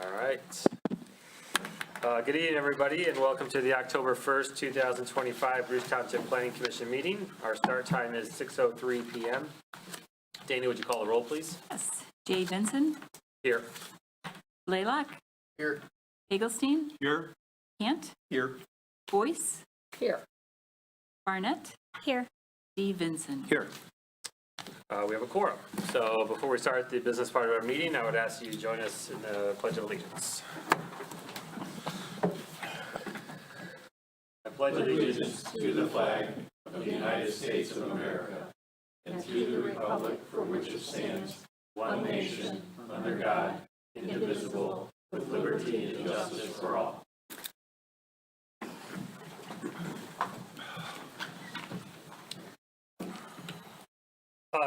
All right. Good evening, everybody, and welcome to the October 1st, 2025 Bruce Township Planning Commission meeting. Our start time is 6:03 p.m. Dana, would you call the roll, please? Yes. Jay Benson. Here. Blaylock. Here. Hagelstein. Here. Kent. Here. Boyce. Here. Barnett. Here. Steve Vinson. Here. We have a quorum. So before we start the business part of our meeting, I would ask you to join us in the Pledge of Allegiance. I pledge allegiance to the flag of the United States of America and to the republic for which it stands, one nation, under God, indivisible, with liberty and justice for all.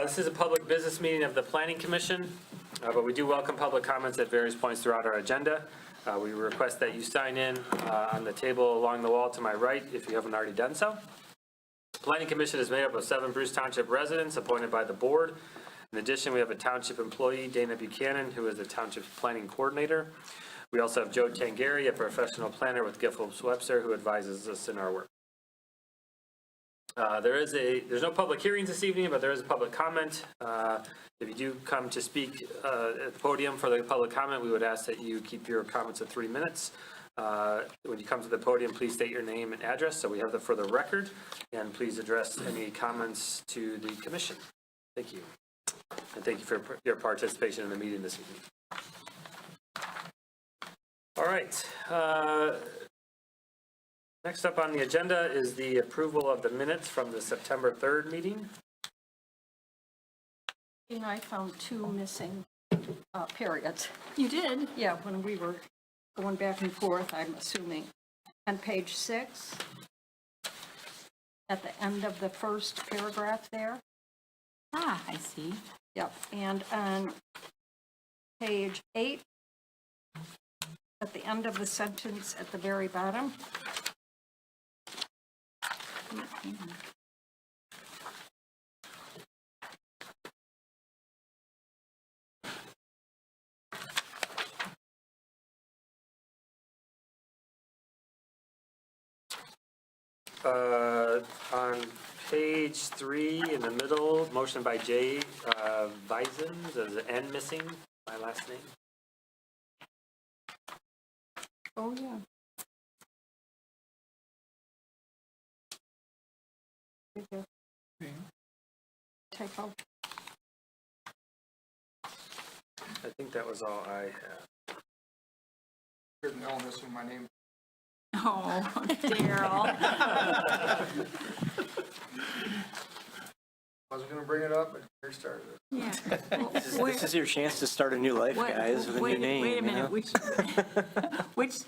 This is a public business meeting of the Planning Commission, but we do welcome public comments at various points throughout our agenda. We request that you sign in on the table along the wall to my right if you haven't already done so. The Planning Commission is made up of 7 Bruce Township residents appointed by the board. In addition, we have a township employee, Dana Buchanan, who is the Township's planning coordinator. We also have Joe Tangari, a professional planner with Giffords Webster, who advises us in our work. There's no public hearings this evening, but there is a public comment. If you do come to speak at the podium for the public comment, we would ask that you keep your comments at 3 minutes. When you come to the podium, please state your name and address so we have that for the record, and please address any comments to the commission. Thank you. And thank you for your participation in the meeting this evening. All right. Next up on the agenda is the approval of the minutes from the September 3rd meeting. And I found 2 missing periods. You did? Yeah, when we were going back and forth, I'm assuming. On page 6, at the end of the first paragraph there. Ah, I see. Yep, and on page 8, at the end of the sentence at the very bottom. On page 3 in the middle, motion by Jay Bison, there's an N missing, my last name. Oh, yeah. Typo. I think that was all I had. There's an L missing my name. Oh, Daryl. I was going to bring it up, but here started it. Yeah. This is your chance to start a new life, guys, with a new name. Wait a minute. You know? Which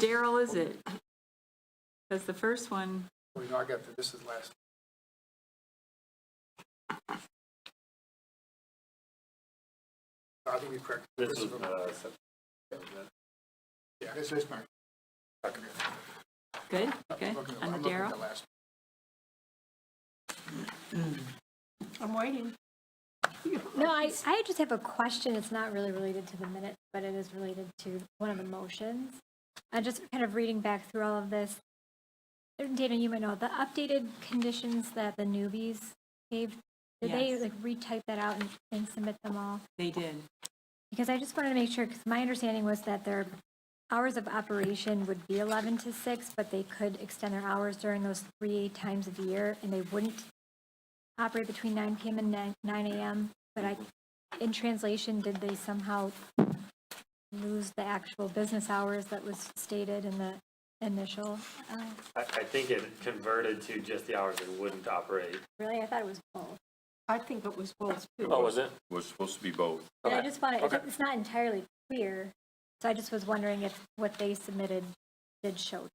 Daryl is it? Because the first one. Well, you know, I got this is last. I think we correct. This was Yeah, this is my. Good? Okay. On the Daryl? I'm waiting. No, I just have a question. It's not really related to the minutes, but it is related to one of the motions. I'm just kind of reading back through all of this. Dana, you might know, the updated conditions that the newbies gave, did they Yes. like retype that out and submit them all? They did. Because I just wanted to make sure, because my understanding was that their hours of operation would be 11 to 6, but they could extend their hours during those 3 times of the year, and they wouldn't operate between 9 p.m. and 9 a.m. But in translation, did they somehow lose the actual business hours that was stated in the initial? I think it converted to just the hours and wouldn't operate. Really? I thought it was both. I think it was both too. Oh, was it? Was supposed to be both. And I Okay. just wanted, Okay. it's not entirely clear, so I just was wondering if what they submitted did show.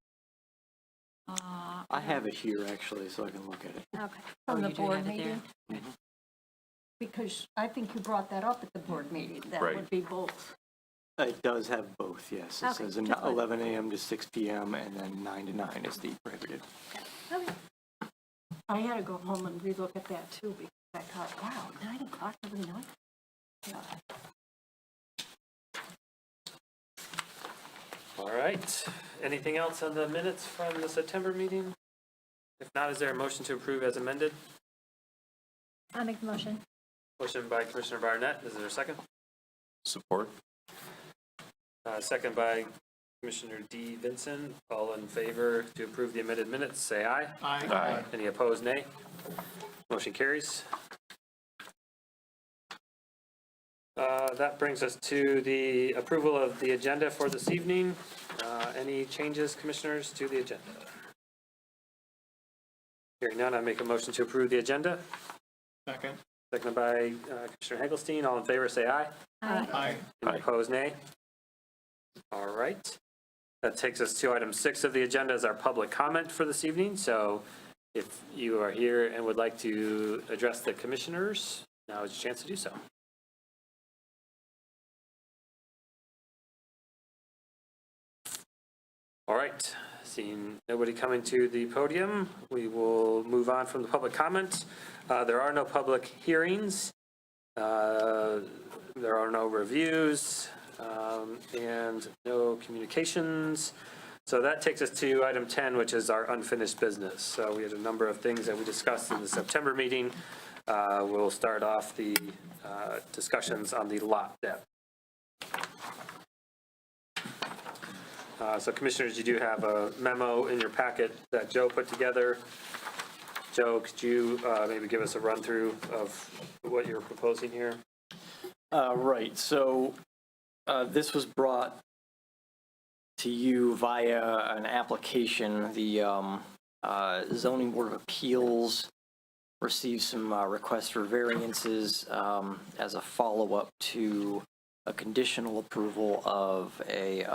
I have it here, actually, so I can look at it. Okay. From the you do board have it there? meeting. Because I think you brought that up at the board meeting. That Right. would be both. It does have both, yes. It Okay, says just wanted- 11 a.m. to 6 p.m. and then 9 to 9 is the prohibited. Okay. I had to go home and relook at that too, because I thought, wow, 9 o'clock every night? Yeah. All right. Anything else on the minutes from the September meeting? If not, is there a motion to approve as amended? I'll make the motion. Motion by Commissioner Barnett. Is there a second? Support. Second by Commissioner D. Vincent. All in favor to approve the amended minutes, say aye. Aye. Any opposed, nay? Motion carries. That brings us to the approval of the agenda for this evening. Any changes, commissioners, to the agenda? Hearing none, I make a motion to approve the agenda. Second. Seconded by Commissioner Hagelstein. All in favor, say aye. Aye. Aye. Any opposed, nay? All right. That takes us to item 6 of the agenda as our public comment for this evening. So if you are here and would like to address the commissioners, now is your chance to do so. All right, seeing nobody coming to the podium, we will move on from the public comment. There are no public hearings. There are no reviews and no communications. So that takes us to item 10, which is our unfinished business. So we had a number of things that we discussed in the September meeting. We'll start off the discussions on the lot depth. So commissioners, you do have a memo in your packet that Joe put together. Joe, could you maybe give us a run through of what you're proposing here? Right, so this was brought to you via an application. The Zoning Board of Appeals received some requests for variances as a follow-up to a conditional approval of a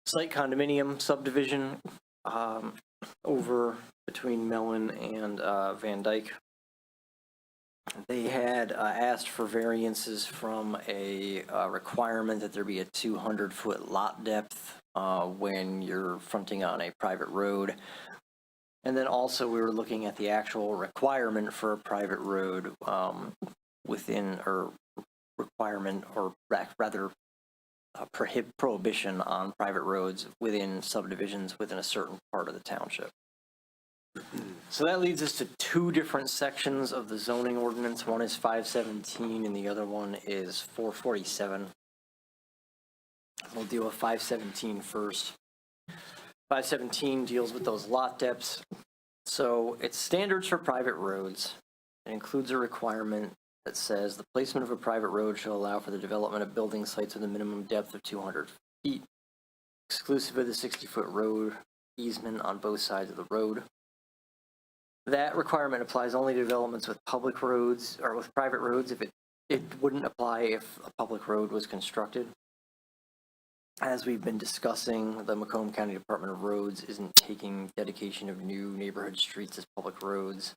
site condominium subdivision over between Mellon and Van Dyke. They had asked for variances from a requirement that there be a 200-foot lot depth when you're fronting on a private road. And then also we were looking at the actual requirement for a private road within, or requirement, or rather prohibition on private roads within subdivisions within a certain part of the township. So that leads us to two different sections of the zoning ordinance. One is 517 and the other one is 447. We'll deal with 517 first. 517 deals with those lot depths. So it's standards for private roads. It includes a requirement that says the placement of a private road shall allow for the development of building sites with a minimum depth of 200 feet, exclusive of the 60-foot road easement on both sides of the road. That requirement applies only to developments with public roads or with private roads. If it wouldn't apply if a public road was constructed. As we've been discussing, the Macomb County Department of Roads isn't taking dedication of new neighborhood streets as public roads.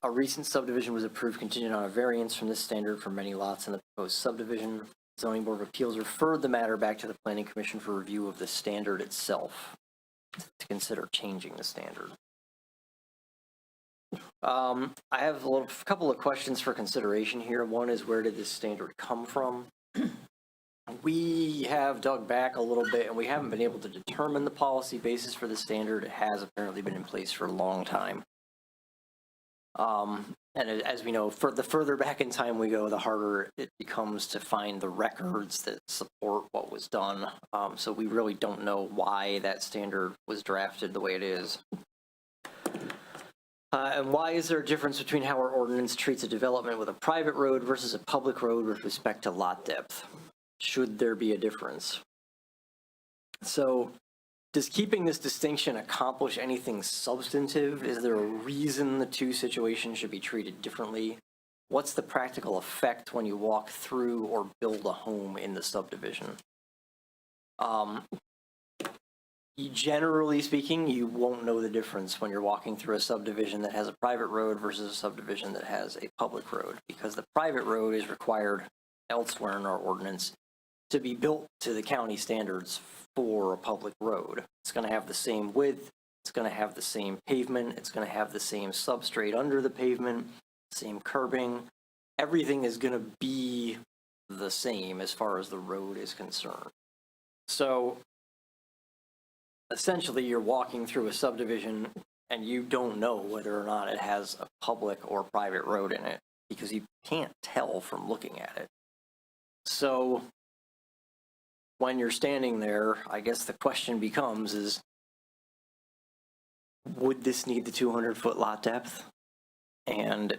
A recent subdivision was approved contingent on a variance from this standard for many lots in the proposed subdivision. Zoning Board of Appeals referred the matter back to the Planning Commission for review of the standard itself to consider changing the standard. I have a couple of questions for consideration here. One is, where did this standard come from? We have dug back a little bit and we haven't been able to determine the policy basis for the standard. It has apparently been in place for a long time. And as we know, the further back in time we go, the harder it becomes to find the records that support what was done. So we really don't know why that standard was drafted the way it is. And why is there a difference between how our ordinance treats a development with a private road versus a public road with respect to lot depth? Should there be a difference? So, does keeping this distinction accomplish anything substantive? Is there a reason the two situations should be treated differently? What's the practical effect when you walk through or build a home in the subdivision? Generally speaking, you won't know the difference when you're walking through a subdivision that has a private road versus a subdivision that has a public road, because the private road is required elsewhere in our ordinance to be built to the county standards for a public road. It's going to have the same width, it's going to have the same pavement, it's going to have the same substrate under the pavement, same curbing. Everything is going to be the same as far as the road is concerned. So essentially, you're walking through a subdivision and you don't know whether or not it has a public or private road in it because you can't tell from looking at it. So when you're standing there, I guess the question becomes is, would this need the 200-foot lot depth? And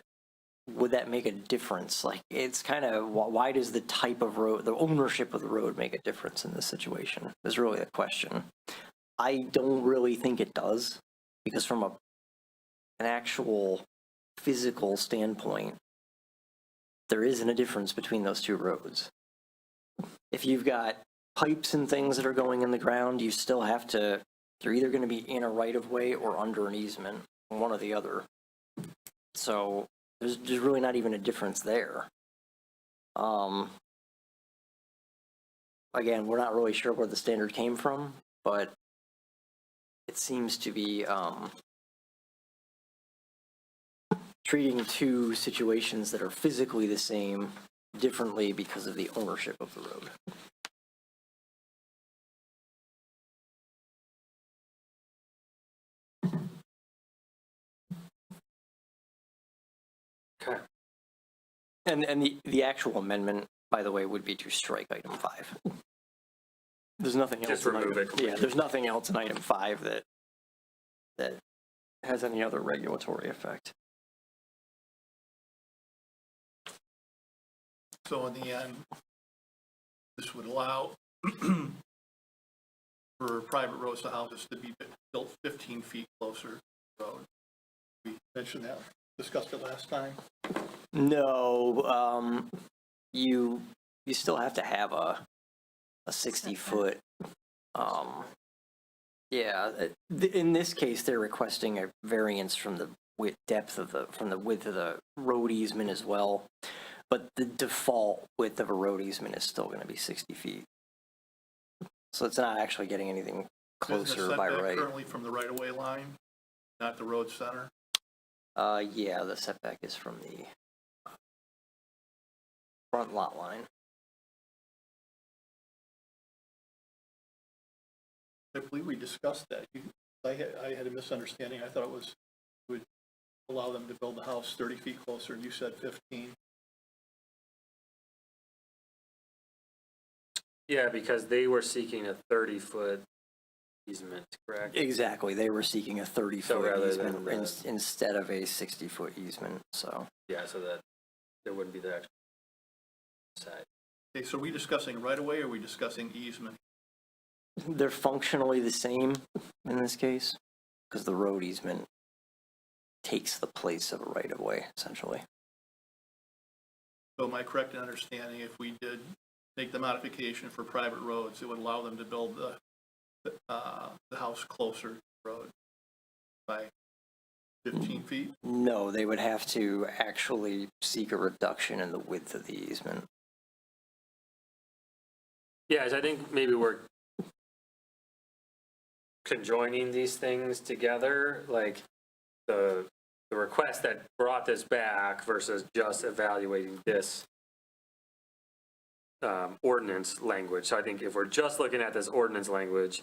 would that make a difference? Like, it's kind of, why does the type of road, the ownership of the road make a difference in this situation? Is really the question. I don't really think it does, because from an actual physical standpoint, there isn't a difference between those two roads. If you've got pipes and things that are going in the ground, you still have to, you're either going to be in a right-of-way or under an easement, one or the other. So there's really not even a difference there. Again, we're not really sure where the standard came from, but it seems to be treating two situations that are physically the same differently because of the ownership of the road. Okay. And the actual amendment, by the way, would be to strike item 5. There's nothing else. Just remove it completely. Yeah, there's nothing else in item 5 that has any other regulatory effect. So in the end, this would allow for private roads to houses to be built 15 feet closer to the road. We mentioned that, discussed it last time. No, you still have to have a 60-foot. Yeah, in this case, they're requesting a variance from the width of the road easement as well. But the default width of a road easement is still going to be 60 feet. So it's not actually getting anything closer by right. Currently from the right-of-way line, not the road center. Yeah, the setback is from the front lot line. I believe we discussed that. I had a misunderstanding. I thought it would allow them to build the house 30 feet closer, and you said 15. Yeah, because they were seeking a 30-foot easement, correct? Exactly, they were seeking a 30-foot rather easement than instead of a 60-foot easement, so. Yeah, so that there wouldn't be the extra side. Okay, so are we discussing right-of-way, or are we discussing easement? They're functionally the same in this case, because the road easement takes the place of a right-of-way, essentially. So am I correct in understanding if we did make the modification for private roads, it would allow them to build the house closer to the road by 15 feet? No, they would have to actually seek a reduction in the width of the easement. Yeah, so I think maybe we're conjoining these things together, like the request that brought this back versus just evaluating this ordinance language. So I think if we're just looking at this ordinance language,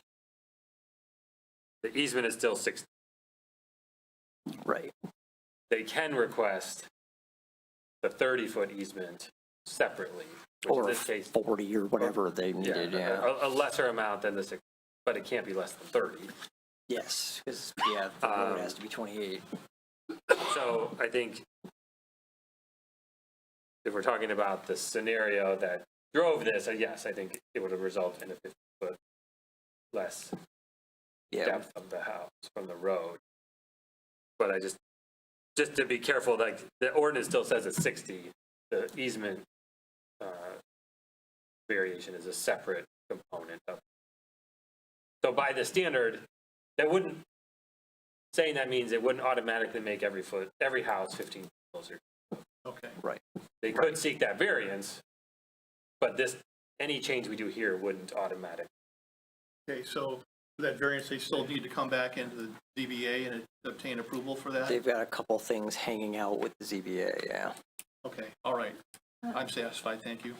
the easement is still 60. Right. They can request the 30-foot easement separately, which Or in this case, 40 or whatever they needed, yeah. a lesser amount than the 60, but it can't be less than 30. Yes, because, yeah, the road has to be 28. So I think if we're talking about the scenario that drove this, yes, I think it would have resulted in a 50-foot less Yeah, depth of the house from the road. But I just to be careful, like the ordinance still says it's 60. The easement variation is a separate component of it. So by the standard, that wouldn't, saying that means it wouldn't automatically make every house 15 feet closer. Okay. right. They could seek that variance, but any change we do here wouldn't automatic. Okay, so for that variance, they still need to come back into the ZBA and obtain approval for that? They've got a couple things hanging out with the ZBA, yeah. Okay, all right. I'm satisfied, thank you.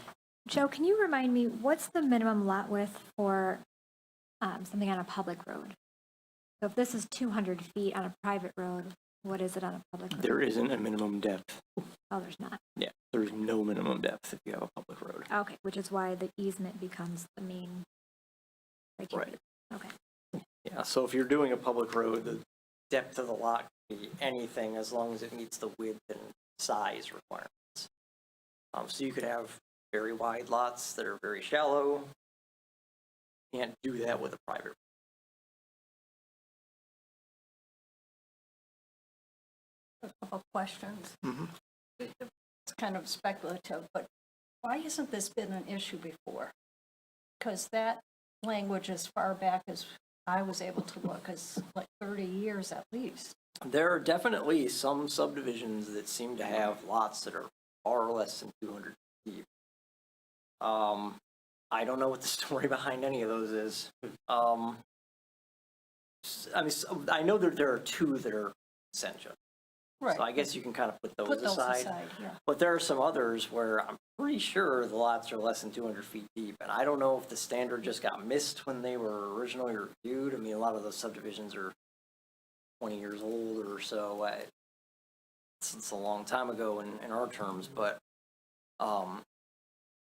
Joe, can you remind me, what's the minimum lot width for something on a public road? So if this is 200 feet on a private road, what is it on a public road? There isn't a minimum depth. Oh, there's not. Yeah, there's no minimum depth if you have a public road. Okay, which is why the easement becomes the main criteria. Right. Okay. Yeah, so if you're doing a public road, the depth of the lot can be anything as long as it meets the width and size requirements. So you could have very wide lots that are very shallow. Can't do that with a private. A couple questions. Mhm. It's kind of speculative, but why hasn't this been an issue before? Because that language, as far back as I was able to look, is like 30 years at least. There are definitely some subdivisions that seem to have lots that are far less than 200 feet. I don't know what the story behind any of those is. I know that there are two that are essential. Right. So I guess you can kind of put Put those those aside. aside, yeah. But there are some others where I'm pretty sure the lots are less than 200 feet deep. And I don't know if the standard just got missed when they were originally reviewed. I mean, a lot of those subdivisions are 20 years old or so. It's a long time ago in our terms. But,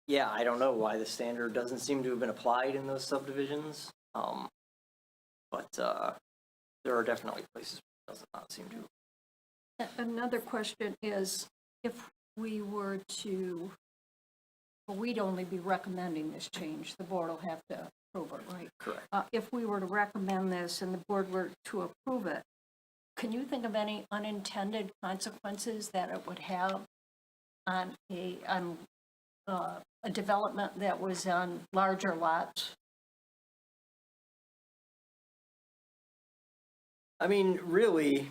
yeah, I don't know why the standard doesn't seem to have been applied in those subdivisions. But there are definitely places where it does not seem to. Another question is, if we were to, well, we'd only be recommending this change, the board will have to approve it, right? Correct. If we were to recommend this and the board were to approve it, can you think of any unintended consequences that it would have on a development that was on larger lots? I mean, really,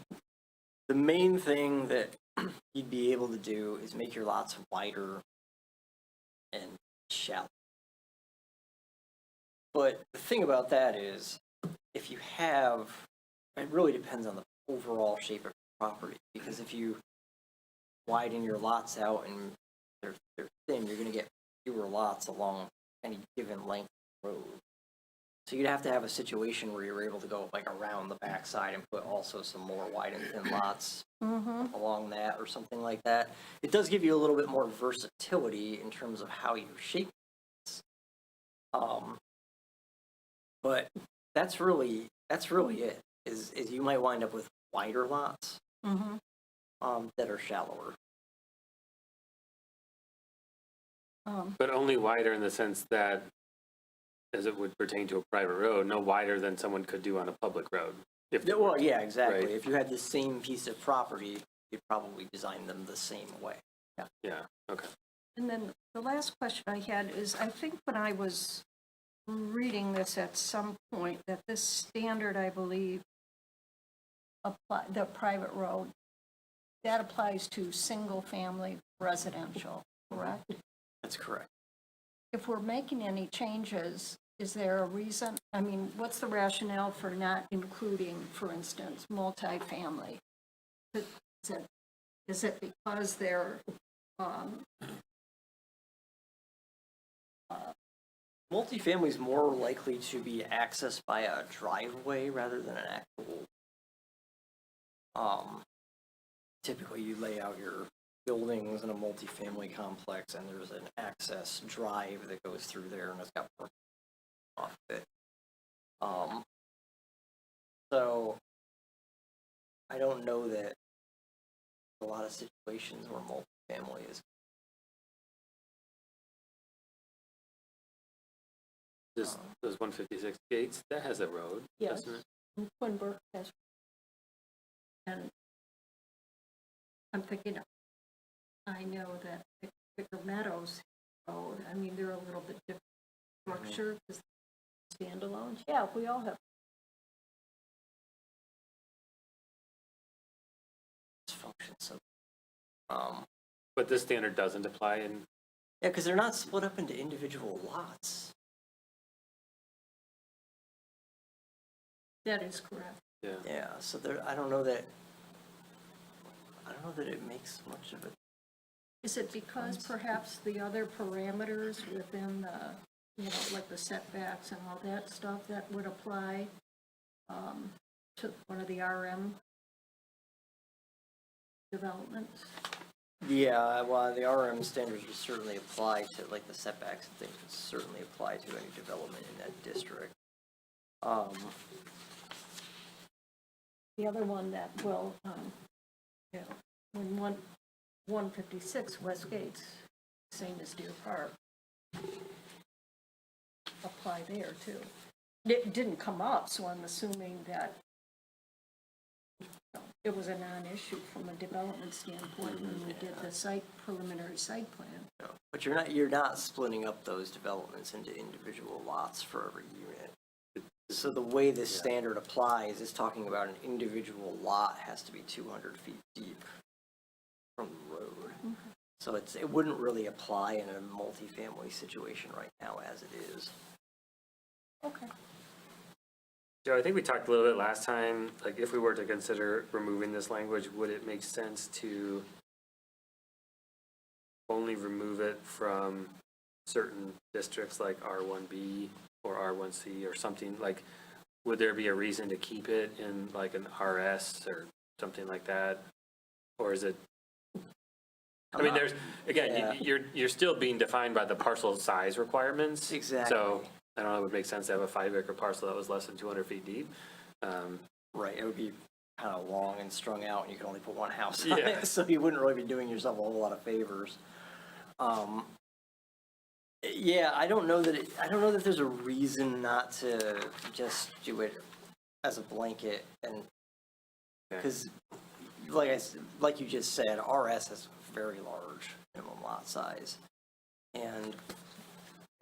the main thing that you'd be able to do is make your lots wider and shallow. But the thing about that is, if you have, it really depends on the overall shape of your property. Because if you widen your lots out and they're thin, you're going to get fewer lots along any given length of road. So you'd have to have a situation where you're able to go like around the backside and put also some more wide and thin lots along that or something like that. It does give you a little bit more versatility in terms of how you shape it. But that's really it. Is you might wind up with wider lots that are shallower. But only wider in the sense that, as it would pertain to a private road, no wider than someone could do on a public road. Well, yeah, exactly. Right. If you had the same piece of property, you'd probably design them the same way. Yeah, okay. And then the last question I had is, I think when I was reading this at some point, that this standard, I believe, the private road, that applies to single-family residential, correct? That's correct. If we're making any changes, is there a reason? I mean, what's the rationale for not including, for instance, multifamily? Is it because they're Multifamily is more likely to be accessed by a driveway rather than an actual. Typically, you lay out your buildings in a multifamily complex, and there's an access drive that goes through there, and it's got parking off of it. So I don't know that a lot of situations where multifamily is. Those 156 Gates, that has a road, Yes. doesn't it? Quinburg has, and I'm thinking, I know that Picker Meadows Road, I mean, they're a little bit different structure, because standalones, yeah, we all have. Function. So, But this standard doesn't apply in, yeah, because they're not split up into individual lots. That is correct. yeah. Yeah, so there, I don't know that it makes much of a Is it because perhaps the other parameters within the, like the setbacks and all that stuff that would apply to one of the RM developments? Yeah, well, the RM standards would certainly apply to, like, the setbacks and things would certainly apply to any development in that district. The other one that will, when 156 Westgate's same as Deer Park, apply there too. It didn't come up, so I'm assuming that it was a non-issue from a development standpoint when we did the preliminary site plan. But you're not splitting up those developments into individual lots for every unit. So the way this standard applies is talking about an individual lot has to be 200 feet deep from the road. Okay. So it wouldn't really apply in a multifamily situation right now as it is. Okay. Joe, I think we talked a little bit last time, like if we were to consider removing this language, would it make sense to only remove it from certain districts like R1B or R1C or something? Like, would there be a reason to keep it in like an RS or something like that? Or is it, I mean, there's, again, you're still being defined by the parcel size requirements. Exactly. So I don't know, it would make sense to have a 5-acre parcel that was less than 200 feet deep. Right, it would be kind of long and strung out, and you could only put one house on Yeah. it, so you wouldn't really be doing yourself a whole lot of favors. Yeah, I don't know that there's a reason not to just do it as a blanket, and because, like you just said, RS has very large minimum lot size, and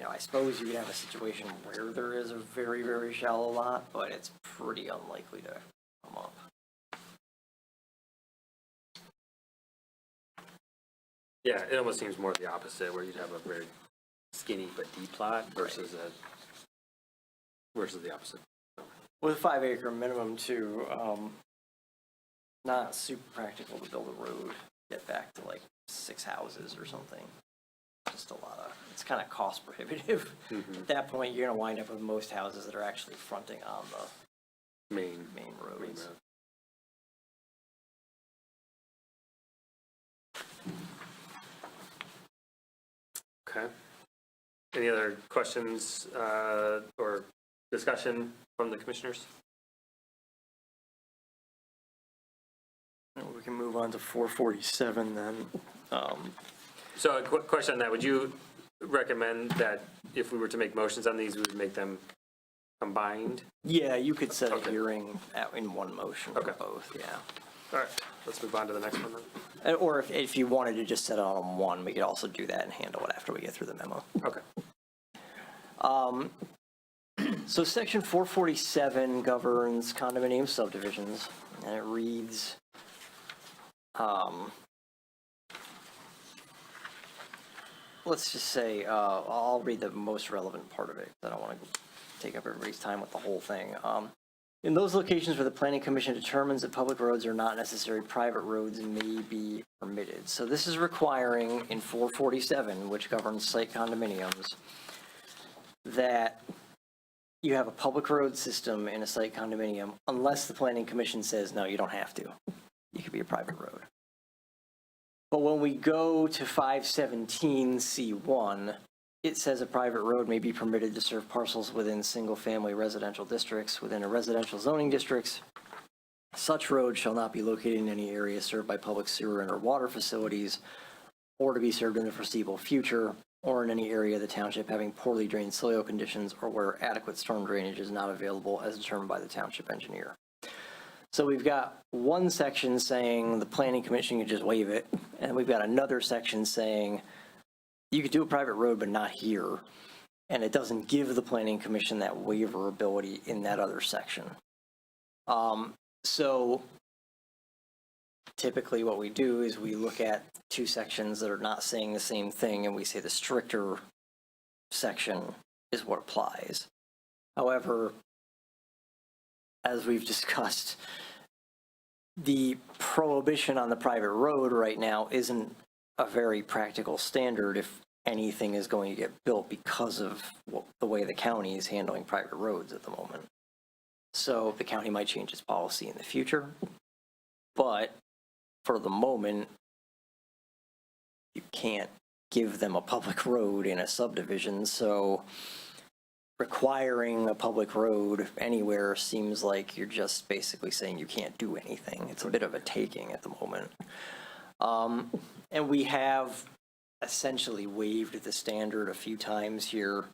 I suppose you could have a situation where there is a very, very shallow lot, but it's pretty unlikely to come up. Yeah, it almost seems more the opposite, where you'd have a very skinny but deep lot versus the opposite. With a 5-acre minimum too, not super practical to build a road, get back to like 6 houses or something. Just a lot of, it's kind of cost prohibitive. At that point, you're gonna wind up with most houses that are actually fronting on the Main roads. road. Okay. Any other questions or discussion from the commissioners? We can move on to 447 then. So a quick question on that, would you recommend that if we were to make motions on these, we would make them combined? Yeah, you could set a Okay. hearing in one motion for Okay. both, yeah. All right, let's move on to the next one then. Or if you wanted to just set it on one, we could also do that and handle it after we get through the memo. Okay. So section 447 governs condominium subdivisions, and it reads, let's just say, I'll read the most relevant part of it. I don't want to take up everybody's time with the whole thing. In those locations where the planning commission determines that public roads are not necessary, private roads may be permitted. So this is requiring in 447, which governs site condominiums, that you have a public road system in a site condominium unless the planning commission says, no, you don't have to. You could be a private road. But when we go to 517C1, it says a private road may be permitted to serve parcels within single-family residential districts. Within a residential zoning districts, such road shall not be located in any area served by public sewer and or water facilities, or to be served in the foreseeable future, or in any area of the township having poorly drained soil conditions or where adequate storm drainage is not available as determined by the township engineer. So we've got one section saying the planning commission can just waive it, and we've got another section saying you could do a private road, but not here. And it doesn't give the planning commission that waiver ability in that other section. So typically what we do is we look at two sections that are not saying the same thing, and we say the stricter section is what applies. However, as we've discussed, the prohibition on the private road right now isn't a very practical standard if anything is going to get built because of the way the county is handling private roads at the moment. So the county might change its policy in the future, but for the moment, you can't give them a public road in a subdivision, so requiring a public road anywhere seems like you're just basically saying you can't do anything. It's a bit of a taking at the moment. And we have essentially waived the standard a few times here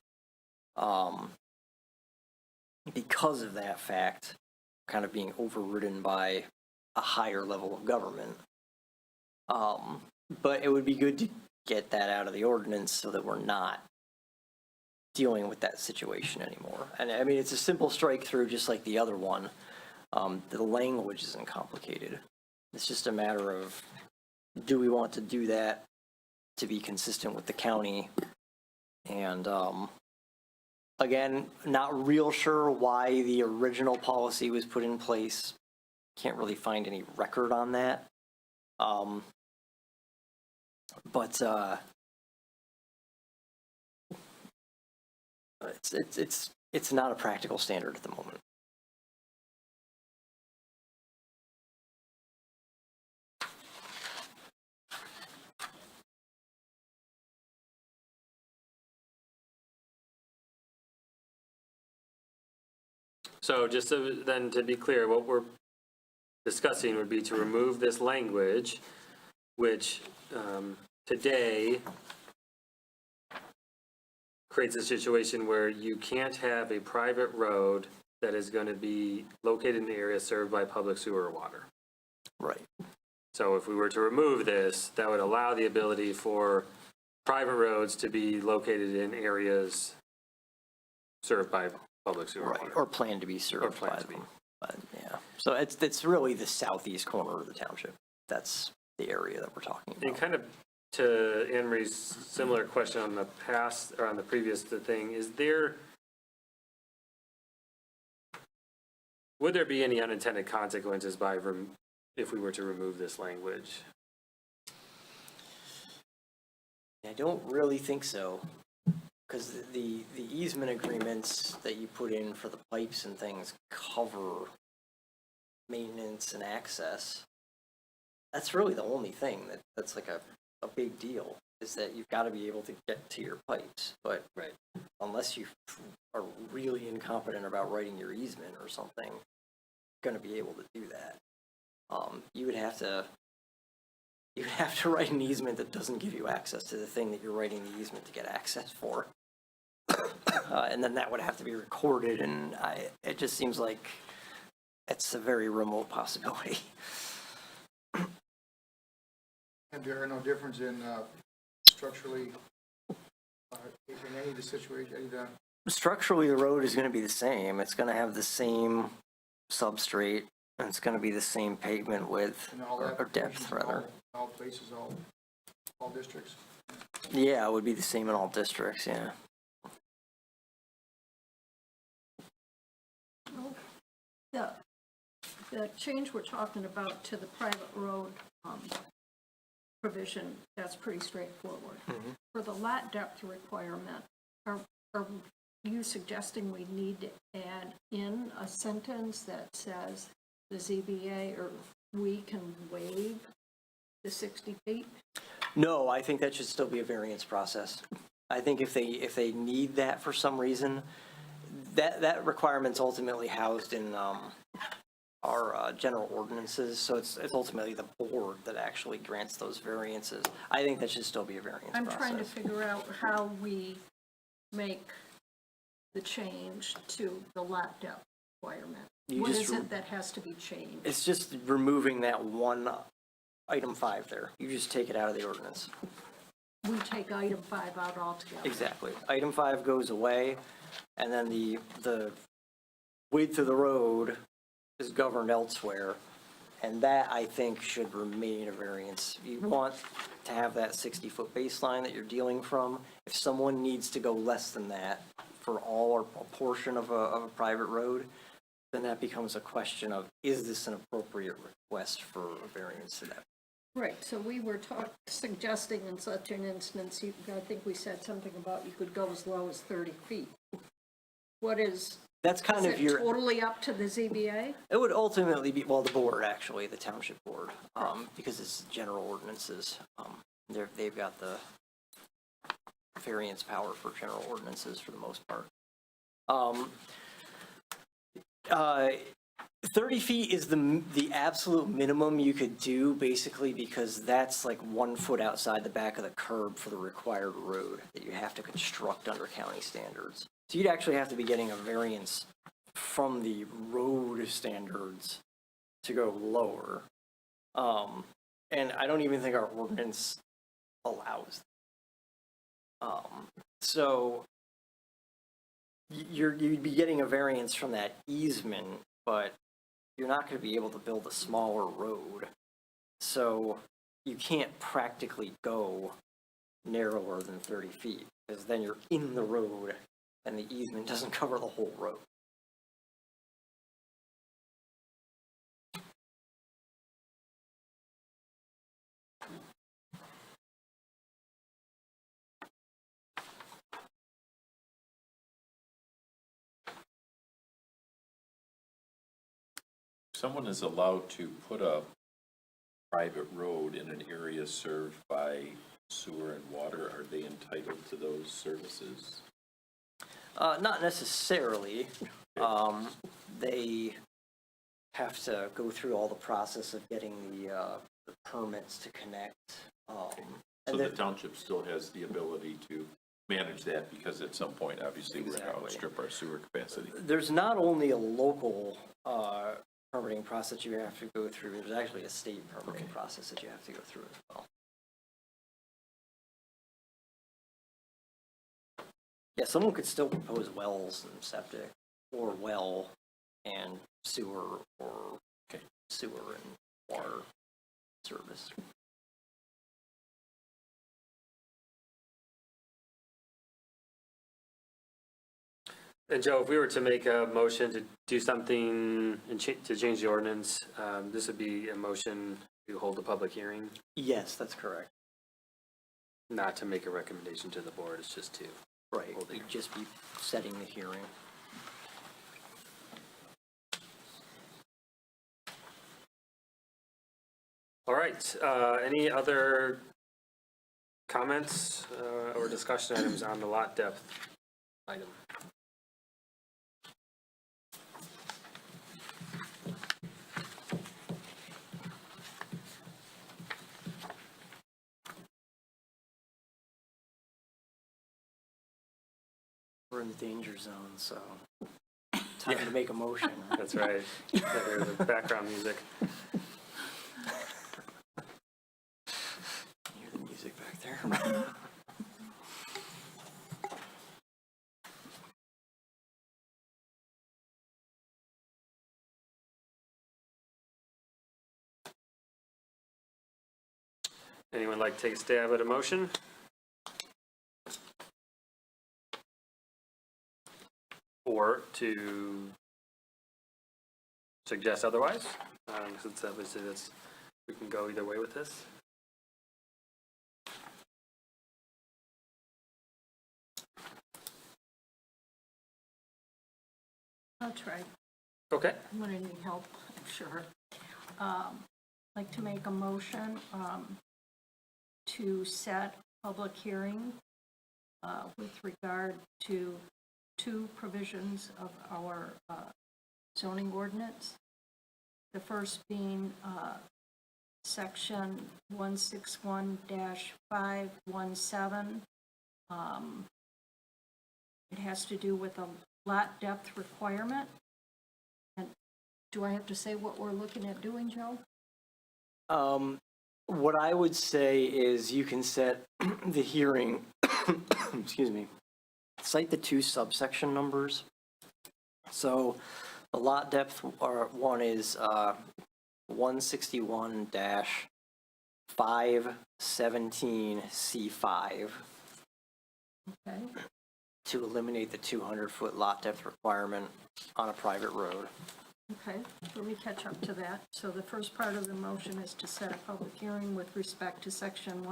because of that fact kind of being overridden by a higher level of government. But it would be good to get that out of the ordinance so that we're not dealing with that situation anymore. And I mean, it's a simple strike through just like the other one. The language isn't complicated. It's just a matter of, do we want to do that to be consistent with the county? And again, not real sure why the original policy was put in place. Can't really find any record on that. But it's not a practical standard at the moment. So just then to be clear, what we're discussing would be to remove this language, which today creates a situation where you can't have a private road that is going to be located in the area served by public sewer or water. Right. So if we were to remove this, that would allow the ability for private roads to be located in areas served by public sewer or Right. water. Or plan to be served by them. But yeah. So it's really the southeast corner of the township. That's the area that we're talking about. And kind of to Anne Marie's similar question on the past, or on the previous thing, would there be any unintended consequences if we were to remove this language? I don't really think so, because the easement agreements that you put in for the pipes and things cover maintenance and access. That's really the only thing that's like a big deal, is that you've got to be able to get to your pipes. But unless you are really incompetent about writing your easement or something, you're going to be able to do that. You would have to write an easement that doesn't give you access to the thing that you're writing the easement to get access for. And then that would have to be recorded, and it just seems like it's a very remote possibility. And there are no difference in structurally, in any of the situation, Structurally, the road is going to be the same. It's going to have the same substrate, and it's going to be the same pavement width, and all or depth, rather. all places, all districts. Yeah, it would be the same in all districts, yeah. The change we're talking about to the private road provision, that's pretty straightforward. For the lot depth requirement, are you suggesting we need to add in a sentence that says the ZBA or we can waive the 60 feet? No, I think that should still be a variance process. I think if they need that for some reason, that requirement's ultimately housed in our general ordinances, so it's ultimately the board that actually grants those variances. I think that should still be a variance process. I'm trying to figure out how we make the change to the lot depth requirement. What is it that has to be changed? It's just removing that one item 5 there. You just take it out of the ordinance. We take item 5 out altogether. Exactly. Item 5 goes away, and then the width of the road is governed elsewhere, and that, I think, should remain a variance. You want to have that 60-foot baseline that you're dealing from. If someone needs to go less than that for all or a portion of a private road, then that becomes a question of, is this an appropriate request for a variance to that? Right, so we were suggesting in such an instance, I think we said something about you could go as low as 30 feet. What is That's kind of it your, totally up to the ZBA? it would ultimately be, well, the board, actually, the township board, because it's general ordinances. They've got the variance power for general ordinances for the most part. 30 feet is the absolute minimum you could do, basically, because that's like 1 foot outside the back of the curb for the required road that you have to construct under county standards. So you'd actually have to be getting a variance from the road standards to go lower. And I don't even think our ordinance allows. So you'd be getting a variance from that easement, but you're not going to be able to build a smaller road. So you can't practically go narrower than 30 feet, because then you're in the road and the easement doesn't cover the whole road. Someone is allowed to put a private road in an area served by sewer and water. Are they entitled to those services? Not necessarily. They have to go through all the process of getting the permits to connect. So And the then, township still has the ability to manage that, because at some point, obviously, we're going to Exactly. outstrip our sewer capacity. there's not only a local permitting process you have to go through, there's actually a state permitting process that you have to go through as well. Yeah, someone could still propose wells and septic, or well and sewer, or sewer and water service. And Joe, if we were to make a motion to do something and to change the ordinance, this would be a motion to hold a public hearing, Yes, that's correct. not to make a recommendation to the board, it's just to. Right, you'd just be setting the hearing. All right, any other comments or discussion items on the lot depth item? We're in the danger zone, so time to make a motion. That's right, there's the background music. Hear the music back there. Anyone like to take a stab at a motion? Or to suggest otherwise? Since obviously we can go either way with this. I'll try. Okay, I'm gonna need help, I'm sure. Like to make a motion to set public hearing with regard to 2 provisions of our zoning ordinance. The first being section 161-517. It has to do with a lot depth requirement. And do I have to say what we're looking at doing, Joe? What I would say is you can set the hearing, excuse me, cite the 2 subsection numbers. So the lot depth one is 161-517C5 Okay, to eliminate the 200-foot lot depth requirement on a private road. Okay, let me catch up to that. So the first part of the motion is to set a public hearing with respect to section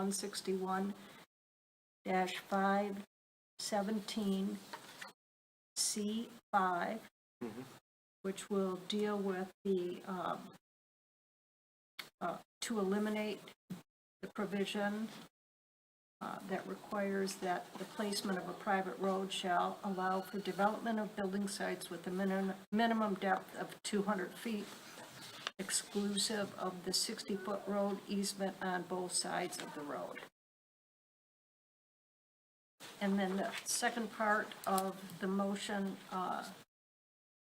161-517C5, which will deal with the, to eliminate the provision that requires that the placement of a private road shall allow for development of building sites with a minimum depth of 200 feet, exclusive of the 60-foot road easement on both sides of the road. And then the second part of the motion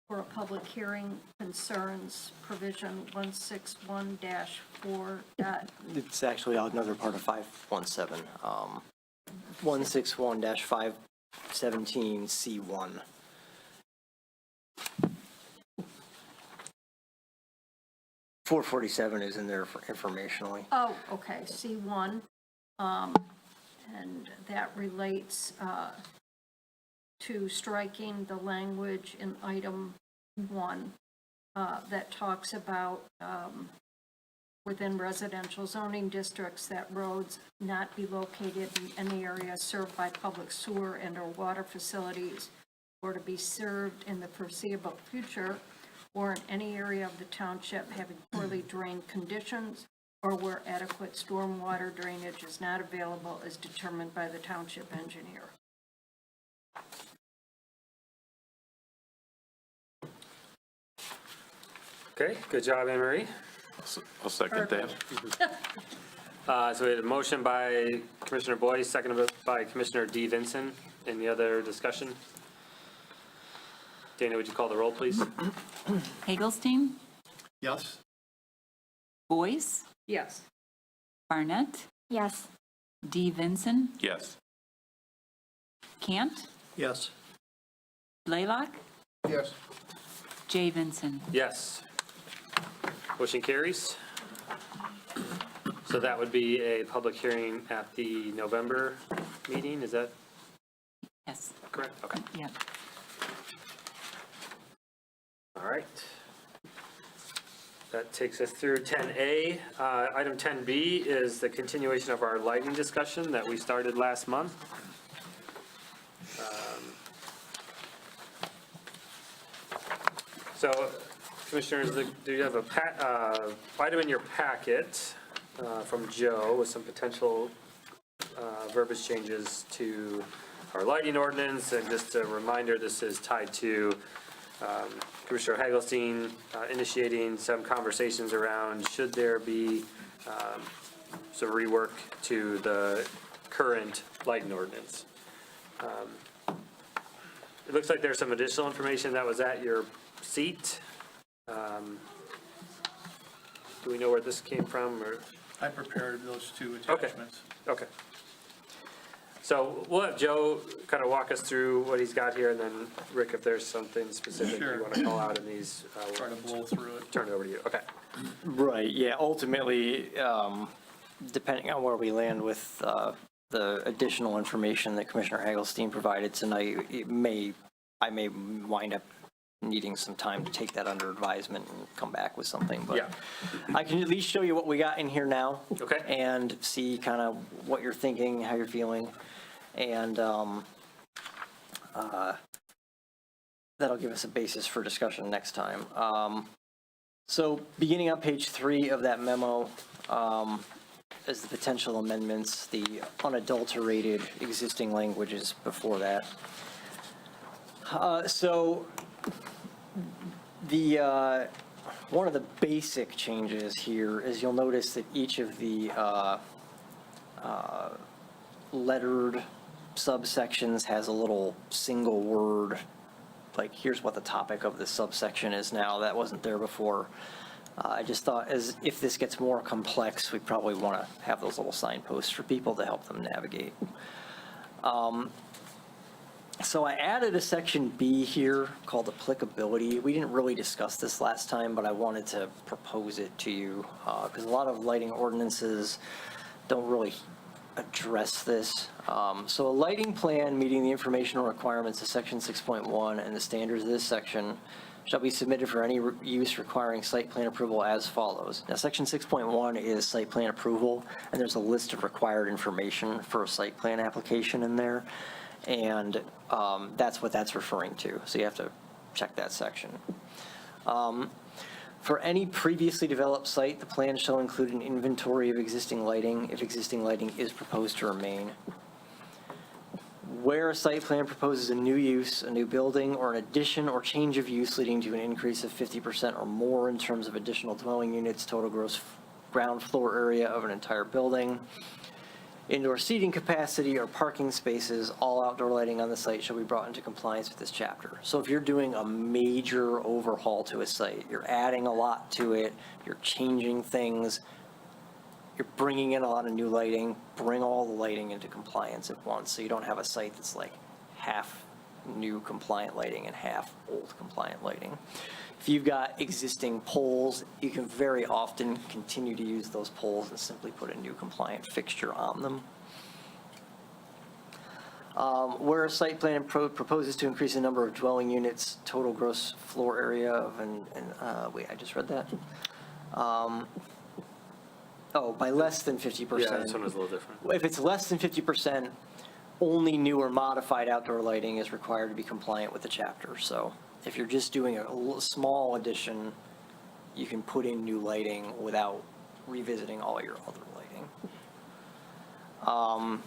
for a public hearing concerns provision 161-4. It's actually another part of 517, 161-517C1. .447 is in there for informationally. Oh, okay, C1, and that relates to striking the language in item 1 that talks about within residential zoning districts that roads not be located in any area served by public sewer and or water facilities, or to be served in the foreseeable future, or in any area of the township having poorly drained conditions, or where adequate stormwater drainage is not available as determined by the township engineer. Okay, good job, Anne Marie. I'll second that. So we had a motion by Commissioner Boyce, seconded by Commissioner D. Vincent. Any other discussion? Dana, would you call the roll, please? Hagelstein, Yes? Boyce, Yes. Barnett, Yes. D. Vinson, Yes. Cant, Yes. Blaylock, Yes. J. Vinson. Yes. Motion carries. So that would be a public hearing at the November meeting, is that Yes, correct? Okay. yeah. All right. That takes us through 10A. Item 10B is the continuation of our lighting discussion that we started last month. So, Commissioners, do you have a item in your packet from Joe with some potential verbiage changes to our lighting ordinance? And just a reminder, this is tied to Commissioner Hagelstein initiating some conversations around should there be some rework to the current lighting ordinance. It looks like there's some additional information that was at your seat. Do we know where this came from, or? I prepared those two Okay. attachments. Okay. So we'll have Joe kind of walk us through what he's got here, and then Rick, if there's something specific you Sure. want to call out in these, Try to blow through it. turn it over to you. Okay. Right, yeah, ultimately, depending on where we land with the additional information that Commissioner Hagelstein provided tonight, I may wind up needing some time to take that under advisement and come back with something, but Yeah. I can at least show you what we got in here now. Okay. And see kind of what you're thinking, how you're feeling, and that'll give us a basis for discussion next time. So beginning on page 3 of that memo, is the potential amendments, the unadulterated existing languages before that. So the one of the basic changes here is you'll notice that each of the lettered subsections has a little single word, like here's what the topic of this subsection is now. That wasn't there before. I just thought as if this gets more complex, we probably want to have those little signposts for people to help them navigate. So I added a section B here called applicability. We didn't really discuss this last time, but I wanted to propose it to you because a lot of lighting ordinances don't really address this. So a lighting plan meeting the informational requirements of section 6.1 and the standards of this section shall be submitted for any use requiring site plan approval as follows. Now, section 6.1 is site plan approval, and there's a list of required information for a site plan application in there, and that's what that's referring to, so you have to check that section. For any previously developed site, the plan shall include an inventory of existing lighting if existing lighting is proposed to remain. Where a site plan proposes a new use, a new building, or an addition or change of use leading to an increase of 50% or more in terms of additional dwelling units, total gross ground floor area of an entire building, indoor seating capacity or parking spaces, all outdoor lighting on the site shall be brought into compliance with this chapter. So if you're doing a major overhaul to a site, you're adding a lot to it, you're changing things, you're bringing in a lot of new lighting, bring all the lighting into compliance at once, so you don't have a site that's like half new compliant lighting and half old compliant lighting. If you've got existing poles, you can very often continue to use those poles and simply put a new compliant fixture on them. Where a site plan proposes to increase the number of dwelling units, total gross floor area of wait, I just read that. By less than 50%. Yeah, this one was a little different. If it's less than 50%, only new or modified outdoor lighting is required to be compliant with the chapter. So if you're just doing a small addition, you can put in new lighting without revisiting all your other lighting.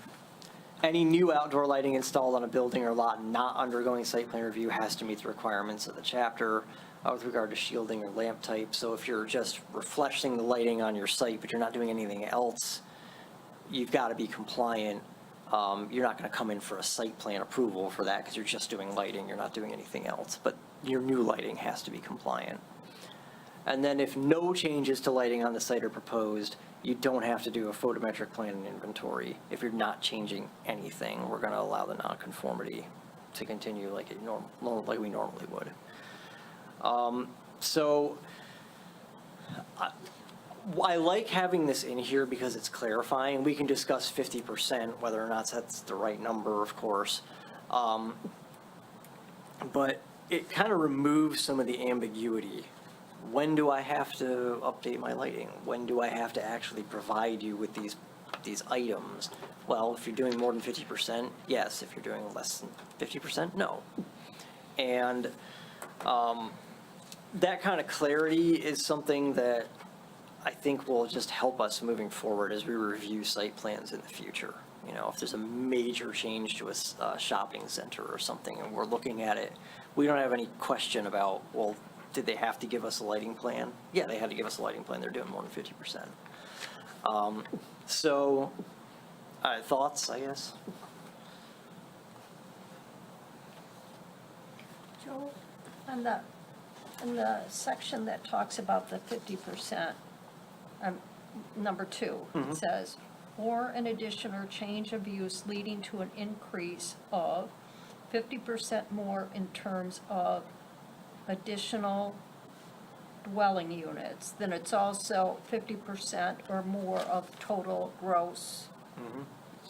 Any new outdoor lighting installed on a building or lot not undergoing site plan review has to meet the requirements of the chapter with regard to shielding or lamp type. So if you're just refreshing the lighting on your site, but you're not doing anything else, you've got to be compliant. You're not going to come in for a site plan approval for that because you're just doing lighting, you're not doing anything else. But your new lighting has to be compliant. And then if no changes to lighting on the site are proposed, you don't have to do a photometric plan and inventory. If you're not changing anything, we're going to allow the nonconformity to continue like we normally would. So I like having this in here because it's clarifying. We can discuss 50%, whether or not that's the right number, of course. But it kind of removes some of the ambiguity. When do I have to update my lighting? When do I have to actually provide you with these items? Well, if you're doing more than 50%, yes. If you're doing less than 50%, no. And that kind of clarity is something that I think will just help us moving forward as we review site plans in the future. You know, if there's a major change to a shopping center or something and we're looking at it, we don't have any question about, well, did they have to give us a lighting plan? Yeah, they had to give us a lighting plan. They're doing more than 50%. Thoughts, I guess? Joe, on the section that talks about the 50%, number 2, it says, or an addition or change of use leading to an increase of 50% more in terms of additional dwelling units, then it's also 50% or more of total gross.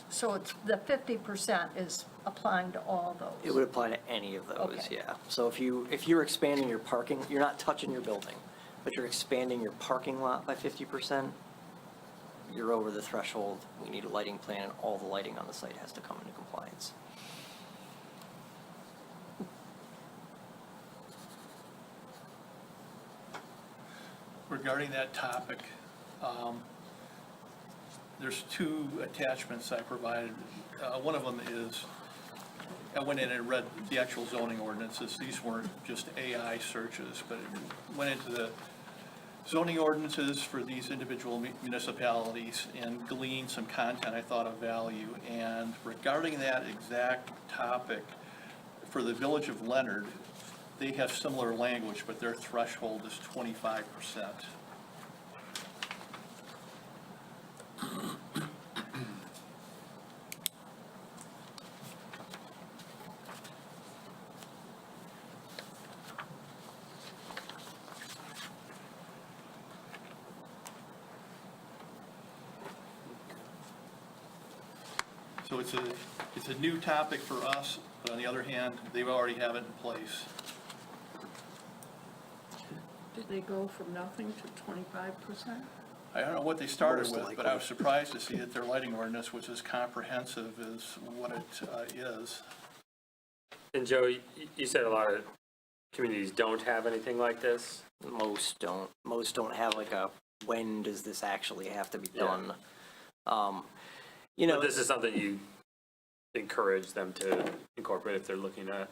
So it's, the 50% is applying to all those. It would apply to any of those, Okay. yeah. So if you're expanding your parking, you're not touching your building, but you're expanding your parking lot by 50%, you're over the threshold. We need a lighting plan, and all the lighting on the site has to come into compliance. Regarding that topic, there's 2 attachments I provided. One of them is, I went in and read the actual zoning ordinances. These weren't just AI searches, but it went into the zoning ordinances for these individual municipalities and gleaned some content I thought of value. And regarding that exact topic, for the village of Leonard, they have similar language, but their threshold is 25%. So it's a new topic for us, but on the other hand, they already have it in place. Did they go from nothing to 25%? I don't know what they started Most with, but I was likely. surprised to see that their lighting ordinance was as comprehensive as what it is. And Joe, you said a lot of communities don't have anything like this. Most don't. Most don't have like a, when does this actually have to be done? You know, But this is something you encourage them to incorporate if they're looking at.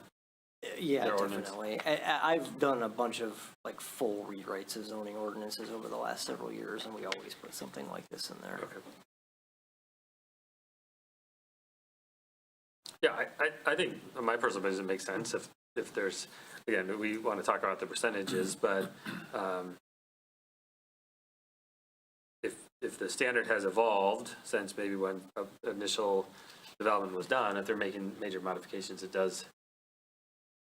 yeah, their ordinance. definitely. I've done a bunch of like full rewrites of zoning ordinances over the last several years, and we always put something like this in there. Okay. Yeah, I think my personal opinion makes sense if there's, again, we want to talk about the percentages, but if the standard has evolved since maybe when initial development was done, if they're making major modifications, it does,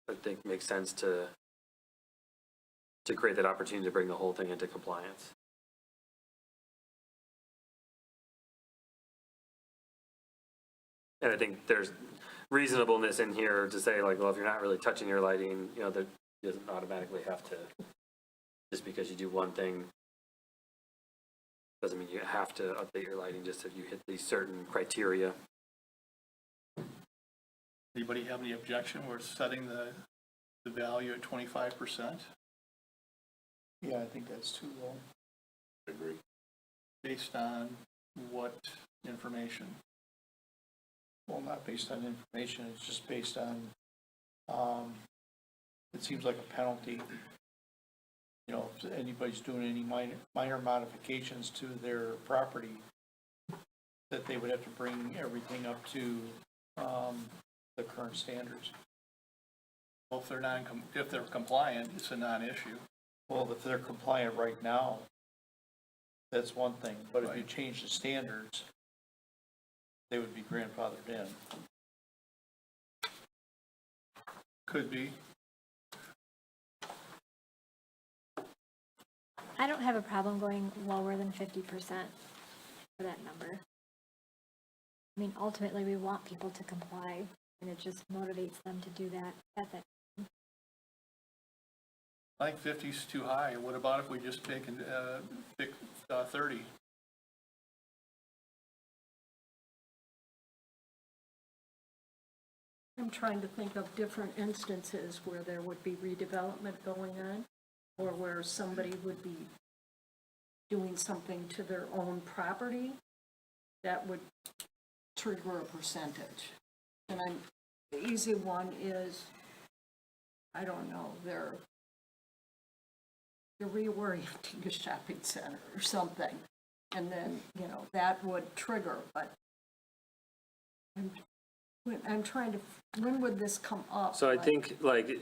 I think, make sense to create that opportunity to bring the whole thing into compliance. And I think there's reasonableness in here to say, like, well, if you're not really touching your lighting, you know, that doesn't automatically have to, just because you do one thing, doesn't mean you have to update your lighting just if you hit these certain criteria. Anybody have any objection? We're setting the value at 25% Yeah, I think that's too low. Agree. based on what information? Well, not based on information, it's just based on, it seems like a penalty. You know, if anybody's doing any minor modifications to their property, that they would have to bring everything up to, the current standards. Well, if they're compliant, it's a non-issue. Well, if they're compliant right now, that's one thing, but if you Right. change the standards, they would be grandfathered in. Could be. I don't have a problem going lower than 50% for that number. I mean, ultimately, we want people to comply, and it just motivates them to do that at that. I think 50 is too high. What about if we just pick 30? I'm trying to think of different instances where there would be redevelopment going on, or where somebody would be doing something to their own property that would trigger a percentage. And the easy one is, I don't know, they're reorienting a shopping center or something. And then, you know, that would trigger, but I'm trying to, when would this come up? So I think, like,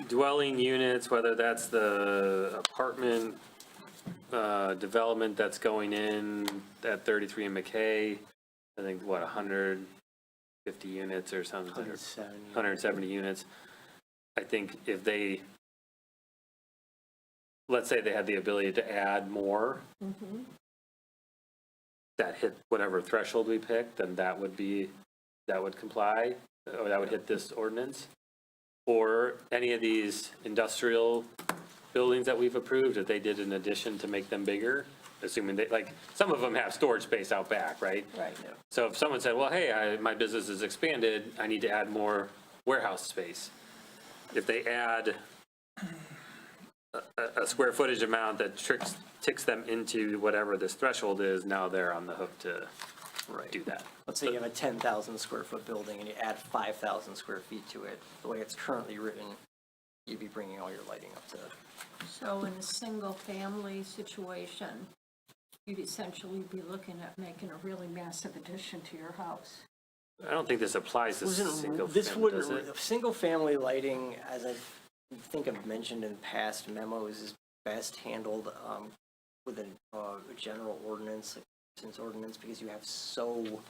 dwelling units, whether that's the apartment development that's going in at 33 in McKay, I think, what, 150 units or something? 170 units. I think if they, let's say they had the ability to add more, that hit whatever threshold we picked, then that would comply, or that would hit this ordinance. Or any of these industrial buildings that we've approved, if they did an addition to make them bigger, assuming they, like, some of them have storage space out back, right? Right. So if someone said, well, hey, my business is expanded, I need to add more warehouse space. If they add a square footage amount that ticks them into whatever this threshold is, now they're on the hook to do that. Let's say you have a 10,000 square foot building and you add 5,000 square feet to it. The way it's currently written, you'd be bringing all your lighting up to. So in a single-family situation, you'd essentially be looking at making a really massive addition to your house. I don't think this applies to single This family, does it? wouldn't, single family lighting, as I think I've mentioned in past memos, is best handled with a general ordinance, because you have so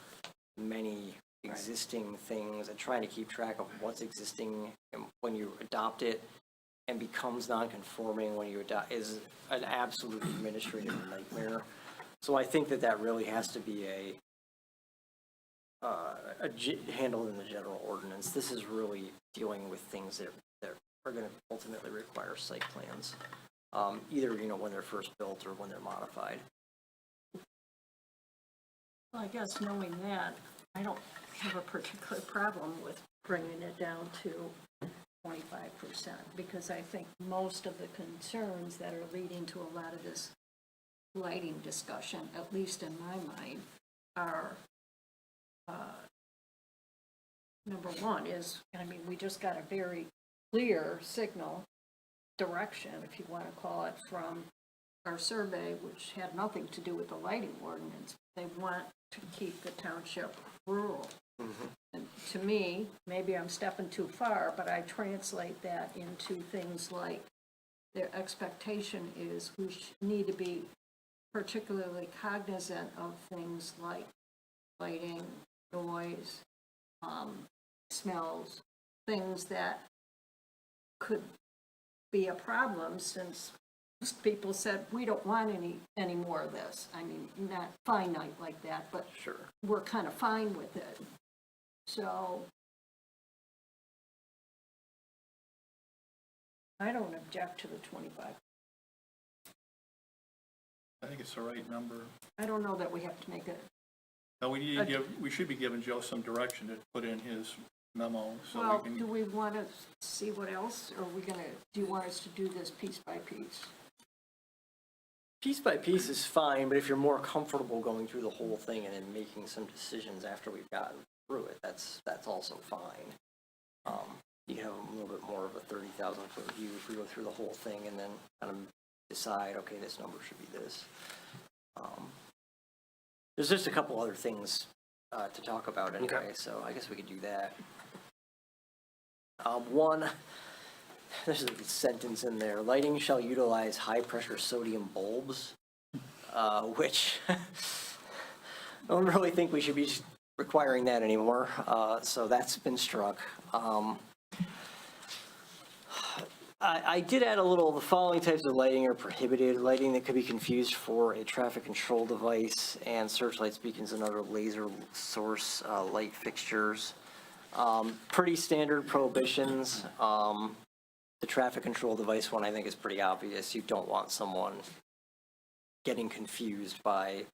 many existing things, and trying to keep track of what's existing and when you adopt it and becomes non-conforming when you adopt is an absolute administrative nightmare. So I think that really has to be handled in the general ordinance. This is really dealing with things that are going to ultimately require site plans, either, when they're first built or when they're modified. Well, I guess knowing that, I don't have a particular problem with bringing it down to 25%, because I think most of the concerns that are leading to a lot of this lighting discussion, at least in my mind, are, number one is, we just got a very clear signal, direction, if you want to call it, from our survey, which had nothing to do with the lighting ordinance. They want to keep the township rural. And to me, maybe I'm stepping too far, but I translate that into things like their expectation is we need to be particularly cognizant of things like lighting, noise, smells, things that could be a problem, since most people said, we don't want any more of this. Not finite like that, but Sure. we're kind of fine with it. So I don't object to the 25. I think it's the right number. I don't know that we have to make it. Now, we should be giving Joe some direction to put in his memo, so Well, we do can, we want to see what else, or are we going to, do you want us to do this piece by piece? Piece by piece is fine, but if you're more comfortable going through the whole thing and then making some decisions after we've gotten through it, that's also fine. You have a little bit more of a 30,000-foot view if we go through the whole thing and then kind of decide, okay, this number should be this. There's just a couple other things to talk about anyway, Okay. so I guess we could do that. One, there's a sentence in there, lighting shall utilize high-pressure sodium bulbs, which I don't really think we should be requiring that anymore, so that's been struck. I did add a little, the following types of lighting are prohibited: lighting that could be confused for a traffic control device, and searchlights, beacons, and other laser source light fixtures. Pretty standard prohibitions. The traffic control device one I think is pretty obvious. You don't want someone getting confused by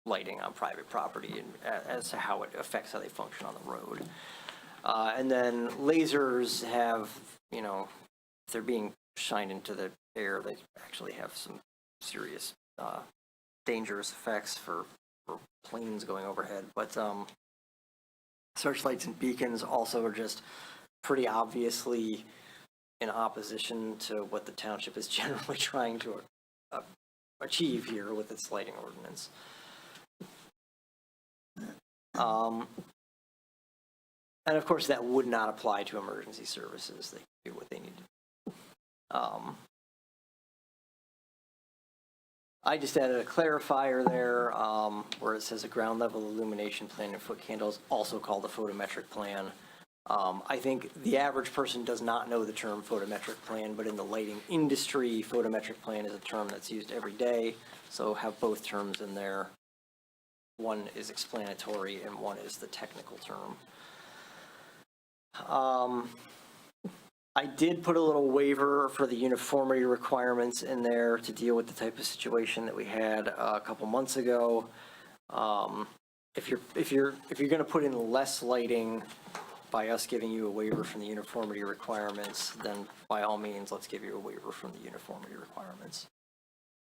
lighting on private property and as to how it affects how they function on the road. And then lasers have, if they're being shined into the air, they actually have some serious dangerous effects for planes going overhead. But searchlights and beacons also are just pretty obviously in opposition to what the township is generally trying to achieve here with its lighting ordinance. And of course, that would not apply to emergency services. They do what they need to do. I just added a clarifier there where it says a ground level illumination plan and foot candle is also called a photometric plan. I think the average person does not know the term photometric plan, but in the lighting industry, photometric plan is a term that's used every day. So have both terms in there. One is explanatory and one is the technical term. I did put a little waiver for the uniformity requirements in there to deal with the type of situation that we had a couple months ago. If you're going to put in less lighting by us giving you a waiver from the uniformity requirements, then by all means, let's give you a waiver from the uniformity requirements.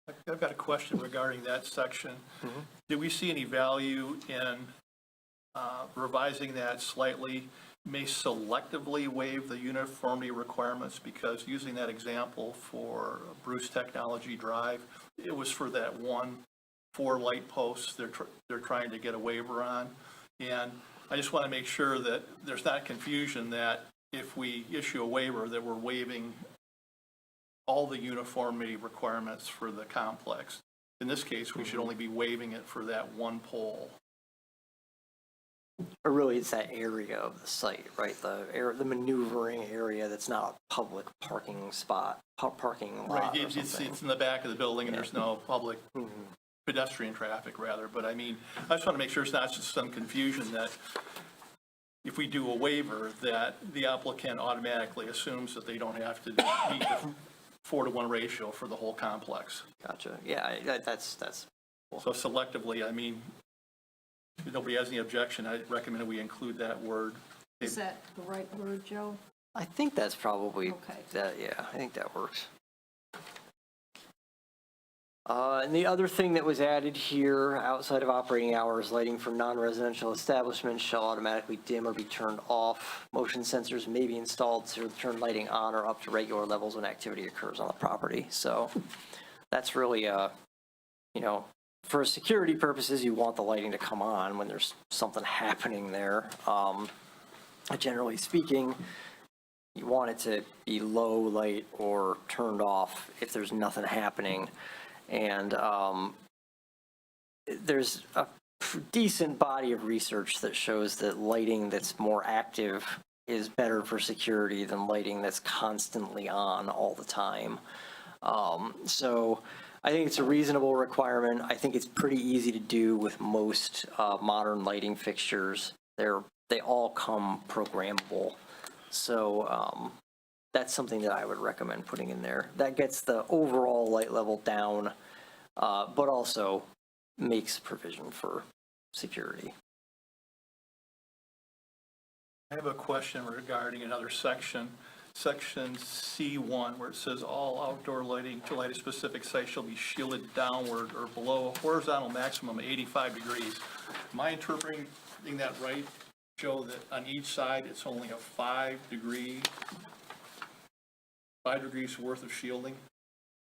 I've got a question regarding that section. Did we see any value in revising that slightly, may selectively waive the uniformity requirements? Because using that example for Bruce Technology Drive, it was for that 4 light posts they're trying to get a waiver on. And I just want to make sure that there's not confusion that if we issue a waiver that we're waiving all the uniformity requirements for the complex. In this case, we should only be waiving it for that 1 pole. Or really, it's that area of the site, right? The maneuvering area that's not a public parking spot, parking lot Right, or something. it's in the back of the building and there's no public pedestrian traffic rather, but I just want to make sure it's not just some confusion that, if we do a waiver, that the applicant automatically assumes that they don't have to meet the 4-to-1 ratio for the whole complex. Gotcha. Yeah, that's So selectively, I mean, if nobody has any objection, I recommend that we include that word. Is that the right word, Joe? I think that's probably, Okay. yeah, I think that works. And the other thing that was added here, outside of operating hours, lighting for non-residential establishments shall automatically dim or be turned off. Motion sensors may be installed to turn lighting on or up to regular levels when activity occurs on the property. So that's really, you know, for security purposes, you want the lighting to come on when there's something happening there. Generally speaking, you want it to be low light or turned off if there's nothing happening. And there's a decent body of research that shows that lighting that's more active is better for security than lighting that's constantly on all the time. So I think it's a reasonable requirement. I think it's pretty easy to do with most modern lighting fixtures. They all come programmable. So that's something that I would recommend putting in there. That gets the overall light level down, but also makes provision for security. I have a question regarding another section, section C1, where it says all outdoor lighting to light a specific site shall be shielded downward or below a horizontal maximum of 85 degrees. Am I interpreting that right, Joe, that on each side it's only a 5 degrees worth of shielding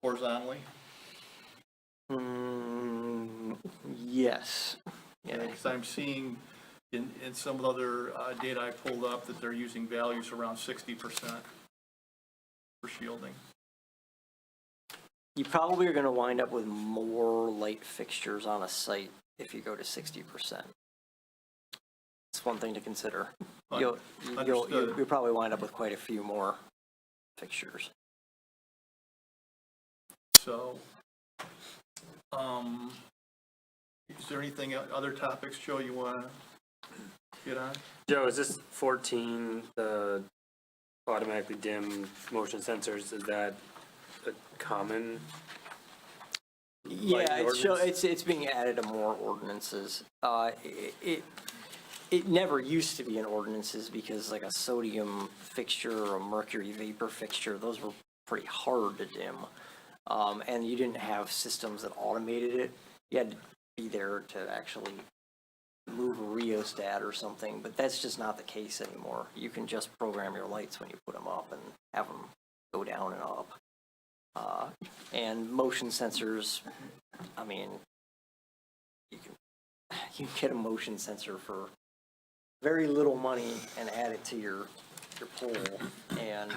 horizontally? Yes. Yeah. Because I'm seeing in some of the other data I pulled up that they're using values around 60% for shielding. You probably are going to wind up with more light fixtures on a site if you go to 60%. It's one thing to consider. You'll probably wind up with quite a few more fixtures. So, is there anything, other topics, Joe, you want to get on? Joe, is this 14, the automatically dim motion sensors, is that a common? Yeah, ordinance? it's being added to more ordinances. It never used to be in ordinances because like a sodium fixture or a mercury vapor fixture, those were pretty hard to dim. And you didn't have systems that automated it. You had to be there to actually move a rheostat or something, but that's just not the case anymore. You can just program your lights when you put them up and have them go down and up. And motion sensors, I mean, you can get a motion sensor for very little money and add it to your pole, and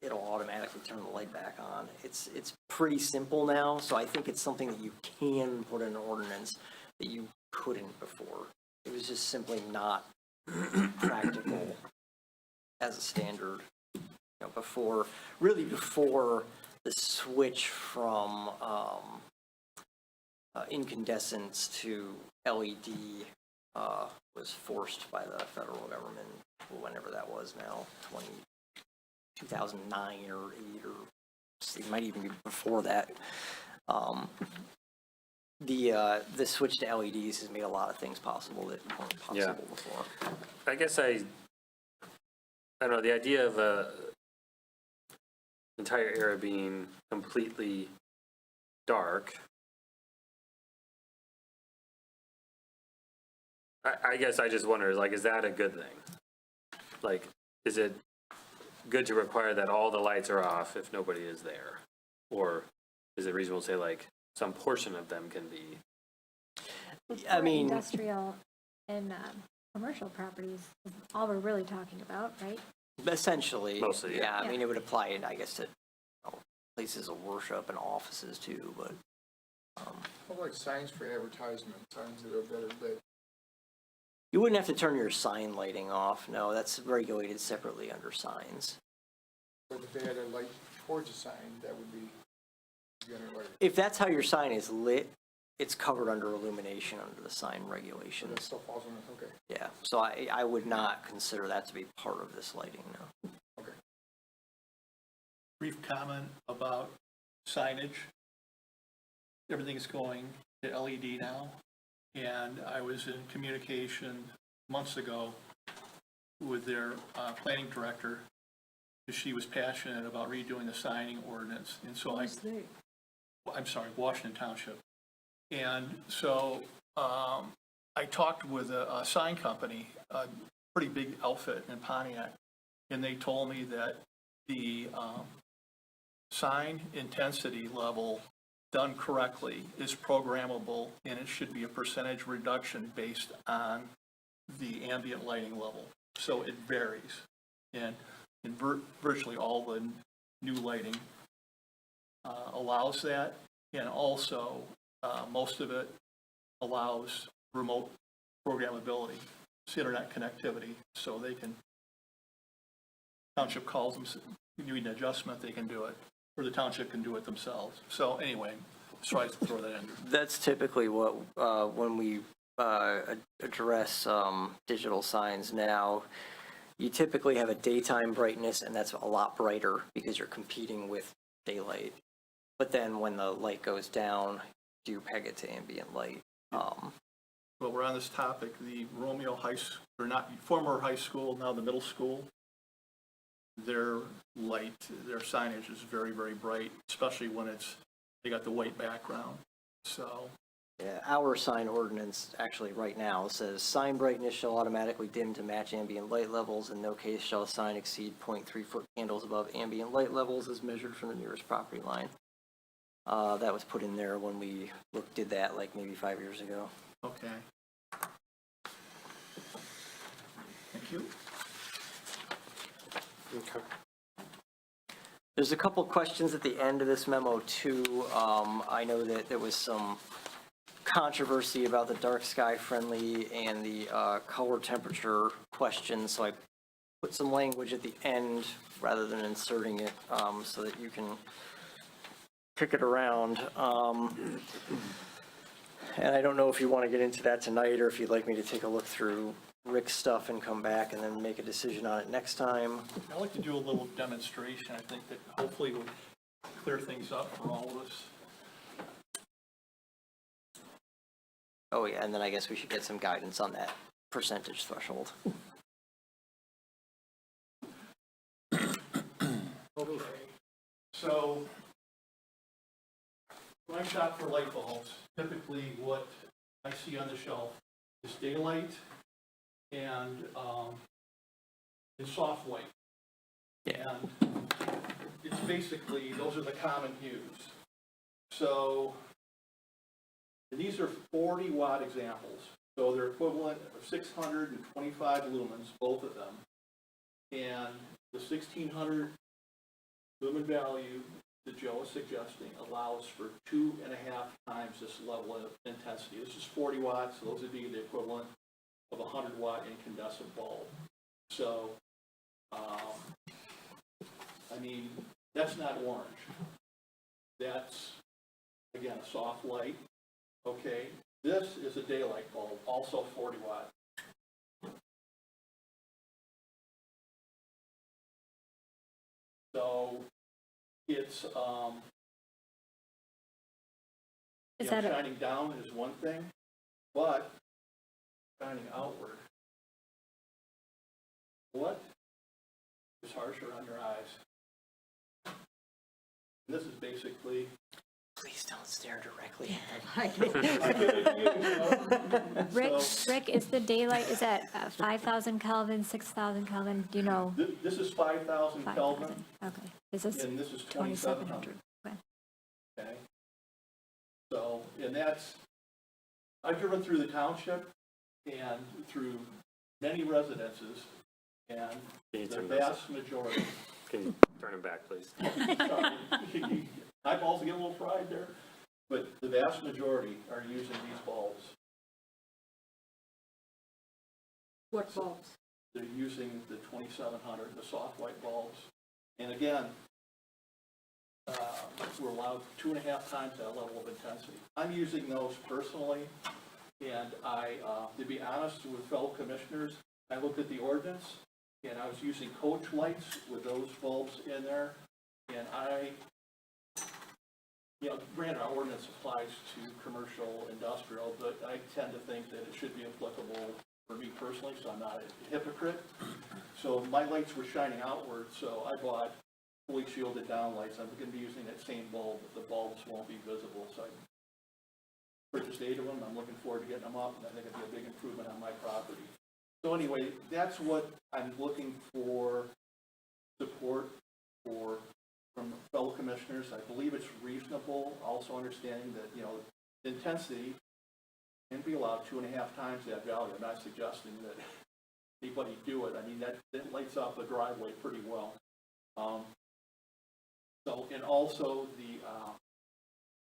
it'll automatically turn the light back on. It's pretty simple now, so I think it's something that you can put in an ordinance that you couldn't before. It was just simply not practical as a standard. You know, before the switch from incandescents to LED was forced by the federal government, whenever that was now, 2009 or 8, or it might even be before that. The switch to LEDs has made a lot of things possible that weren't possible before. I guess I don't know, the idea of a entire area being completely dark, I guess I just wonder, like, is that a good thing? Like, is it good to require that all the lights are off if nobody is there? Or is it reasonable to say, like, some portion of them can be? For industrial and commercial properties is all we're really talking about, right? Essentially. Mostly, yeah. I mean, it would apply, I guess, to places of worship and offices too, but. Well, like signs for advertisement, signs that are better lit. You wouldn't have to turn your sign lighting off. No, that's regulated separately under signs. But if they had a light towards a sign, that would be generated. If that's how your sign is lit, it's covered under illumination under the sign That regulations. still falls in this, okay. Yeah, so I would not consider that to be part of this lighting, no. Brief comment about signage. Everything's going to LED now, and I was in communication months ago with their planning director, because she was passionate about redoing the signing ordinance, and so I'm sorry, Washington Township. And so I talked with a sign company, a pretty big outfit in Pontiac, and they told me that the sign intensity level done correctly is programmable, and it should be a percentage reduction based on the ambient lighting level. So it varies. And in virtually all the new lighting allows that. And also, most of it allows remote programmability, it's internet connectivity, so they can, township calls them, you need an adjustment, they can do it, or the township can do it themselves. So anyway, just try to throw that in. That's typically what, when we address digital signs now, you typically have a daytime brightness, and that's a lot brighter because you're competing with daylight. But then when the light goes down, you peg it to ambient light. Well, we're on this topic, the Romeo High, or not, former high school, now the middle school, their light, their signage is very, very bright, especially when they got the white background, so. Yeah, our sign ordinance actually right now says sign brightness shall automatically dim to match ambient light levels. In no case shall a sign exceed 0.3 foot candles above ambient light levels as measured from the nearest property line. That was put in there when we did that like maybe 5 years ago. Okay. Thank you. Okay. There's a couple questions at the end of this memo too. I know that there was some controversy about the dark sky friendly and the color temperature question, so I put some language at the end rather than inserting it so that you can kick it around. And I don't know if you want to get into that tonight or if you'd like me to take a look through Rick's stuff and come back and then make a decision on it next time. I'd like to do a little demonstration. I think that hopefully would clear things up for all of us. Oh yeah, and then I guess we should get some guidance on that percentage threshold. Okay. So when I shop for light bulbs, typically what I see on the shelf is daylight and soft white. And it's basically, those are the common hues. So these are 40 watt examples. So they're equivalent of 625 lumens, both of them. And the 1600 lumen value that Joe is suggesting allows for 2.5 times this level of intensity. This is 40 watts, so those would be the equivalent of a 100 watt incandescent bulb. So, I mean, that's not orange. That's, again, a soft light. Okay, this is a daylight bulb, also 40 watt. So it's Is that a- shining down is one thing, but shining outward, what is harsher on your eyes? And this is basically. Please don't stare directly. Rick, is the daylight, is that 5,000 Kelvin, 6,000 Kelvin? Do you know? This is 5,000 Kelvin, 5,000. Okay. Is this and this is 2,700? 2,700. Okay. Okay. So, and that's, I've driven through the township and through many residences, and Can you the turn those vast majority. Can you turn them back, please? Sorry. Eyeballs get a little fried there, but the vast majority are using these bulbs. What bulbs? They're using the 2700, the soft white bulbs. And again, we're allowed 2.5 times that level of intensity. I'm using those personally, and to be honest with fellow commissioners, I looked at the ordinance, and I was using coach lights with those bulbs in there, and granted, our ordinance applies to commercial, industrial, but I tend to think that it should be applicable for me personally, so I'm not a hypocrite. So my lights were shining outward, so I bought fully shielded down lights. I'm going to be using that same bulb, but the bulbs won't be visible, so I purchased 8 of them. I'm looking forward to getting them up, and I think it'd be a big improvement on my property. So anyway, that's what I'm looking for support from fellow commissioners. I believe it's reasonable, also understanding that, intensity can be allowed 2.5 times that value. I'm not suggesting that anybody do it. I mean, that lights up a driveway pretty well. And also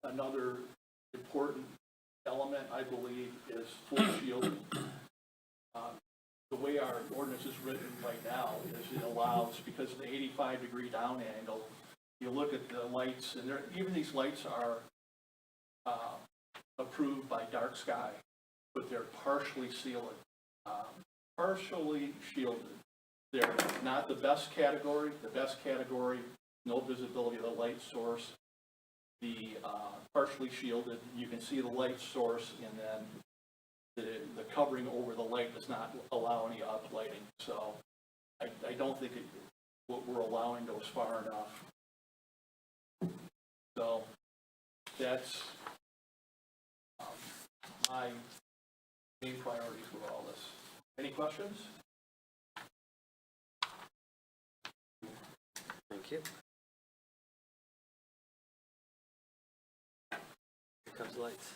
another important element, I believe, is full shielding. The way our ordinance is written right now is it allows, because of the 85-degree down angle, you look at the lights, and even these lights are approved by Dark Sky, but they're partially sealed, partially shielded. They're not the best category. The best category, no visibility of the light source. The partially shielded, you can see the light source, and then the covering over the light does not allow any uplighting. So I don't think what we're allowing goes far enough. So that's my main priorities with all this. Any questions? Thank you. Here comes the lights.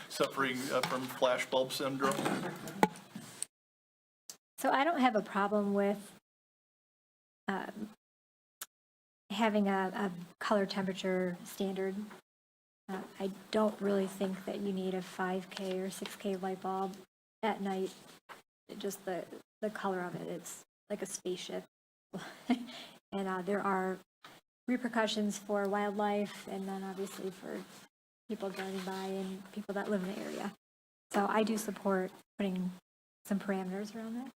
Suffering from flashbulb syndrome. So I don't have a problem with having a color temperature standard. I don't really think that you need a 5K or 6K light bulb at night. Just the color of it, it's like a spaceship. And there are repercussions for wildlife, and then obviously for people driving by and people that live in the area. So I do support putting some parameters around that.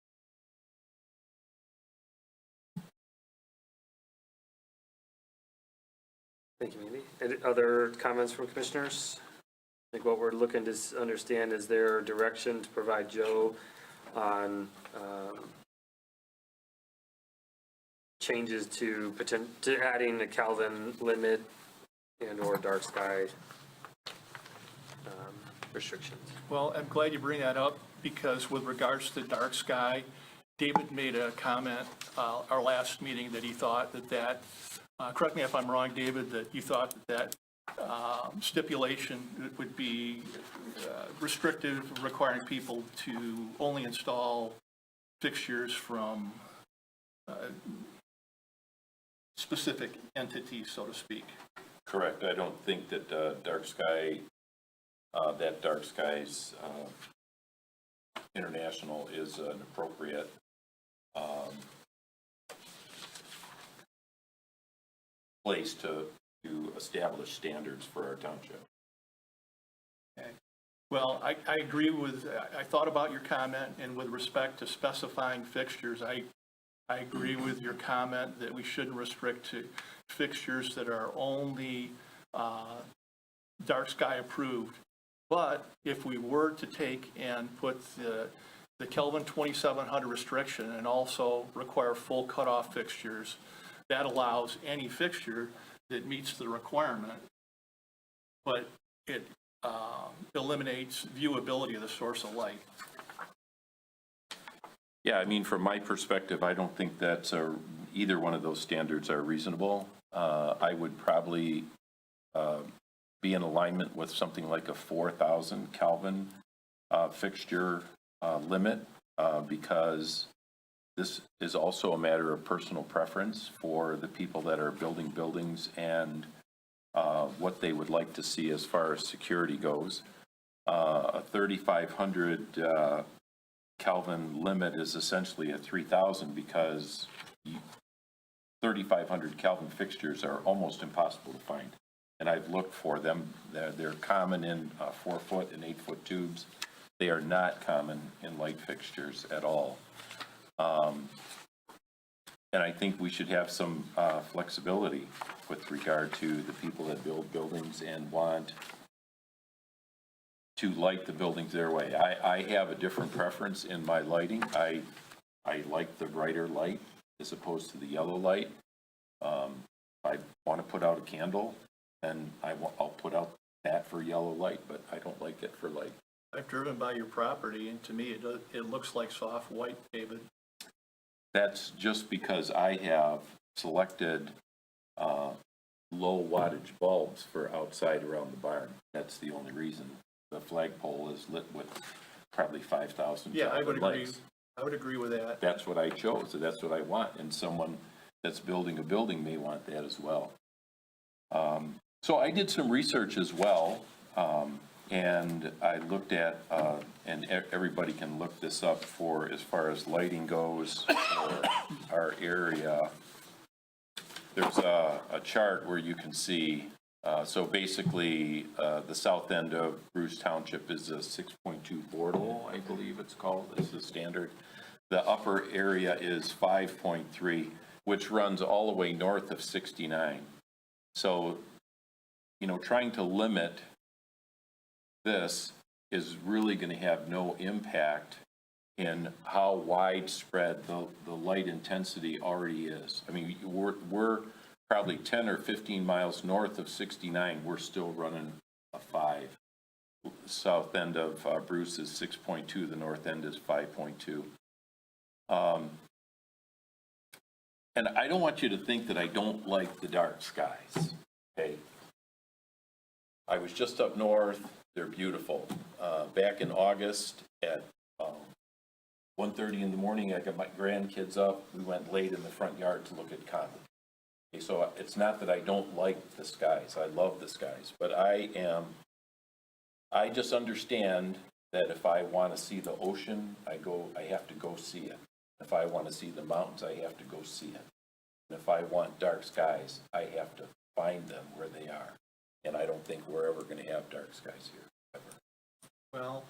Thank you, Mandy. Any other comments from commissioners? I think what we're looking to understand is their direction to provide Joe on changes to adding a Kelvin limit and or dark sky restrictions. Well, I'm glad you bring that up, because with regards to dark sky, David made a comment our last meeting that he thought that correct me if I'm wrong, David, that you thought that stipulation would be restrictive, requiring people to only install fixtures from specific entities, so to speak. Correct. I don't think that Dark Skies International is an appropriate place to establish standards for our township. Okay. Well, I agree with, I thought about your comment, and with respect to specifying fixtures, I agree with your comment that we shouldn't restrict to fixtures that are only dark sky approved. But if we were to take and put the Kelvin 2700 restriction and also require full cutoff fixtures, that allows any fixture that meets the requirement, but it eliminates viewability of the source of light. Yeah, I mean, from my perspective, I don't think that's either one of those standards are reasonable. I would probably be in alignment with something like a 4,000 Kelvin fixture limit, because this is also a matter of personal preference for the people that are building buildings and what they would like to see as far as security goes. A 3,500 Kelvin limit is essentially a 3,000 because 3,500 Kelvin fixtures are almost impossible to find. And I've looked for them. They're common in 4-foot and 8-foot tubes. They are not common in light fixtures at all. And I think we should have some flexibility with regard to the people that build buildings and want to light the buildings their way. I have a different preference in my lighting. I like the brighter light as opposed to the yellow light. I want to put out a candle, then I'll put out that for yellow light, but I don't like it for light. I've driven by your property, and to me, it looks like soft white, David. That's just because I have selected low wattage bulbs for outside around the barn. That's the only reason. The flagpole is lit with probably 5,000 Yeah, I would agree. lights. I would agree with that. That's what I chose, so that's what I want, and someone that's building a building may want that as well. So I did some research as well, and I looked at, and everybody can look this up for as far as lighting goes for our area. There's a chart where you can see, so basically the south end of Bruce Township is a 6.2 Bortle, I believe it's called, is the standard. The upper area is 5.3, which runs all the way north of 69. So, you know, trying to limit this is really going to have no impact in how widespread the light intensity already is. I mean, we're probably 10 or 15 miles north of 69. We're still running a 5. South end of Bruce is 6.2. The north end is 5.2. And I don't want you to think that I don't like the dark skies, okay? I was just up north. They're beautiful. Back in August at 1:30 in the morning, I got my grandkids up. We went late in the front yard to look at cotton. Okay, so it's not that I don't like the skies. I love the skies. But I just understand that if I want to see the ocean, I have to go see it. If I want to see the mountains, I have to go see it. And if I want dark skies, I have to find them where they are. And I don't think we're ever going to have dark skies here, ever. Well,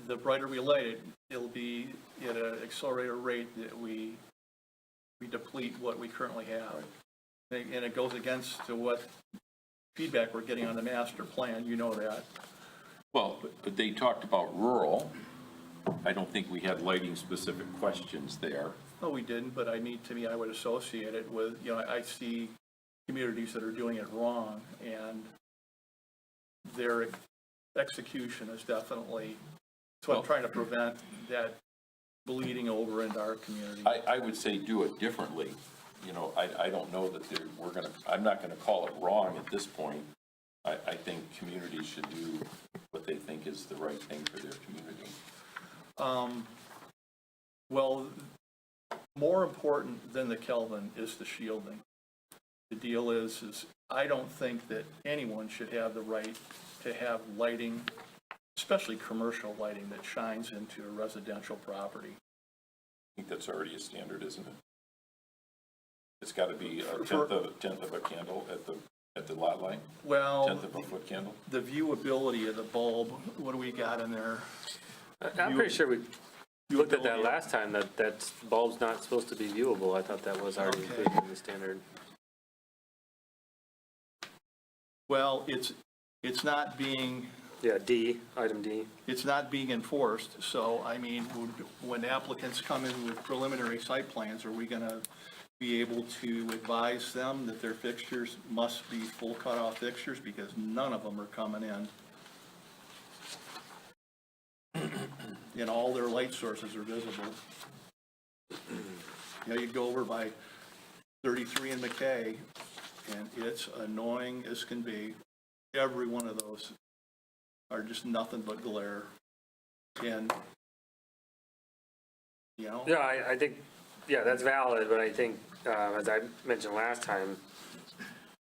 the brighter we light it, it'll be at an accelerated rate that we deplete what we currently have. And it goes against to what feedback we're getting on the master plan, you know that. Well, but they talked about rural. I don't think we had lighting specific questions there. No, we didn't, but to me, I would associate it with, you know, I see communities that are doing it wrong, and their execution is definitely, so I'm trying to prevent that bleeding over into our community. I would say do it differently. You know, I don't know that I'm not going to call it wrong at this point. I think communities should do what they think is the right thing for their community. Well, more important than the Kelvin is the shielding. The deal is I don't think that anyone should have the right to have lighting, especially commercial lighting, that shines into a residential property. I think that's already a standard, isn't it? It's got to be a tenth of a candle at the lot line? Well, Tenth of a foot candle? the viewability of the bulb, what do we got in there? I'm pretty sure we looked at that last time, that bulb's not supposed to be viewable. I thought that was already included in the standard. Well, it's not being, Yeah, D, item D. it's not being enforced, so, I mean, when applicants come in with preliminary site plans, are we gonna be able to advise them that their fixtures must be full cutoff fixtures, because none of them are coming in? And all their light sources are visible. You know, you go over by 33 in McKay, and it's annoying as can be. Every one of those are just nothing but glare. And, you know, Yeah, I think yeah, that's valid, but I think, as I mentioned last time,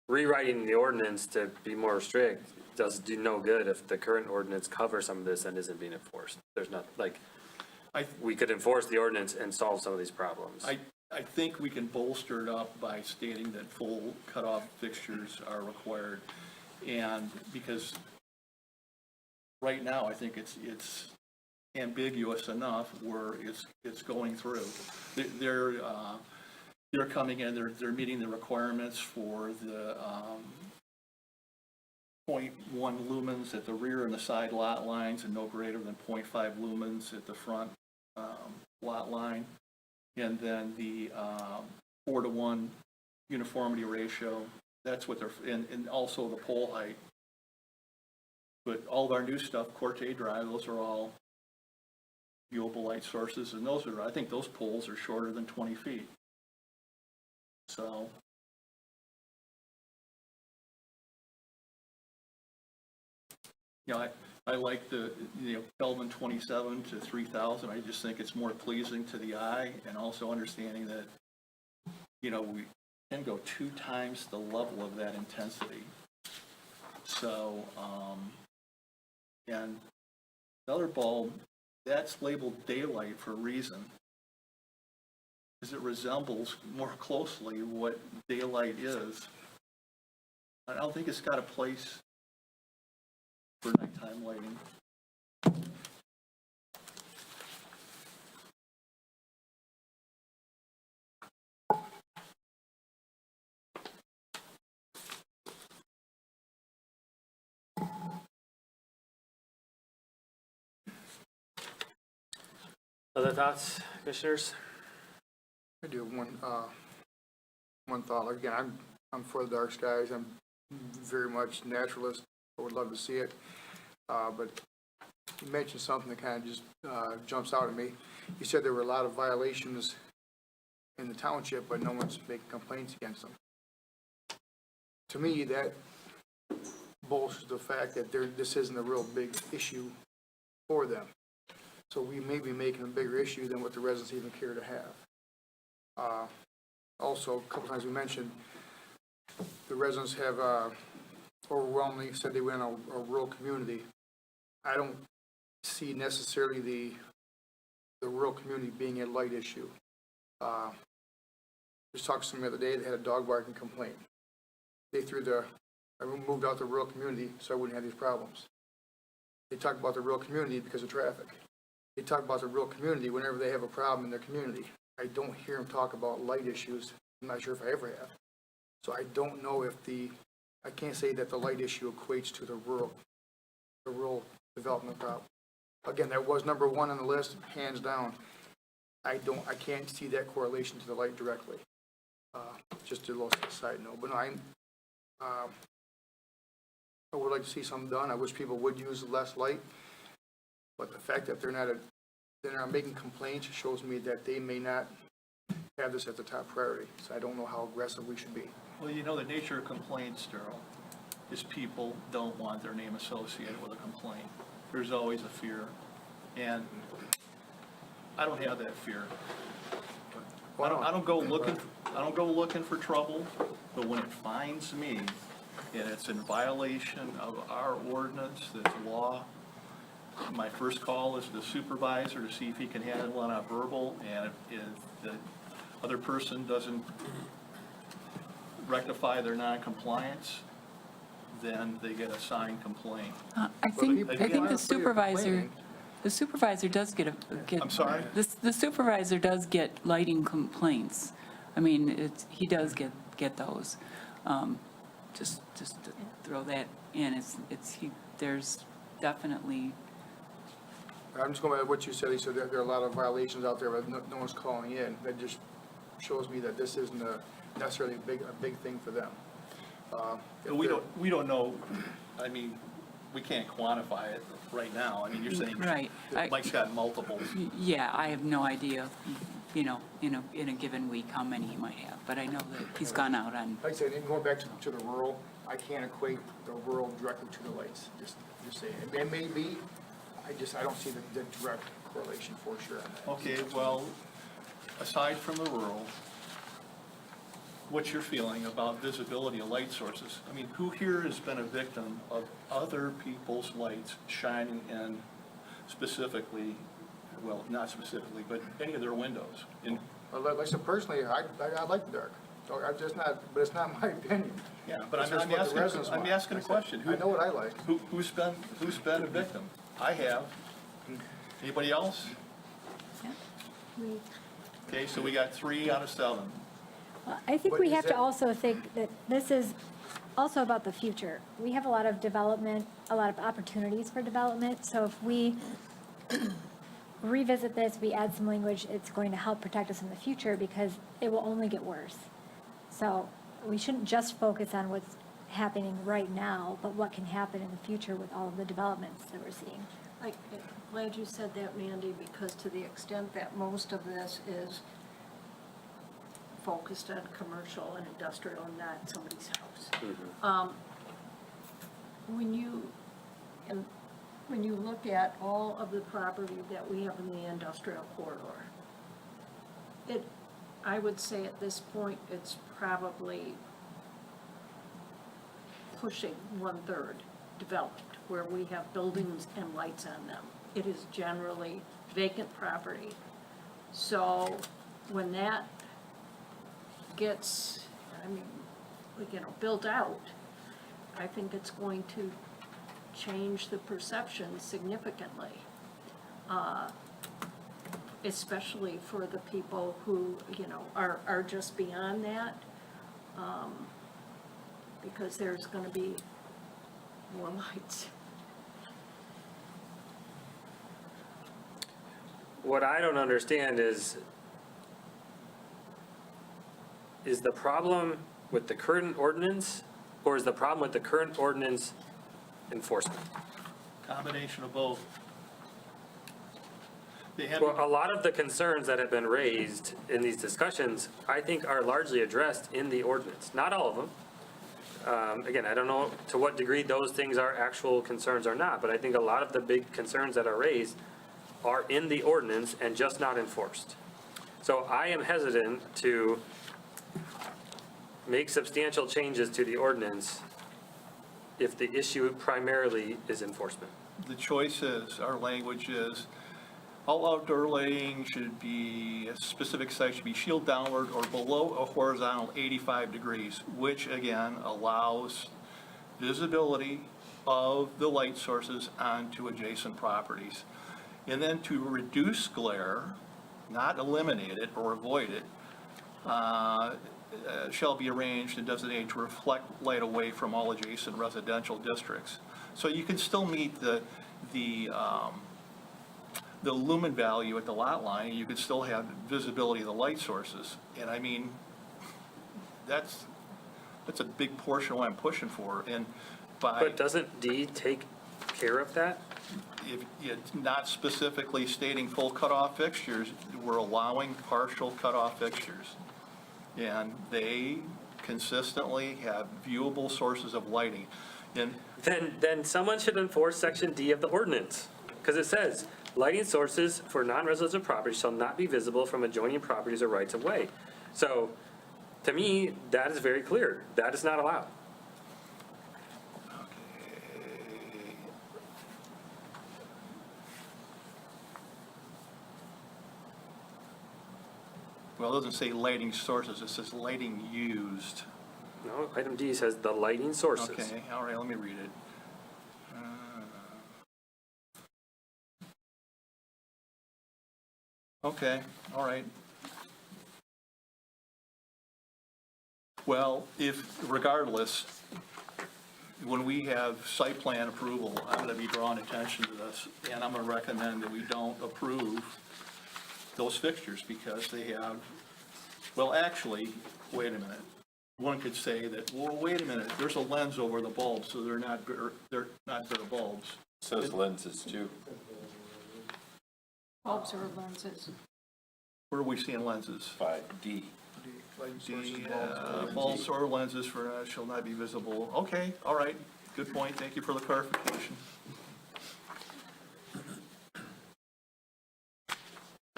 rewriting the ordinance to be more strict does do no good if the current ordinance covers some of this and isn't being enforced. There's not, like, we could enforce the ordinance and solve some of these problems. I think we can bolster it up by stating that full cutoff fixtures are required. And because right now, I think it's ambiguous enough where it's going through. They're coming in, they're meeting the requirements for the 0.1 lumens at the rear and the side lot lines and no greater than 0.5 lumens at the front lot line. And then the 4-to-1 uniformity ratio, that's what they're, and also the pole height. But all of our new stuff, Corte Drive, those are all viewable light sources, and those are, I think those poles are shorter than 20 feet. So. You know, I like the, Kelvin 27 to 3000. I just think it's more pleasing to the eye, and also understanding that, we can go 2 times the level of that intensity. So, and the other bulb, that's labeled daylight for a reason, because it resembles more closely what daylight is. I don't think it's got a place for nighttime lighting. Other thoughts, commissioners? I do have one thought. Again, I'm for the dark skies. I'm very much naturalist. I would love to see it. But you mentioned something that kind of just jumps out at me. You said there were a lot of violations in the township, but no one's making complaints against them. To me, that bolsters the fact that this isn't a real big issue for them. So we may be making a bigger issue than what the residents even care to have. Also, a couple times we mentioned the residents have overwhelmingly said they went in a rural community. I don't see necessarily the rural community being a light issue. Just talked to somebody the other day that had a dog barking complaint. I moved out the rural community so I wouldn't have these problems. They talk about the rural community because of traffic. They talk about the rural community whenever they have a problem in their community. I don't hear them talk about light issues. I'm not sure if I ever have. So I don't know if I can't say that the light issue equates to the rural development problem. Again, that was number 1 on the list, hands down. I can't see that correlation to the light directly. Just a little side note, but no, I would like to see something done. I wish people would use less light, but the fact that they're not making complaints shows me that they may not have this as the top priority. So I don't know how aggressive we should be. Well, the nature of complaints, Darrell, is people don't want their name associated with a complaint. There's always a fear, and I don't have that fear. I don't go looking for trouble, but when it finds me and it's in violation of our ordinance, that's law, my first call is to the supervisor to see if he can handle it on a verbal, and if the other person doesn't rectify their non-compliance, then they get a signed complaint. I think the supervisor does get I'm sorry? The supervisor does get lighting complaints. I mean, he does get those. Just to throw that in, there's definitely. I'm just going by what you said. He said there are a lot of violations out there, but no one's calling in. That just shows me that this isn't necessarily a big thing for them. We don't know. I mean, we can't quantify it right now. I mean, you're saying Right. Mike's got multiple. Yeah, I have no idea, in a given week how many he might have, but I know that he's gone out on. Like I said, going back to the rural, I can't equate the rural directly to the lights. Just saying. It may be. I don't see the direct correlation for sure on that. Okay, well, aside from the rural, what's your feeling about visibility of light sources? I mean, who here has been a victim of other people's lights shining in specifically, well, not specifically, but any of their windows? In, Well, like I said, personally, I like the dark. So I'm just not, but it's not my opinion. yeah, but It's I'm just what the asking, residents I'm want. asking a question. I know what I like. Who's been a victim? I have. Anybody else? Okay, so we got 3 out of 7. I think But we is have to that- also think that this is also about the future. We have a lot of development, a lot of opportunities for development, so if we revisit this, we add some language, it's going to help protect us in the future because it will only get worse. So we shouldn't just focus on what's happening right now, but what can happen in the future with all of the developments that we're seeing. I'm glad you said that, Mandy, because to the extent that most of this is focused on commercial and industrial and not somebody's house. When you look at all of the property that we have in the industrial corridor, I would say at this point, it's probably pushing 1/3 developed, where we have buildings and lights on them. It is generally vacant property. So when that gets, built out, I think it's going to change the perception significantly, especially for the people who, are just beyond that, because there's going to be more lights. What I don't understand is the problem with the current ordinance, or is the problem with the current ordinance enforcement? Combination of both. They have, Well, a lot of the concerns that have been raised in these discussions, I think are largely addressed in the ordinance. Not all of them. Again, I don't know to what degree those things are actual concerns or not, but I think a lot of the big concerns that are raised are in the ordinance and just not enforced. So I am hesitant to make substantial changes to the ordinance if the issue primarily is enforcement. the choice is, our language is, all outdoor lighting should be, a specific site should be shield downward or below a horizontal 85 degrees, which again allows visibility of the light sources onto adjacent properties. And then to reduce glare, not eliminate it or avoid it, shall be arranged and designated to reflect light away from all adjacent residential districts. So you can still meet the lumen value at the lot line, you could still have visibility of the light sources. And I mean, that's a big portion of what I'm pushing for. And by, But doesn't D take care of that? if it's not specifically stating full cutoff fixtures, we're allowing partial cutoff fixtures. And they consistently have viewable sources of lighting. And Then someone should enforce section D of the ordinance, because it says, lighting sources for non-residential properties shall not be visible from adjoining properties or rights of way. So, to me, that is very clear. That is not allowed. well, it doesn't say lighting sources, it says lighting used. No, item D says the lighting sources. Okay, all right, let me read it. Okay, all right. Well, regardless, when we have site plan approval, I'm going to be drawing attention to this, and I'm going to recommend that we don't approve those fixtures because they have, well, actually, wait a minute. One could say that, well, wait a minute, there's a lens over the bulb, so they're not bare bulbs. Says lenses too. Bulbs or lenses. Where are we seeing lenses? 5D. Lighting sources, Bulbs or lenses shall not be visible. Okay, all right, good point, thank you for the clarification.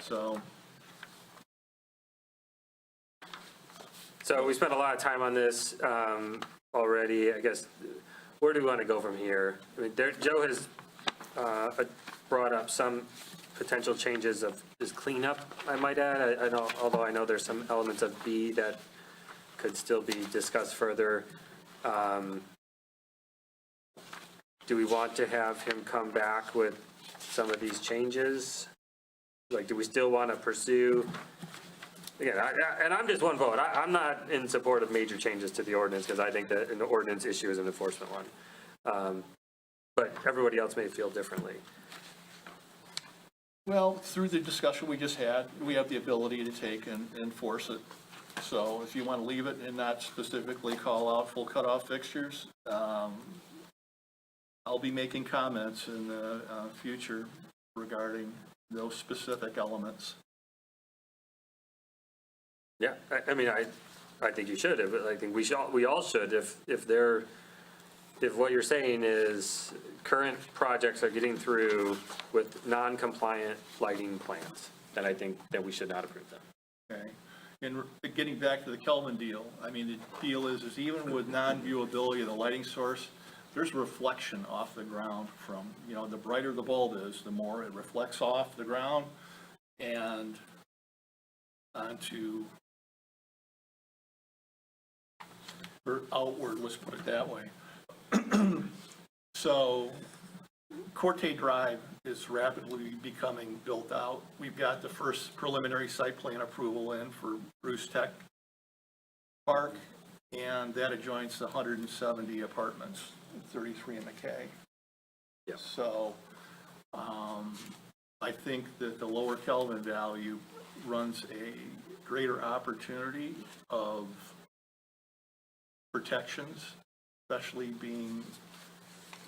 So, So we spent a lot of time on this already. I guess, where do we want to go from here? I mean, Joe has brought up some potential changes of his cleanup, I might add. I know, although I know there's some elements of B that could still be discussed further. Do we want to have him come back with some of these changes? Like, do we still want to pursue? Again, and I'm just one vote. I'm not in support of major changes to the ordinance because I think that an ordinance issue is an enforcement one. But everybody else may feel differently. Well, through the discussion we just had, we have the ability to take and enforce it. So if you want to leave it and not specifically call out full cutoff fixtures, I'll be making comments in the future regarding those specific elements. Yeah, I mean, I think you should. I think we all should. If what you're saying is current projects are getting through with non-compliant lighting plans, then I think that we should not approve them. Okay. And getting back to the Kelvin deal, I mean, the deal is even with non-viewability of the lighting source, there's reflection off the ground from, the brighter the bulb is, the more it reflects off the ground and onto, or outward, let's put it that way. So Corte Drive is rapidly becoming built out. We've got the first preliminary site plan approval in for Bruce Tech Park, and that adjoins the 170 apartments, 33 in McKay. Yeah. So I think that the lower Kelvin value runs a greater opportunity of protections, especially being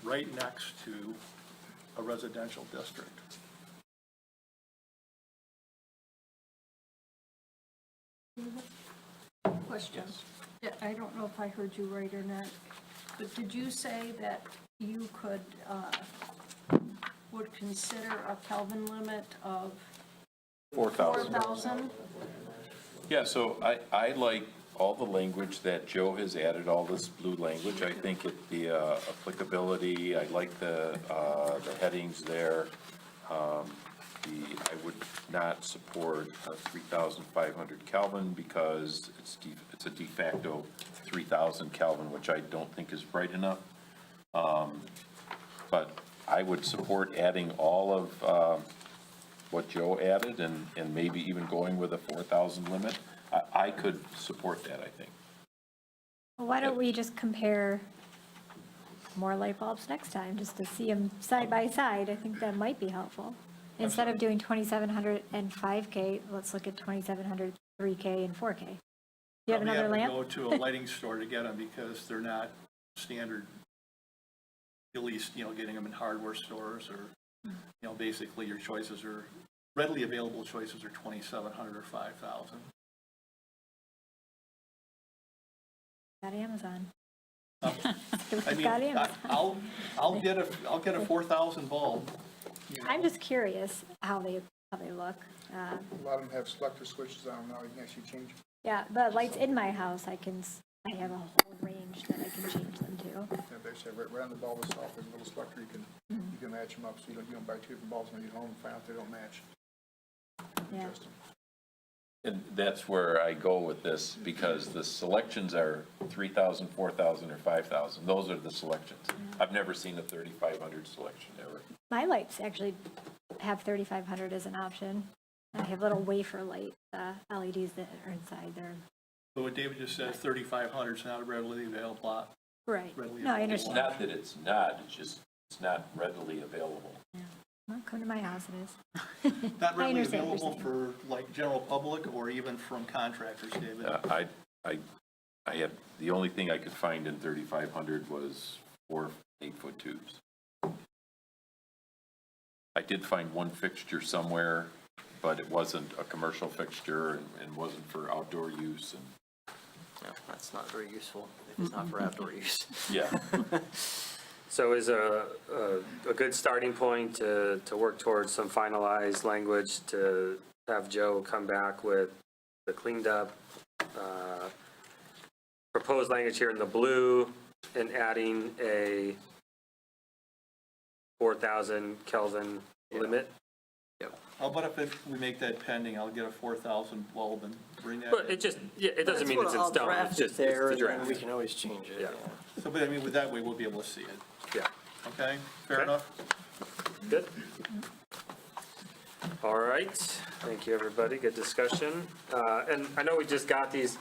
right next to a residential district. Question. Yeah, I don't know if I heard you right or not, but did you say that you would consider a Kelvin limit of 4,000. 4,000? Yeah, so I like all the language that Joe has added, all this blue language. I think the applicability, I like the headings there. I would not support 3,500 Kelvin because it's a de facto 3,000 Kelvin, which I don't think is bright enough. But I would support adding all of what Joe added and maybe even going with a 4,000 limit. I could support that, I think. Well, why don't we just compare more light bulbs next time, just to see them side by side? I think that might be helpful. Instead of doing 2,700 and 5K, let's look at 2,700, 3K, and 4K. Do you have another lamp? Probably have to go to a lighting store to get them because they're not standard, at least, getting them in hardware stores or, basically your choices are, readily available choices are 2,700 or 5,000. Got Amazon. I mean, Got Amazon. I'll get a 4,000 bulb. I'm just curious how they look. A lot of them have selector switches on them now, you can actually change them. Yeah, the lights in my house, I have a whole range that I can change them to. Yeah, they actually have right on the bulb itself, there's a little selector, you can match them up, so you don't buy two different bulbs when you get home and find out they don't match. Yeah. Adjust them. And that's where I go with this, because the selections are 3,000, 4,000, or 5,000. Those are the selections. I've never seen a 3,500 selection ever. My lights actually have 3,500 as an option. I have little wafer light LEDs that are inside there. So what David just said, 3,500 is not a readily available. Right. Readily No, I available. It's understand. not that it's not, it's just, it's not readily available. Well, come to my house, it is. Not I readily understand what you're available for like general public or even from contractors, David. I had, the only thing I could find in 3,500 was 4 8-foot tubes. I did find one fixture somewhere, but it wasn't a commercial fixture and wasn't for outdoor use. And No, that's not very useful if it's not for outdoor use. yeah, So is a good starting point to work towards some finalized language to have Joe come back with the cleaned up proposed language here in the blue and adding a 4,000 Kelvin limit. How about if we make that pending, I'll get a 4,000 bulb and bring that But in. it just, yeah, it doesn't mean it's in I'll stone, draft it's it just, there, it's the and then we draft. can always change it. Yeah. So, but I mean, with that way, we'll be able to see it, Yeah, okay? Fair Okay. enough? good. All right, thank you, everybody, good discussion. And I know we just got these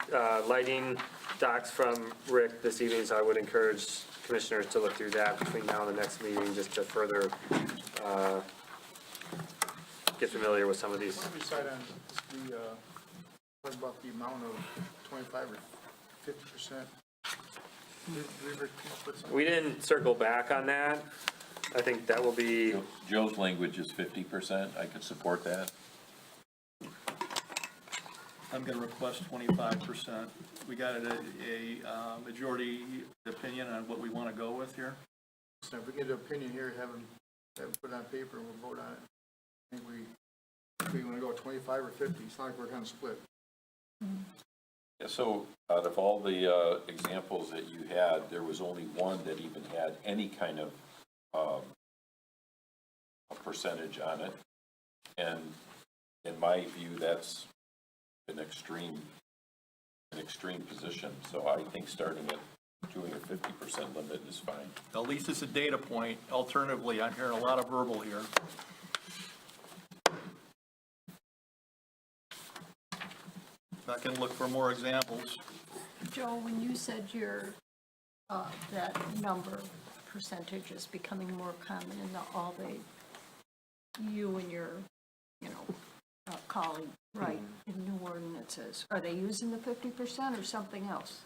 lighting docs from Rick this evening, so I would encourage commissioners to look through that between now and the next meeting, just to further get familiar with some of these. Why don't we decide on the, talk about the amount of 25 or 50%? We didn't circle back on that. I think that will be, Joe's language is 50%. I could support that. I'm gonna request 25%. We got a majority opinion on what we wanna go with here. So if we get an opinion here, have them put it on paper and we'll vote on it. I think we want to go 25 or 50, it's not like we're kind of split. Yeah, so out of all the examples that you had, there was only one that even had any kind of a percentage on it. And in my view, that's an extreme position. So I think starting at doing a 50% limit is fine. At least it's a data point. Alternatively, I'm hearing a lot of verbal here. I can look for more examples. Joe, when you said that number, percentage is becoming more common in you and your, colleague, right, in new ordinances, are they using the 50% or something else?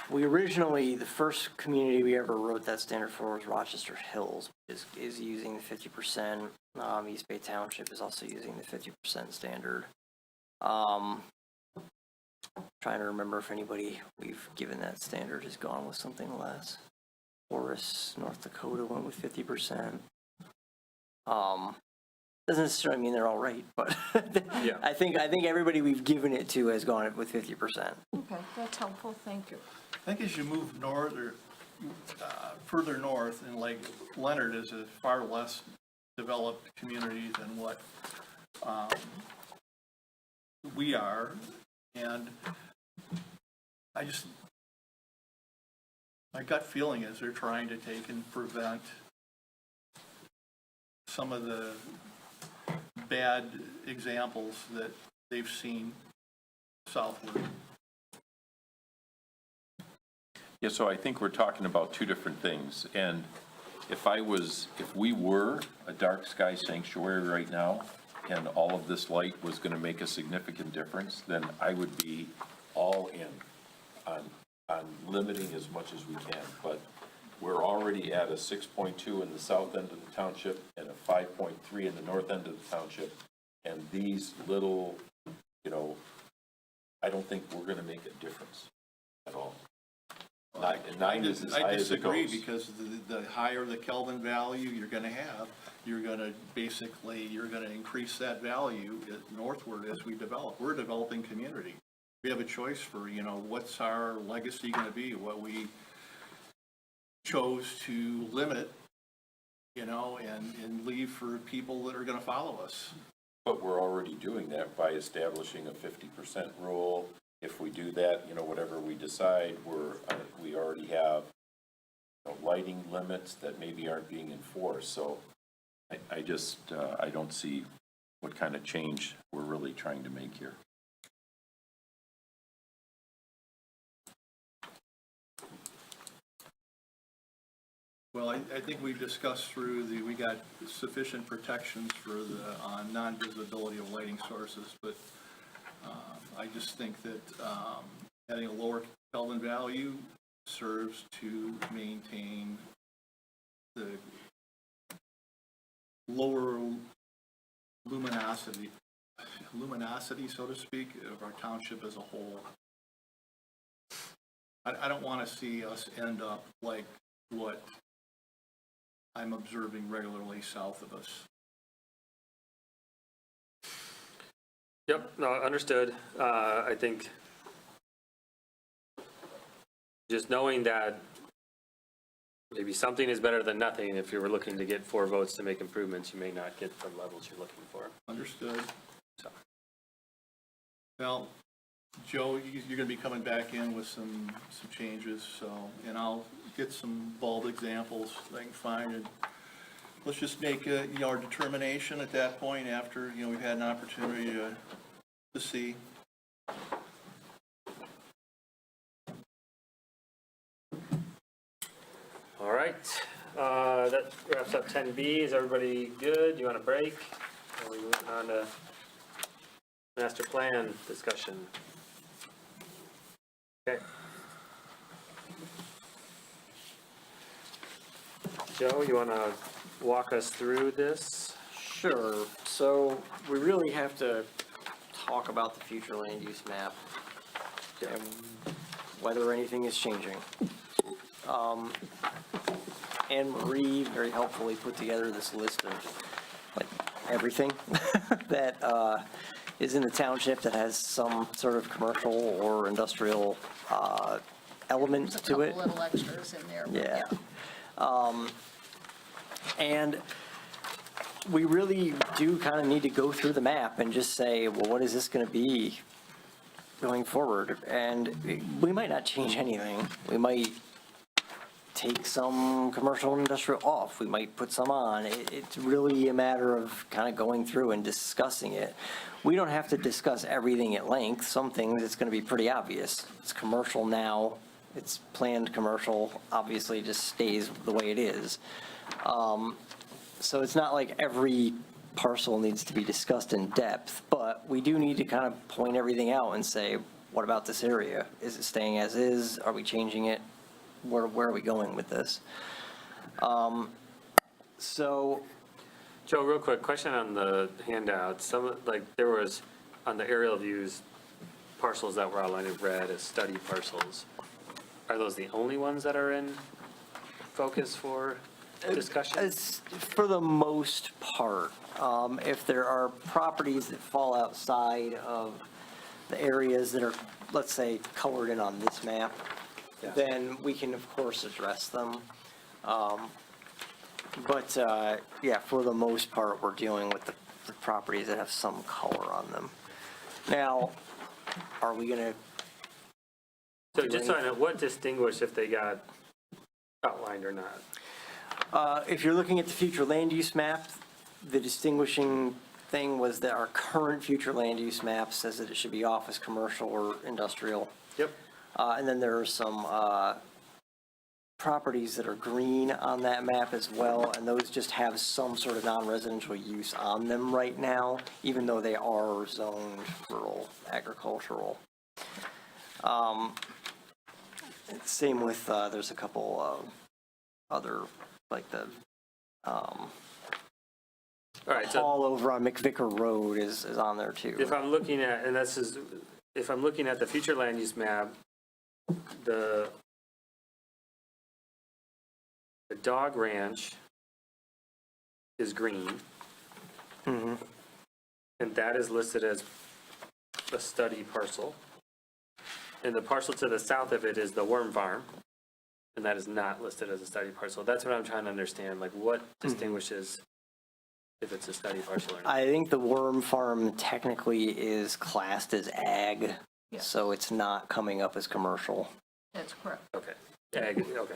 We originally, the first community we ever wrote that standard for was Rochester Hills, is using the 50%. East Bay Township is also using the 50% standard. Trying to remember if anybody we've given that standard has gone with something less. Forest, North Dakota went with 50%. Doesn't necessarily mean they're all right, but Yeah. I think everybody we've given it to has gone with 50%. Okay, that's helpful, thank you. I think as you move north or further north, and like Leonard is a far less developed community than what we are, and my gut feeling is they're trying to take and prevent some of the bad examples that they've seen southward. Yeah, so I think we're talking about two different things. And if we were a dark sky sanctuary right now, and all of this light was going to make a significant difference, then I would be all in on limiting as much as we can. But we're already at a 6.2 in the south end of the township and a 5.3 in the north end of the township. And these little, I don't think we're going to make a difference at all. Nine is as high I as it disagree, goes. because the higher the Kelvin value you're gonna have, you're gonna increase that value northward as we develop. We're a developing community. We have a choice for, what's our legacy gonna be, what we chose to limit, and leave for people that are gonna follow us. But we're already doing that by establishing a 50% rule. If we do that, whatever we decide, we already have lighting limits that maybe aren't being enforced. So I don't see what kind of change we're really trying to make here. Well, I think we've discussed through we got sufficient protections for on non-visibility of lighting sources, but I just think that having a lower Kelvin value serves to maintain the lower luminosity, so to speak, of our township as a whole. I don't want to see us end up like what I'm observing regularly south of us. yep, no, understood. I think just knowing that maybe something is better than nothing. If you were looking to get 4 votes to make improvements, you may not get the levels you're looking for. Understood. So. Well, Joe, you're gonna be coming back in with some changes, so, and I'll get some bold examples that I can find, and let's just make, our determination at that point after, we've had an opportunity to see. All right, that wraps up 10B. Is everybody good? You want a break? Or we move on to master plan discussion? Okay. Joe, you want to walk us through this? Sure. So we really have to talk about the future land use map and whether anything is changing. Anne Marie very helpfully put together this list of like everything that is in the township that has some sort of commercial or industrial element to it. There's a couple little extras in there. But Yeah. And we really do kind of need to go through the map and just say, well, what is this going to be going forward? And we might not change anything. We might take some commercial and industrial off. We might put some on. It's really a matter of kind of going through and discussing it. We don't have to discuss everything at length. Some things it's going to be pretty obvious. It's commercial now. It's planned commercial. Obviously, it just stays the way it is. So it's not like every parcel needs to be discussed in depth, but we do need to kind of point everything out and say, what about this area? Is it staying as is? Are we changing it? Where are we going with this? So, Joe, real quick question on the handout. There was, on the aerial views, parcels that were outlined in red as study parcels. Are those the only ones that are in focus for discussion? for the most part, if there are properties that fall outside of the areas that are, let's say, colored in on this map, then we can, of course, address them. But yeah, for the most part, we're dealing with the properties that have some color on them. Now, are we going to? So just so I know, what distinguished if they got outlined or not? If you're looking at the future land use map, the distinguishing thing was that our current future land use map says that it should be office, commercial, or industrial. Yep. And then there are some properties that are green on that map as well, and those just have some sort of non-residential use on them right now, even though they are zoned rural agricultural. Same with, there's a couple other, like the All right, so all over on McVicker Road is on there too. if I'm looking at, and this is, if I'm looking at the future land use map, the dog ranch is green. Mhm. And that is listed as a study parcel. And the parcel to the south of it is the worm farm, and that is not listed as a study parcel. That's what I'm trying to understand, like what distinguishes if it's a study parcel or not. I think the worm farm technically is classed as ag, Yeah. so it's not coming up as commercial. That's correct. Okay, ag, okay,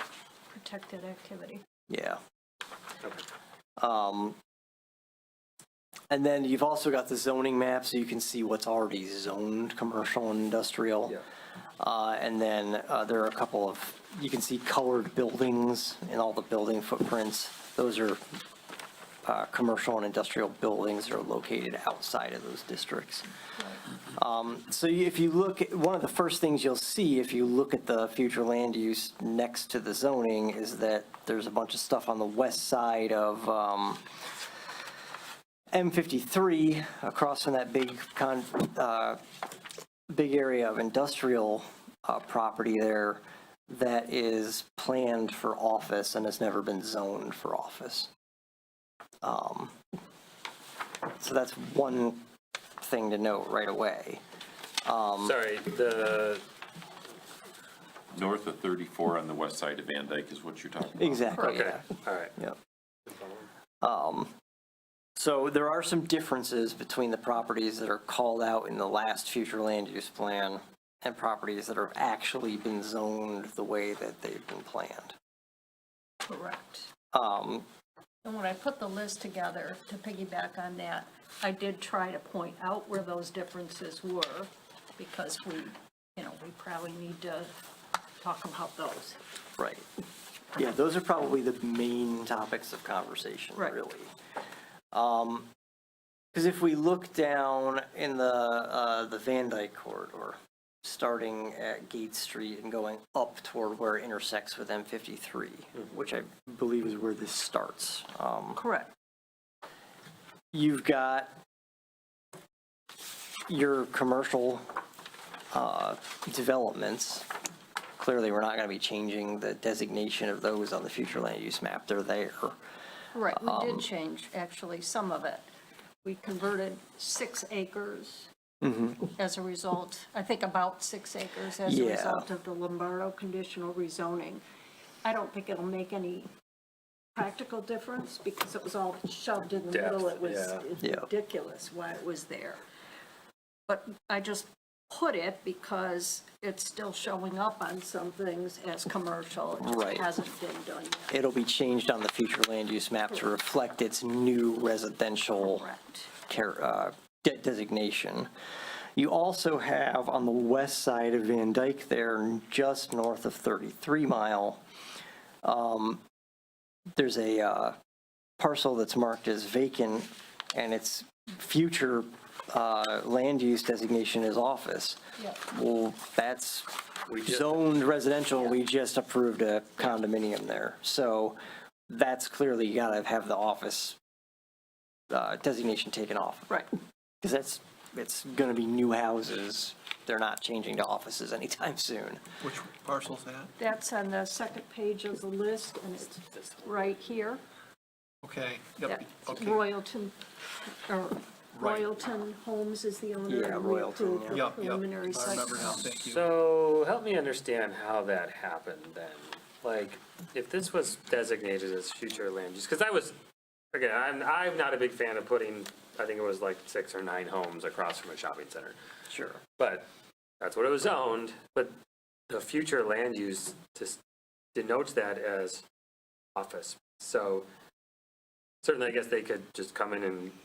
Protected activity. Yeah. okay. And then you've also got the zoning map, so you can see what's already zoned commercial and industrial. Yeah. And then there are a couple of, you can see colored buildings in all the building footprints. Those are commercial and industrial buildings that are located outside of those districts. So if you look, one of the first things you'll see if you look at the future land use next to the zoning is that there's a bunch of stuff on the west side of M53 across from that big area of industrial property there that is planned for office and has never been zoned for office. So that's one thing to note right away. Sorry, North of 34 on the west side of Van Dyke is what you're talking about? Exactly, Okay, yeah. all right. Yep. So there are some differences between the properties that are called out in the last future land use plan and properties that have actually been zoned the way that they've been planned. Correct. Um, And when I put the list together, to piggyback on that, I did try to point out where those differences were, because we probably need to talk about those. Right. Yeah, those are probably the main topics of conversation, Right. really. Because if we look down in the Van Dyke corridor, starting at Gate Street and going up toward where it intersects with M53, which I believe is where this starts. Correct. You've got your commercial developments. Clearly, we're not going to be changing the designation of those on the future land use map. They're there. Right, we did change, actually, some of it. We converted 6 acres as a result, I think about 6 acres as a Yeah. result of the Lombardo conditional rezoning. I don't think it'll make any practical difference because it was all shoved in the middle. It was Yeah. ridiculous why it was there. But I just put it because it's still showing up on some things as commercial. It just Right. hasn't been done yet. It'll be changed on the future land use map to reflect its new residential Correct. designation. You also have on the west side of Van Dyke there, just north of 33 Mile, there's a parcel that's marked as vacant, and its future land use designation is office. Yep. Well, that's We just- zoned residential, we just approved a condominium there. So that's clearly, you gotta have the office designation taken off. Right. Because it's gonna be new houses, they're not changing to offices anytime soon. Which parcel's that? That's on the second page of the list, and it's right here. Okay, yep, That's okay. Royalton, or Right. Royalton Homes is the owner. Yeah, and we Royalton, approved yeah. the Yep, preliminary yep, I site remember now, plan. thank you. So help me understand how that happened then. Like, if this was designated as future land use, because I'm not a big fan of putting, I think it was like 6 or 9 homes across from a shopping center. Sure. But that's what it was zoned, but the future land use just denotes that as office. So certainly, I guess they could just come in and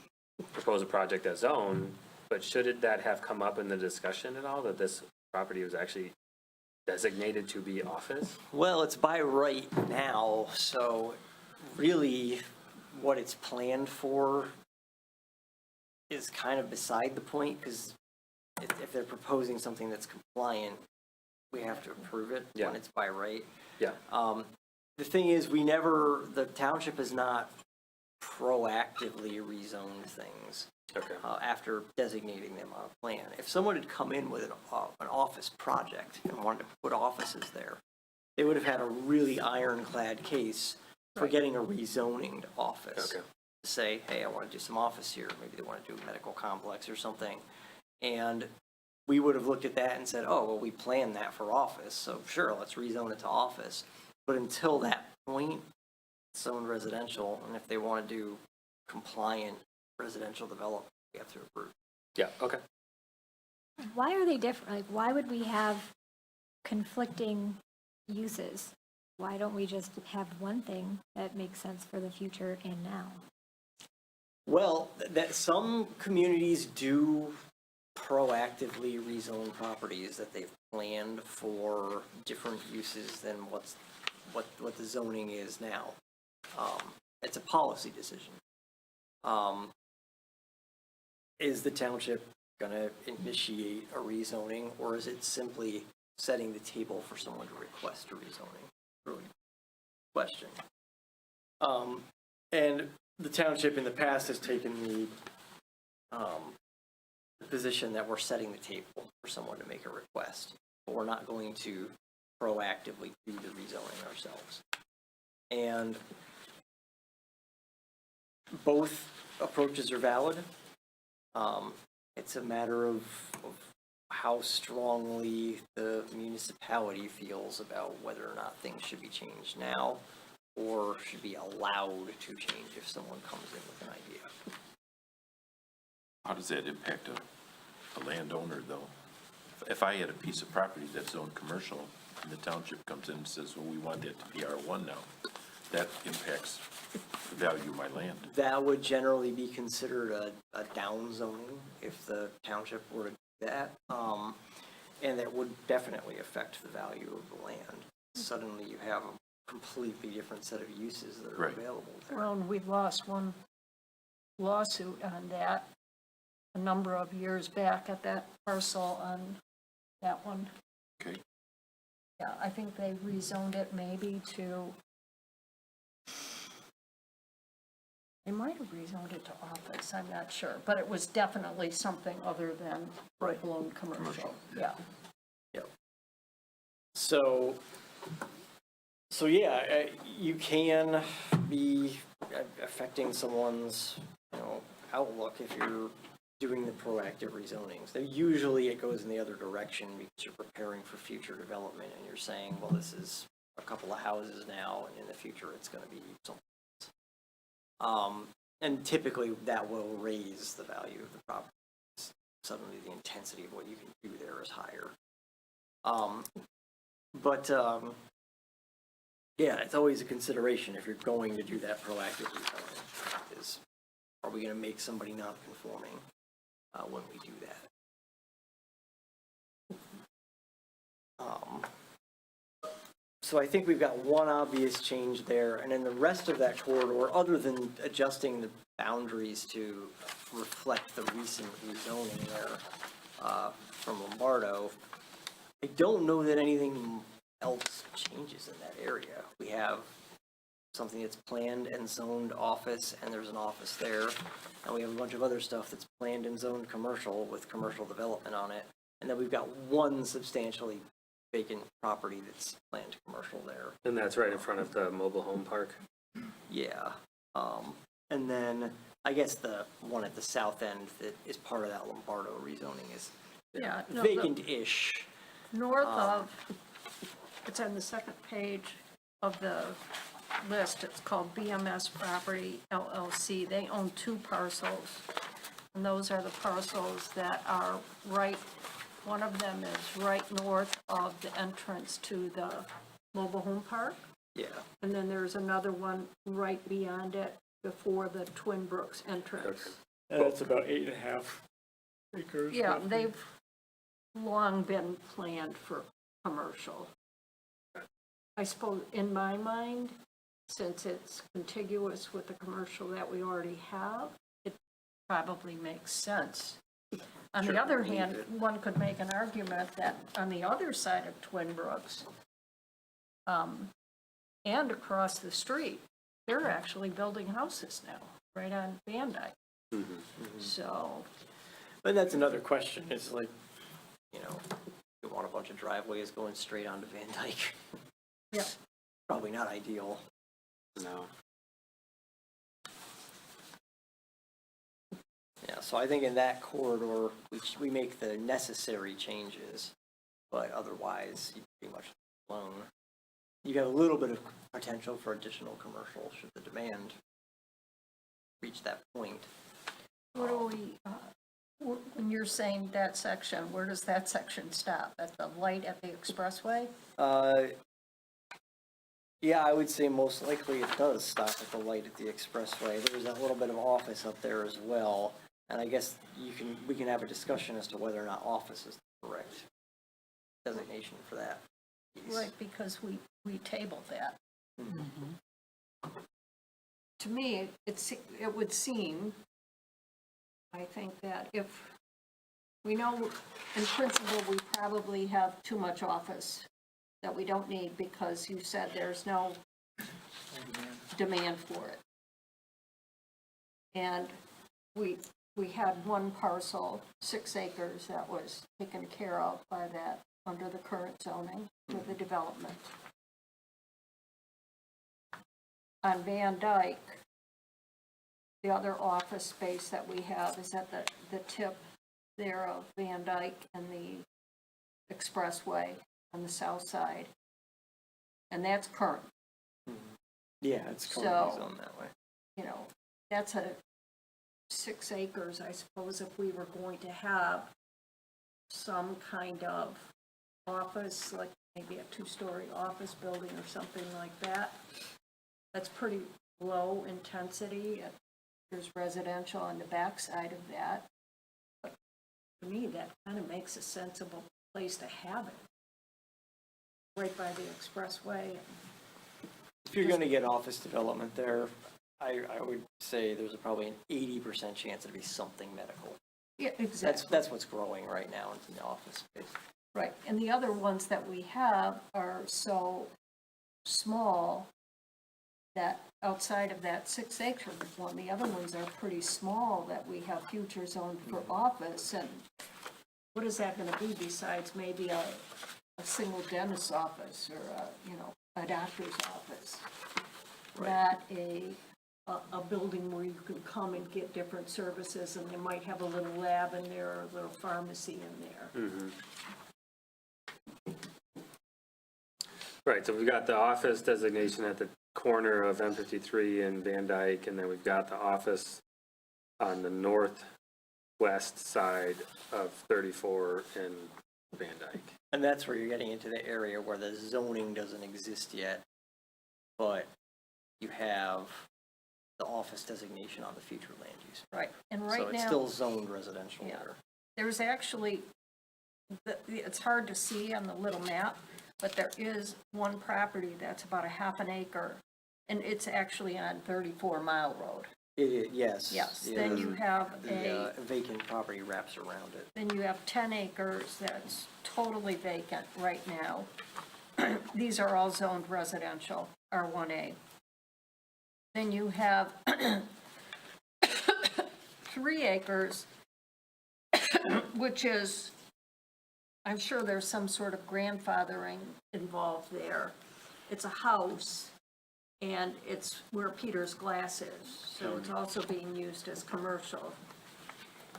propose a project as zone, but shouldn't that have come up in the discussion at all, that this property was actually designated to be office? Well, it's by right now, so really what it's planned for is kind of beside the point, because if they're proposing something that's compliant, we have to approve it Yeah. when it's by right. Yeah. The thing is, the township has not proactively rezoned things Okay. after designating them on a plan. If someone had come in with an office project and wanted to put offices there, they would have had a really ironclad case for getting a rezoning to office. Okay. Say, hey, I want to do some office here, maybe they want to do a medical complex or something. And we would have looked at that and said, oh, well, we planned that for office, so sure, let's rezone it to office. But until that point, it's zoned residential, and if they want to do compliant residential development, we have to approve. Yeah, okay. Why are they different? Like, why would we have conflicting uses? Why don't we just have one thing that makes sense for the future and now? Well, that some communities do proactively rezone properties that they've planned for different uses than what the zoning is now. It's a policy decision. Is the township gonna initiate a rezoning, or is it simply setting the table for someone to request a rezoning? Really question. And the township in the past has taken the position that we're setting the table for someone to make a request, but we're not going to proactively do the rezoning ourselves. And both approaches are valid. It's a matter of how strongly the municipality feels about whether or not things should be changed now or should be allowed to change if someone comes in with an idea. How does that impact a landowner, though? If I had a piece of property that's zoned commercial, and the township comes in and says, well, we want that to be R1 now, that impacts the value of my land. That would generally be considered a down zoning if the township were to do that. And that would definitely affect the value of the land. Suddenly you have a completely different set of uses that are Right. available there. Well, and we've lost one lawsuit on that a number of years back at that parcel on that one. Okay. Yeah, I think they rezoned it maybe to, they might have rezoned it to office, I'm not sure, but it was definitely something other than full-blown commercial, yeah. Yep. So yeah, you can be affecting someone's, outlook if you're doing the proactive rezonings. Usually it goes in the other direction because you're preparing for future development and you're saying, well, this is a couple of houses now and in the future it's going to be something else. And typically that will raise the value of the property. Suddenly the intensity of what you can do there is higher. Yeah, it's always a consideration if you're going to do that proactive rezoning, is are we going to make somebody non-conforming when we do that? So I think we've got one obvious change there, and then the rest of that corridor, other than adjusting the boundaries to reflect the recent rezoning there from Lombardo, I don't know that anything else changes in that area. We have something that's planned and zoned office, and there's an office there, and we have a bunch of other stuff that's planned and zoned commercial with commercial development on it, and then we've got one substantially vacant property that's planned commercial there. And that's right in front of the mobile home park. Yeah. And then I guess the one at the south end that is part of that Lombardo rezoning is Yeah, no, vacant-ish. north of, it's on the second page of the list, it's called BMS Property LLC. They own 2 parcels, and those are the parcels that are right, one of them is right north of the entrance to the mobile home park, Yeah. and then there's another one right beyond it before the Twin Brooks entrance. That's about 8.5 acres. Yeah, roughly. they've long been planned for commercial. I suppose, in my mind, since it's contiguous with the commercial that we already have, it probably makes sense. On the other hand, one could make an argument that on the other side of Twin Brooks, and across the street, they're actually building houses now, right on Van Dyke. So, But that's another question, is like, you want a bunch of driveways going straight onto Van Dyke. yeah. Probably not ideal. No. Yeah, so I think in that corridor, we make the necessary changes, but otherwise, you pretty much alone. You got a little bit of potential for additional commercial should the demand reach that point. What do we, when you're saying that section, where does that section stop? At the light at the expressway? Yeah, I would say most likely it does stop at the light at the expressway. There's that little bit of office up there as well. And I guess we can have a discussion as to whether or not office is the correct designation for that piece. Right, because we tabled that. To me, it would seem, I think that if, we know in principle, we probably have too much office that we don't need because you said there's no demand for it. And we had one parcel, 6 acres, that was taken care of by that under the current zoning for the development. On Van Dyke, the other office space that we have is at the tip there of Van Dyke and the expressway on the south side. And that's current, Yeah, it's currently So- zoned that way. you know, that's 6 acres, I suppose, if we were going to have some kind of office, like maybe a 2-story office building or something like that. That's pretty low intensity. There's residential on the backside of that. But to me, that kind of makes a sensible place to have it. Right by the expressway. If you're gonna get office development there, I would say there's probably an 80% chance it'd be something medical. Yeah, exactly. That's what's growing right now in the office space. Right, and the other ones that we have are so small that outside of that 6-acre one, the other ones are pretty small that we have future zoned for office, and what is that gonna be besides maybe a single dentist's office or a doctor's office? Not a building where you can come and get different services, and they might have a little lab in there or a little pharmacy in there. Right, so we've got the office designation at the corner of M53 and Van Dyke, and then we've got the office on the northwest side of 34 and Van Dyke. And that's where you're getting into the area where the zoning doesn't exist yet, but you have the office designation on the future land use. Right, and So right it's now, still zoned residential Yeah. there. there's actually, it's hard to see on the little map, but there is one property that's about a half an acre, and it's actually on 34 Mile Road. Yes. Yes, yeah, then you have the vacant property wraps around it. then you have 10 acres that's totally vacant right now. These are all zoned residential, R1A. Then you have 3 acres, which is, I'm sure there's some sort of grandfathering involved there. It's a house, and it's where Peter's Glass is, so it's also being used as commercial.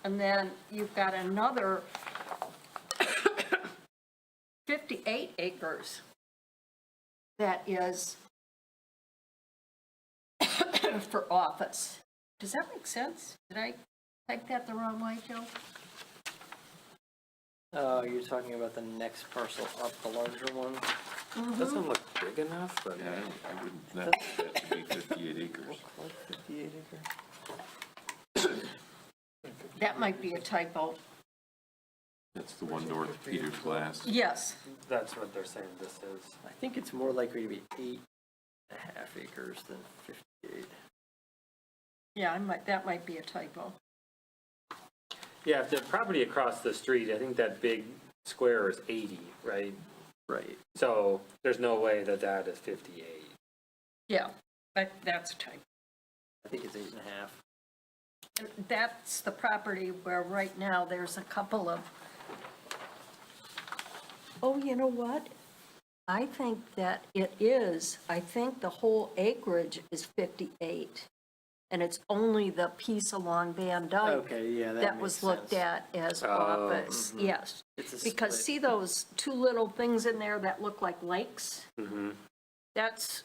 And then you've got another 58 acres that is for office. Does that make sense? Did I type that the wrong way, Joe? You're talking about the next parcel up, the larger one? Doesn't look big enough, but Yeah, I wouldn't net that to be 58 acres. 58 acre. That might be a typo. That's the one north of Peter's Glass. Yes. that's what they're saying this is. I think it's more likely to be 8.5 acres than 58. Yeah, that might be a typo. Yeah, if the property across the street, I think that big square is 80, right? Right. So there's no way that that is 58. Yeah, that's a typo. I think it's 8.5. And that's the property where right now there's a couple of, oh, you know what? I think that it is, I think the whole acreage is 58. And it's only the piece along Van Dyke Okay, yeah, that that makes was looked sense. at as office, yes. It's a Because split. see those 2 little things in there that look like lakes? That's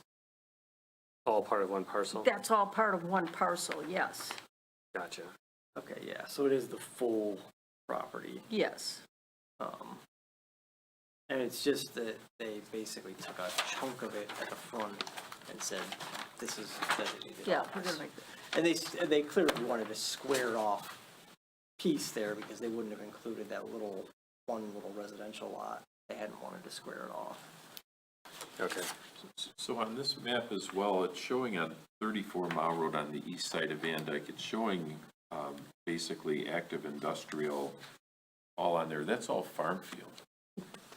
All part of one parcel? all part of one parcel, yes, Gotcha. Okay, yeah, so it is the full property. yes. And it's just that they basically took a chunk of it at the front and said, this is designated Yeah, office. we're gonna make, And they clearly wanted a squared off piece there because they wouldn't have included that one little residential lot. They hadn't wanted to square it off. Okay. So on this map as well, it's showing on 34 Mile Road on the east side of Van Dyke, it's showing basically active industrial all on there. That's all farm field.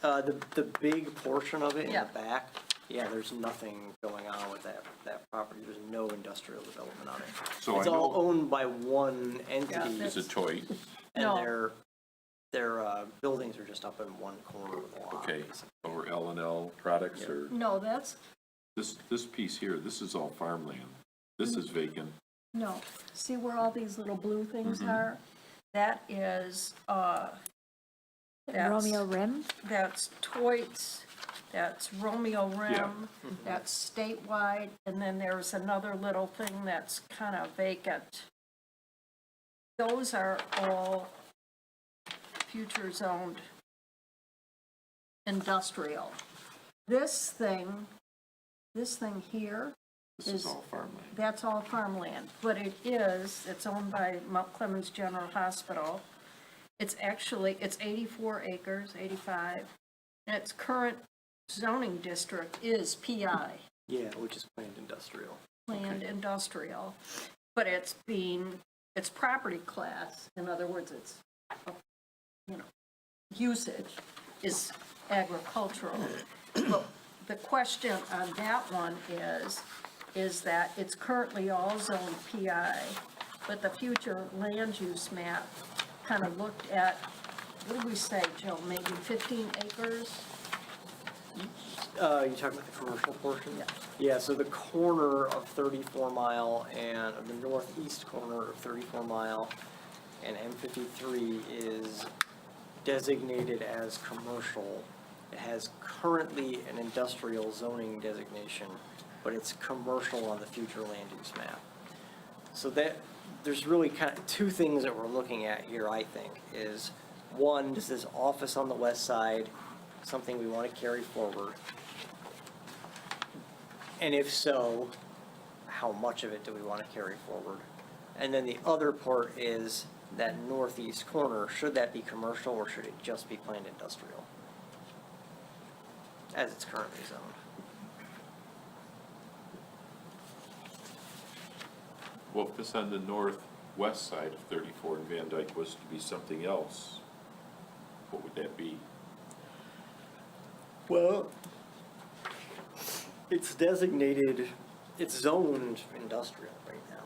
The big portion of it in Yeah. the back, yeah, there's nothing going on with that property. There's no industrial development on it. So It's I all know owned by one entity, it's a toy. and No. their buildings are just up in one corner of the lot. Okay, basically. or L&L products or no, that's, this piece here, this is all farmland. This is vacant. no. See where all these little blue things are? That is, Romeo Rim? that's Toits, that's Romeo Rim, that's statewide, and then there's another little thing that's kind of vacant. Those are all future zoned industrial. This thing here This is all farmland. that's all farmland, but it's owned by Mount Clemens General Hospital. It's 84 acres, 85, and its current zoning district is PI, Yeah, which is planned industrial. planned industrial, but it's property class, in other words, it's, usage is agricultural. But the question on that one is that it's currently all zoned PI, but the future land use map kind of looked at, what did we say, Joe, maybe 15 acres? You talking about the commercial portion? Yeah. Yeah, so the corner of 34 Mile and the northeast corner of 34 Mile and M53 is designated as commercial. It has currently an industrial zoning designation, but it's commercial on the future land use map. So there's really kind of two things that we're looking at here, I think, is one, is this office on the west side something we want to carry forward? And if so, how much of it do we want to carry forward? And then the other part is that northeast corner, should that be commercial or should it just be planned industrial? As it's currently zoned. Well, if this on the northwest side of 34 and Van Dyke was to be something else, what would that be? Well, it's designated, it's zoned industrial right now.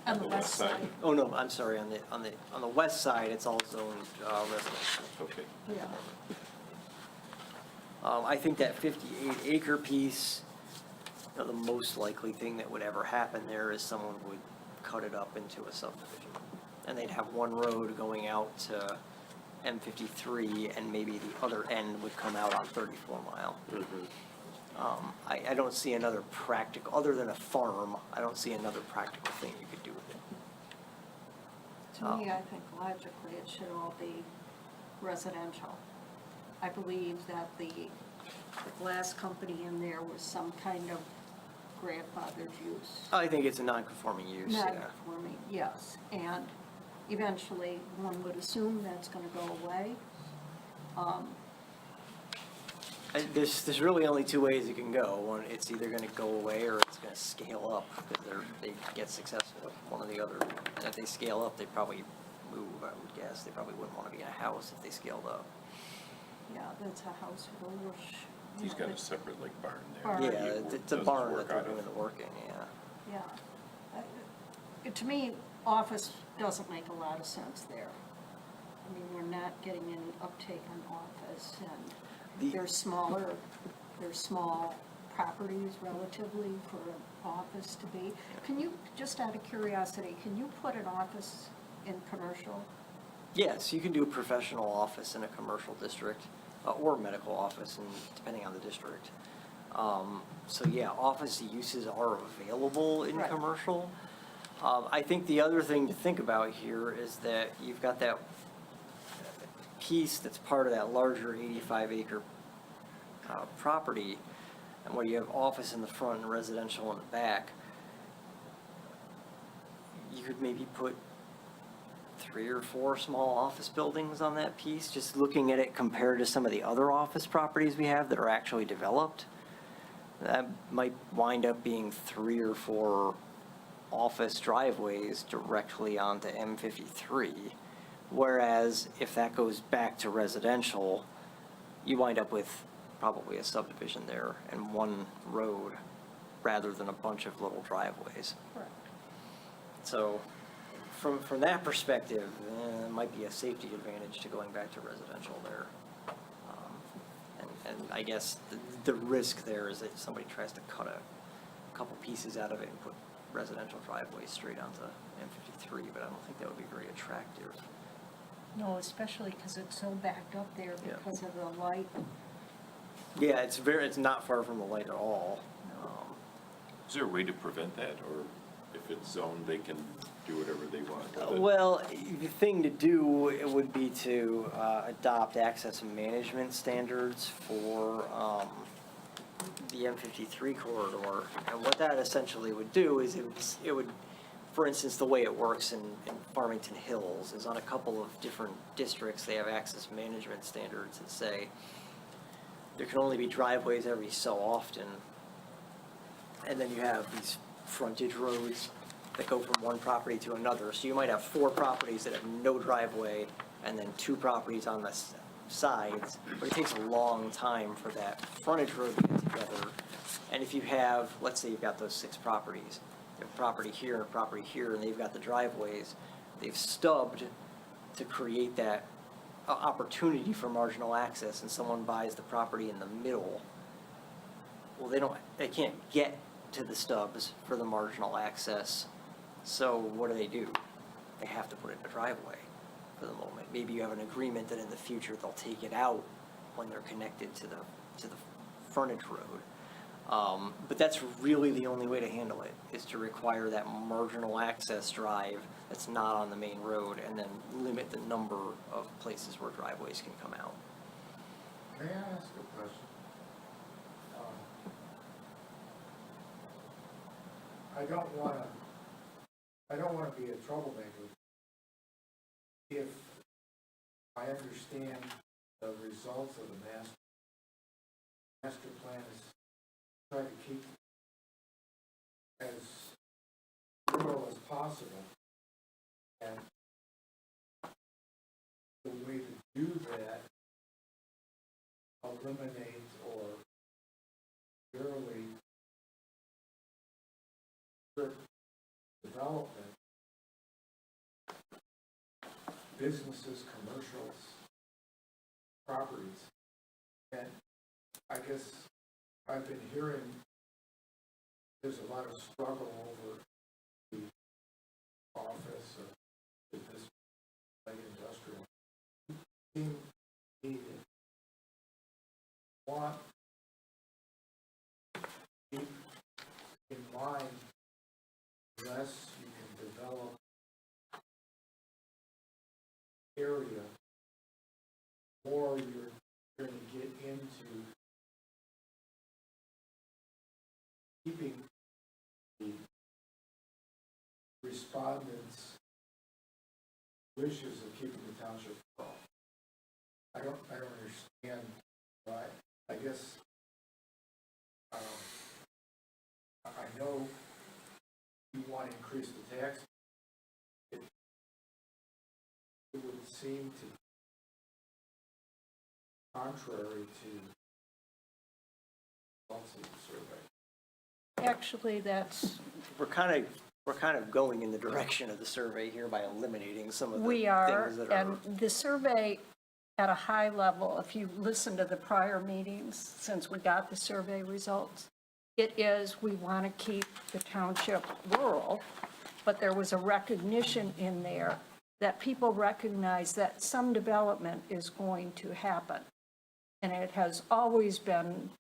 On the west side? Oh, no, I'm sorry, on the west side, it's all zoned residential. Okay. Yeah. I think that 58 acre piece, the most likely thing that would ever happen there is someone would cut it up into a subdivision. And they'd have one road going out to M53 and maybe the other end would come out on 34 Mile. I don't see another practical, other than a farm, I don't see another practical thing you could do with it. To me, I think logically it should all be residential. I believe that the glass company in there was some kind of grandfathered use. I think it's a non-conforming use, yeah. Non-conforming, yes, and eventually one would assume that's gonna go away. There's really only two ways it can go. One, it's either gonna go away or it's gonna scale up, because they get successful, one or the other. And if they scale up, they probably move, I would guess. They probably wouldn't wanna be in a house if they scaled up. Yeah, that's a house with a little, He's got a separate like barn there. Barn. Yeah, He it's a does his barn work that they're out of. doing the work in, yeah. yeah. To me, office doesn't make a lot of sense there. I mean, we're not getting any uptake on office, and they're small properties relatively for an office to be. Can you, just out of curiosity, can you put an office in commercial? Yes, you can do a professional office in a commercial district, or medical office, and depending on the district. So yeah, office uses are available in Right. commercial. I think the other thing to think about here is that you've got that piece that's part of that larger 85 acre property, and where you have office in the front and residential in the back. You could maybe put 3 or 4 small office buildings on that piece, just looking at it compared to some of the other office properties we have that are actually developed. That might wind up being 3 or 4 office driveways directly onto M53. Whereas if that goes back to residential, you wind up with probably a subdivision there and one road rather than a bunch of little driveways. Correct. So from that perspective, it might be a safety advantage to going back to residential there. And I guess the risk there is that somebody tries to cut a couple pieces out of it and put residential driveways straight onto M53, but I don't think that would be very attractive. No, especially because it's so backed up there Yeah. because of the light. Yeah, it's not far from the light at all. Is there a way to prevent that, or if it's zoned, they can do whatever they want with it? Well, the thing to do it would be to adopt access management standards for the M53 corridor. And what that essentially would do is it would, for instance, the way it works in Farmington Hills is on a couple of different districts, they have access management standards that say there can only be driveways every so often. And then you have these frontage roads that go from one property to another. So you might have 4 properties that have no driveway and then 2 properties on the sides, but it takes a long time for that frontage road to get together. And if you have, let's say you've got those 6 properties, you have a property here and a property here, and they've got the driveways, they've stubbed to create that opportunity for marginal access, and someone buys the property in the middle. Well, they can't get to the stubs for the marginal access. So what do? They have to put in a driveway for the moment. Maybe you have an agreement that in the future they'll take it out when they're connected to the frontage road. But that's really the only way to handle it, is to require that marginal access drive that's not on the main road, and then limit the number of places where driveways can come out. May I ask a question? I don't wanna be a troublemaker. If I understand the results of the master plan is try to keep as rural as possible. And the way to do that, eliminate or barely development, businesses, commercials, properties. And I guess I've been hearing there's a lot of struggle over the office of business, like industrial. Seem needed. Want keep in mind, unless you can develop area, or you're going to get into keeping the respondents' wishes of keeping the township full. I don't understand why. I guess I know you want to increase the tax. It would seem to be contrary to results of the survey. Actually, that's, We're kind of going in the direction of the survey here by eliminating some of the we are, things that are. and the survey at a high level, if you listen to the prior meetings, since we got the survey results, it is, we want to keep the township rural, but there was a recognition in there that people recognize that some development is going to happen. And it has always been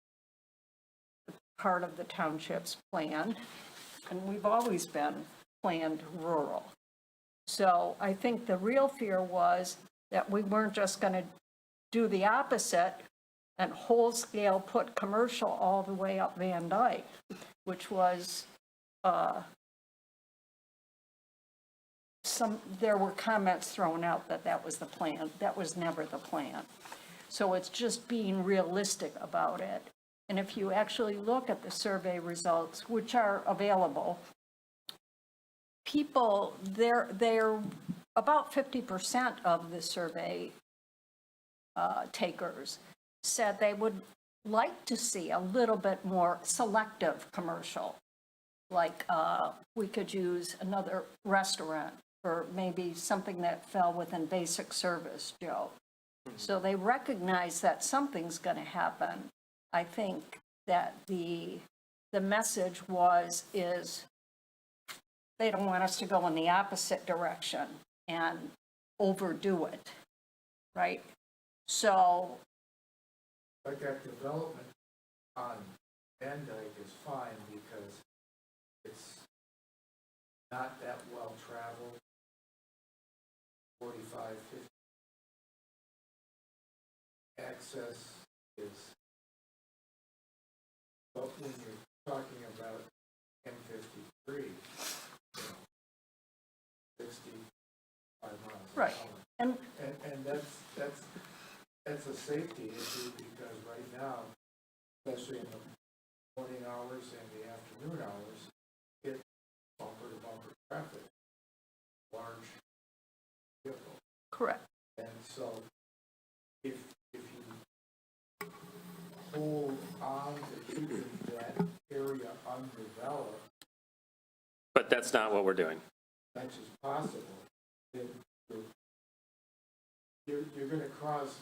part of the township's plan, and we've always been planned rural. So I think the real fear was that we weren't just going to do the opposite and whole-scale put commercial all the way up Van Dyke, which was, there were comments thrown out that that was the plan. That was never the plan. So it's just being realistic about it. And if you actually look at the survey results, which are available, people, they're about 50% of the survey takers said they would like to see a little bit more selective commercial. Like we could use another restaurant or maybe something that fell within basic service, Joe. So they recognize that something's going to happen. I think that the message is they don't want us to go in the opposite direction and overdo it, right? So, Like that development on Van Dyke is fine because it's not that well traveled. 45, 50. Access is, but when you're talking about M53, 65 miles an right, hour. and And that's a safety issue because right now, especially in the morning hours and the afternoon hours, get bumper to bumper traffic, large vehicle. correct. And so if you hold on to keeping that area undeveloped, But that's not what we're doing. much as possible, then you're gonna cause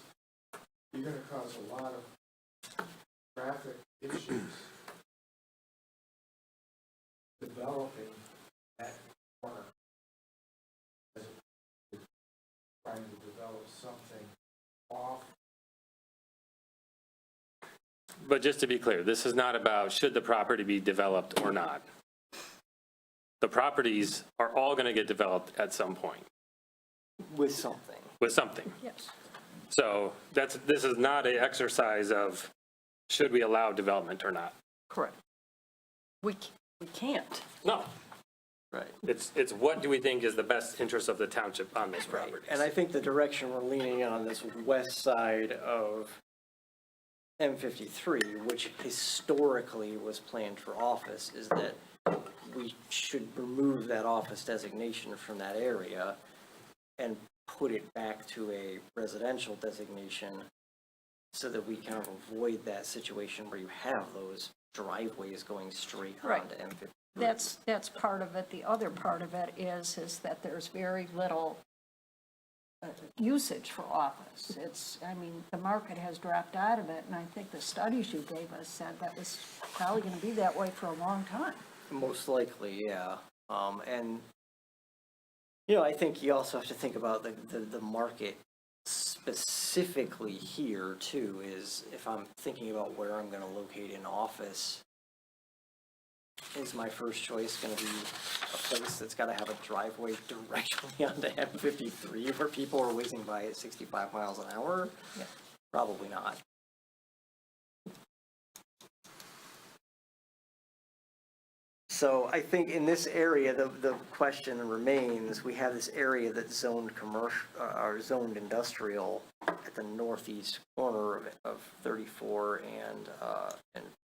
a lot of traffic issues developing that corner as opposed to trying to develop something off. But just to be clear, this is not about should the property be developed or not. The properties are all going to get developed at some point With something. with something. Yes. So this is not an exercise of should we allow development or not. Correct. We can't. No, Right. it's what do we think is the best interest of the township on this Right. property. And I think the direction we're leaning on this west side of M53, which historically was planned for office, is that we should remove that office designation from that area and put it back to a residential designation so that we kind of avoid that situation where you have those driveways going straight Right. onto M53. That's part of it. The other part of it is that there's very little usage for office. I mean, the market has dropped out of it, and I think the studies you gave us said that was probably going to be that way for a long time. Most likely, yeah. And, I think you also have to think about the market specifically here too, is if I'm thinking about where I'm gonna locate an office, is my first choice gonna be a place that's gotta have a driveway directly onto M53 where people are whizzing by at 65 miles an hour? Yeah. Probably not. So I think in this area, the question remains, we have this area that's zoned commercial, or zoned industrial at the northeast corner of 34 and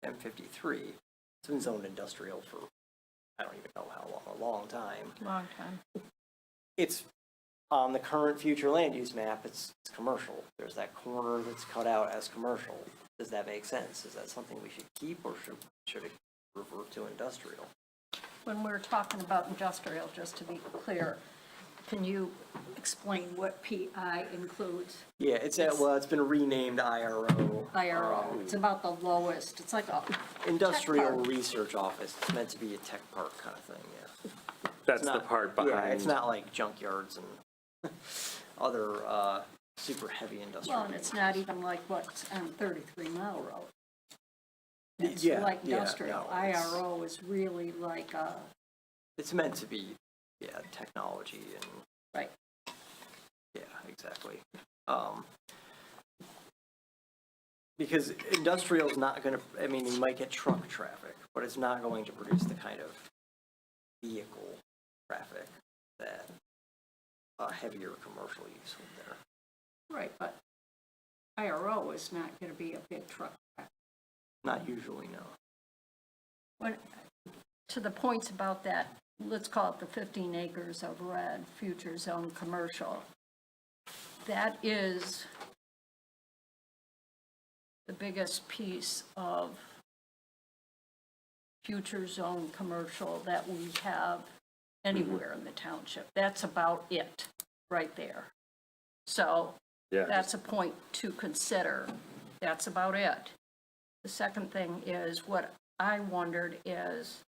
M53. It's been zoned industrial for, I don't even know how long, a long time. Long time. It's on the current future land use map, it's commercial. There's that corner that's cut out as commercial. Does that make sense? Is that something we should keep, or should it revert to industrial? When we're talking about industrial, just to be clear, can you explain what PI includes? Yeah, it's been renamed IRO. IRO, it's about the lowest, it's like a Industrial tech park. Research Office. It's meant to be a tech park kind of thing, yeah. That's It's the not- part behind. Yeah, it's not like junkyards and other super heavy industrial. Well, and it's not even like what's on 33 Mile Road. It's Yeah, like yeah, industrial. no, it's- IRO is really like a, It's meant to be, technology and. right. Yeah, exactly. Because industrial's not gonna, you might get truck traffic, but it's not going to produce the kind of vehicle traffic that heavier commercial use would there. Right, but IRO is not going to be a big truck. Not usually, no. When, to the points about that, let's call it the 15 acres of red, future zone commercial. That is the biggest piece of future zone commercial that we have anywhere in the township. That's about it, right there. So Yeah. that's a point to consider. That's about it. The second thing is, what I wondered is,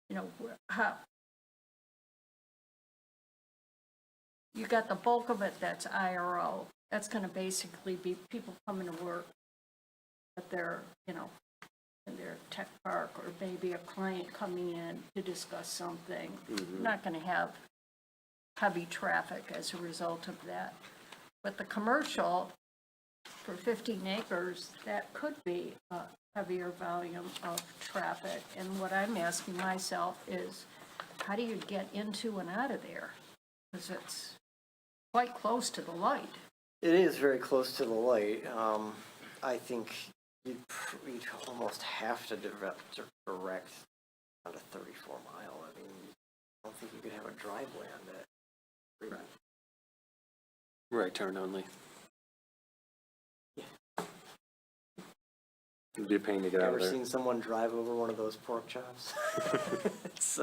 you know, how, you got the bulk of it that's IRO. That's gonna basically be people coming to work at their, you know, in their tech park, or maybe a client coming in to discuss something. Not gonna have heavy traffic as a result of that. But the commercial, for 15 acres, that could be a heavier volume of traffic. And what I'm asking myself is, how do you get into and out of there? Because it's quite close to the light. It is very close to the light. I think you'd almost have to direct on a 34 mile. I mean, I don't think you could have a driveway on that. Right turn only. It'd be a pain to get out of Ever there. seen someone drive over one of those pork chops? It's,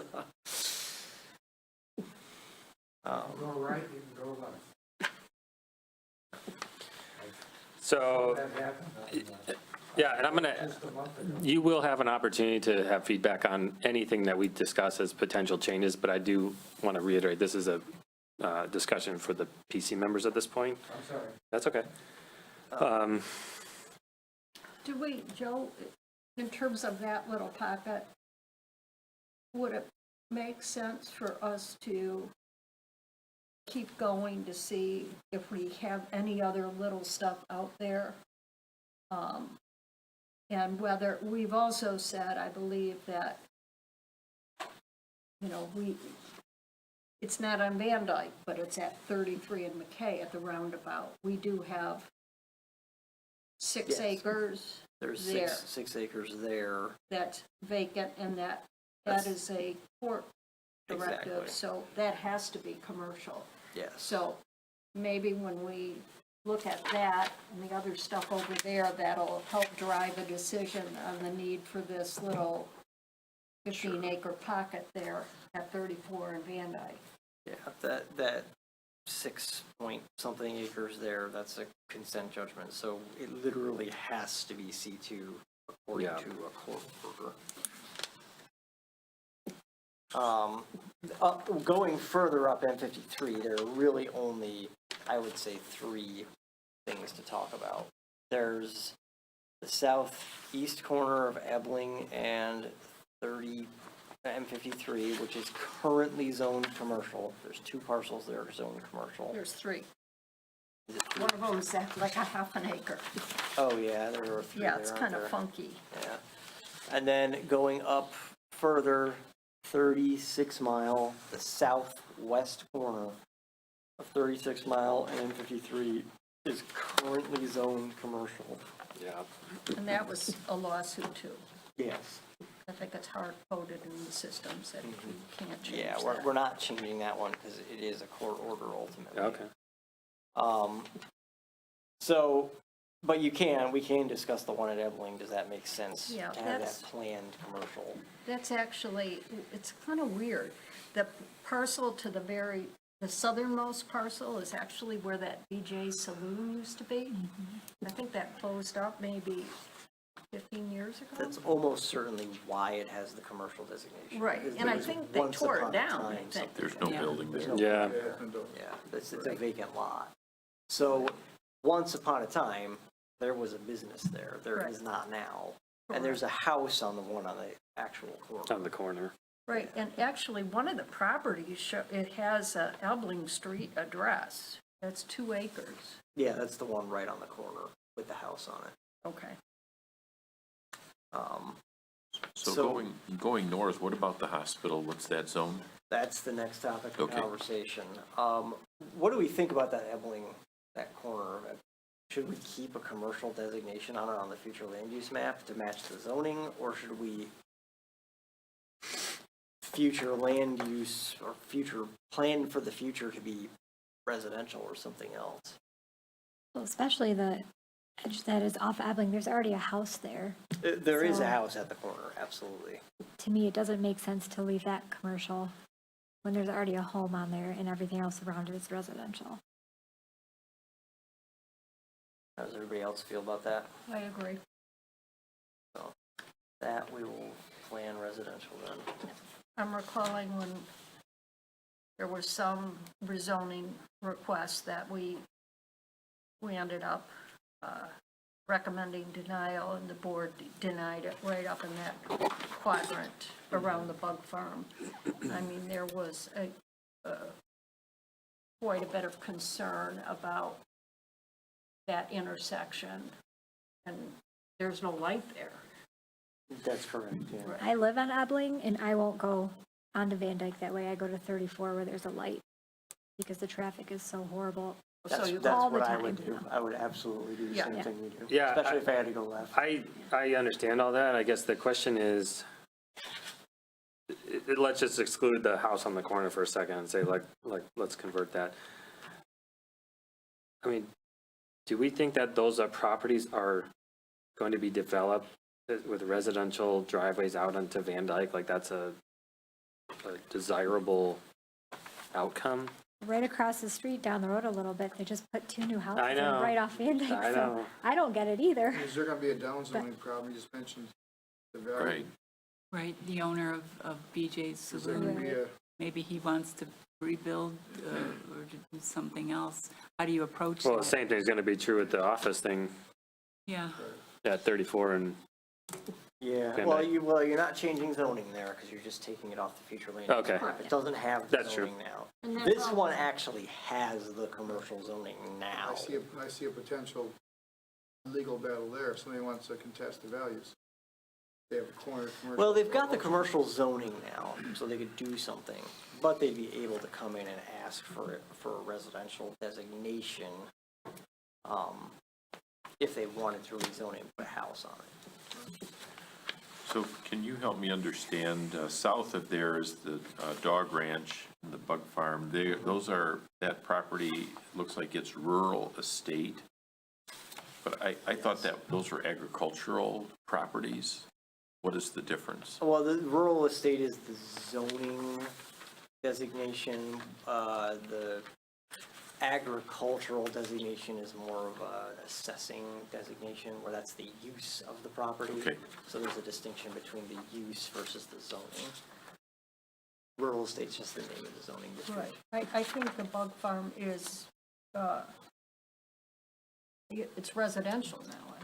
Go right, you can go left. So, That happened, yeah, and I'm gonna, just a month ago. you will have an opportunity to have feedback on anything that we discuss as potential changes, but I do want to reiterate, this is a discussion for the PC members at this point. I'm sorry. That's okay. Do we, Joe, in terms of that little pocket, would it make sense for us to keep going to see if we have any other little stuff out there? And whether, we've also said, I believe, that, you know, it's not on Van Dyke, but it's at 33 and McKay at the roundabout. We do have 6 Yes. acres there's there. 6 acres there. That's vacant, and that That's- is a court directive, Exactly. so that has to be commercial. Yes. So maybe when we look at that and the other stuff over there, that'll help drive a decision on the need for this little 15-acre pocket there at 34 and Van Dyke. Yeah, that 6-point-something acres there, that's a consent judgment, so it literally has to be C2 according Yeah. to a court order. Going further up M53, there are really only, I would say, 3 things to talk about. There's the southeast corner of Ebling and M53, which is currently zoned commercial. There's 2 parcels that are zoned commercial. There's 3. Is it 3? One of them's at like a half an acre. Oh, yeah, there are 3 Yeah, there, it's aren't kind of there? funky. Yeah. And then going up further, 36 Mile, the southwest corner of 36 Mile and M53 is currently zoned commercial. Yeah. And that was a lawsuit too. Yes. I think it's hard-coded in the systems that we can't change Yeah, that. we're not changing that one because it is a court order ultimately. Okay. So, but we can discuss the one at Ebling. Does that make sense? Yeah, to have that's- that planned commercial. That's actually, it's kind of weird. The parcel to the southernmost parcel is actually where that BJ's Saloon used to be. I think that closed up maybe 15 years ago. That's almost certainly why it has the commercial designation. Right, Is and I there's think they once tore upon it a down, I time think. There's no Yeah. building there. Yeah. Yeah, it's a vacant lot. So, once upon a time, there was a business there. There Right. is not now. And there's a house on the one on the actual corner. On the corner. Right, and actually, one of the properties, it has a Ebling Street address. That's 2 acres. Yeah, that's the one right on the corner with the house on it. Okay. So So- going north, what about the hospital? What's that zone? That's the next topic of Okay. conversation. What do we think about that Ebling, that corner? Should we keep a commercial designation on it on the future land use map to match the zoning, or should we future land use or future plan for the future to be residential or something else? Well, especially the edge that is off Abilene, there's already a house there. There is a So- house at the corner, absolutely. To me, it doesn't make sense to leave that commercial when there's already a home on there and everything else around it is residential. How does everybody else feel about that? I agree. That we will plan residential then. I'm recalling when there was some rezoning requests that we ended up recommending denial, and the board denied it right up in that quadrant around the bug farm. I mean, there was quite a bit of concern about that intersection, and there's no light there. That's correct, yeah. I live on Ebling, and I won't go onto Van Dyke that way. I go to 34 where there's a light, because the traffic is so horrible. That's all the what I would time. do. I would absolutely do the Yeah. same Yeah. thing you do. Yeah, Especially if I had to go left. I understand all that. I guess the question is, let's just exclude the house on the corner for a second and say, let's convert that. I mean, do we think that those properties are going to be developed with residential driveways out onto Van Dyke? Like, that's a desirable outcome? Right across the street down the road a little bit, they just put 2 new houses I in know. right off Van Dyke. I So know. I don't get it either. Is there gonna be a downzoning problem? You just mentioned the value. Right. Right, the owner of BJ's Is there gonna Saloon, be a, maybe he wants to rebuild or to do something else. How do you approach Well, the that? same thing's going to be true with the office thing Yeah, at 34 and, Yeah, Van well, Dyke. you're not changing zoning there because you're just taking it off the future land. use Okay. map. It doesn't have the That's true. zoning now. And that's This all- one actually has the commercial zoning now. I see a potential legal battle there. If somebody wants to contest the values. They have a corner commercial. Well, they've got the commercial zoning now, so they could do something, but they'd be able to come in and ask for a residential designation, if they wanted to rezone it and put a house on it. So can you help me understand, south of there is the dog ranch and the bug farm. That property looks like it's rural estate. But I thought that those were agricultural properties. What is the difference? Well, the rural estate is the zoning designation, the agricultural designation is more of an assessing designation, where that's the use of the property. Okay. So there's a distinction between the use versus the zoning. Rural estate's just the name of the zoning district. Right. I think the bug farm is, it's residential now.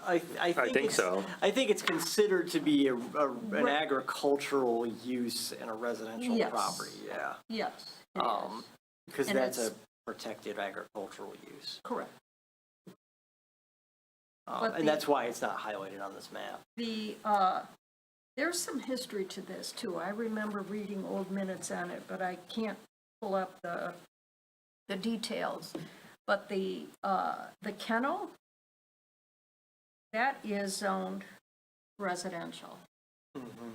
I think think it's- so. I think it's considered to be an agricultural use in a residential Yes. property, yeah. Yes, it is. Because And that's a it's- protected agricultural use. Correct. But And that's why it's not highlighted on this map. There's some history to this too. I remember reading old minutes on it, but I can't pull up the details. But the kennel, that is zoned residential.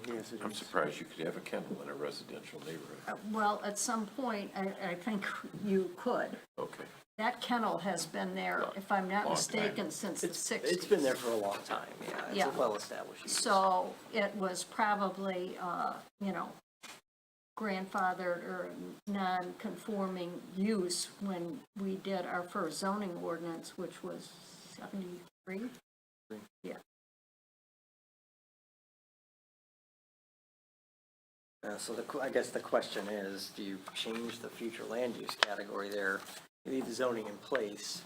Yes, it I'm is. surprised you could have a kennel in a residential neighborhood. Well, at some point, I think you could. Okay. That kennel has been there, if I'm not Long mistaken, since the 60s. It's been there for a long time, yeah. It's Yeah. a well-established use. So it was probably, grandfathered or non-conforming use when we did our first zoning ordinance, which was 73? Yeah. So I guess the question is, do you change the future land use category there? You leave the zoning in place.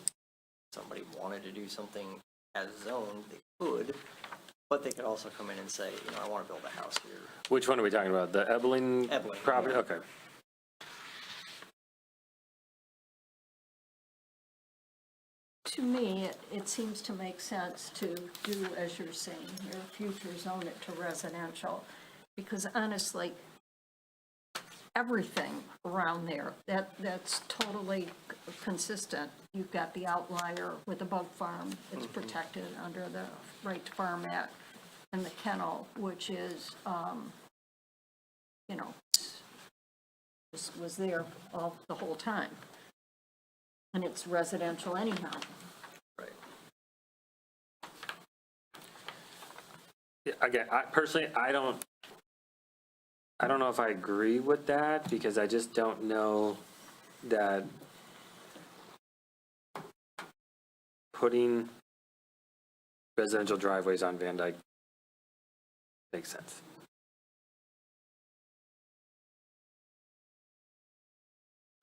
Somebody wanted to do something as zoned, they could, but they could also come in and say, I want to build a house here. which one are we talking about? The Ebling Ebling, property? yeah. Okay. To me, it seems to make sense to do, as you're saying here, future zone it to residential, because honestly, everything around there, that's totally consistent. You've got the outlier with the bug farm, it's protected under the Right to Farm Act, and the kennel, which is, just was there the whole time. And it's residential anyhow. Right. Yeah, again, personally, I don't know if I agree with that, because I just don't know that putting residential driveways on Van Dyke makes sense.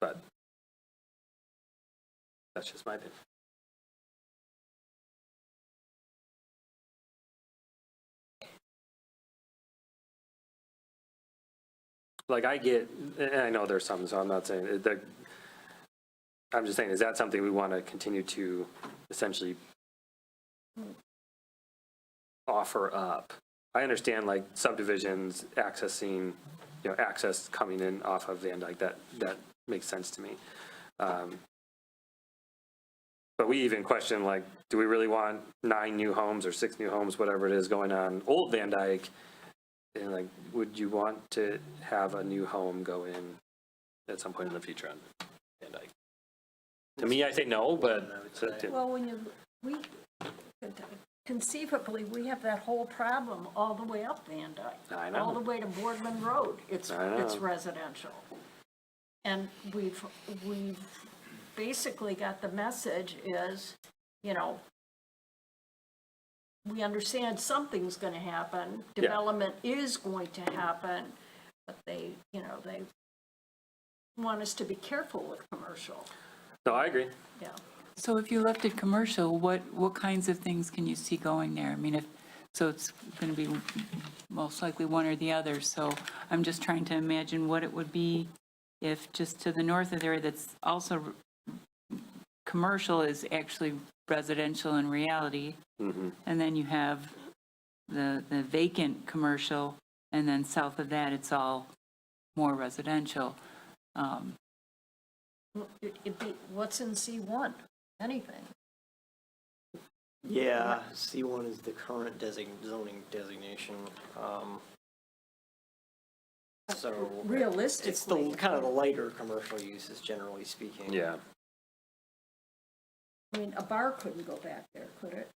but that's just my opinion. Like I get, and I know there's some, so I'm not saying that. I'm just saying, is that something we want to continue to essentially offer up? I understand like subdivisions accessing, access coming in off of Van Dyke, that makes sense to me. But we even question like, do we really want 9 new homes or 6 new homes, whatever it is going on Old Van Dyke? And like, would you want to have a new home go in at some point in the future on Van Dyke? To me, I say no, but Well, conceivably, we have that whole problem all the way up Van Dyke. I know. All the way to Boardman Road, it's I know. residential. And we've basically got the message is, we understand something's gonna happen, development is going to happen, but they want us to be careful with commercial, no, I agree. yeah. So if you left it commercial, what kinds of things can you see going there? I mean, so it's going to be most likely one or the other. So I'm just trying to imagine what it would be if just to the north of there that's also commercial is actually residential in reality. Mm-hmm. And then you have the vacant commercial, and then south of that, it's all more residential. It'd be, what's in C1? Anything. Yeah, C1 is the current zoning designation. So Realistically. it's the kind of the lighter commercial uses, generally speaking. Yeah. I mean, a bar couldn't go back there, could it?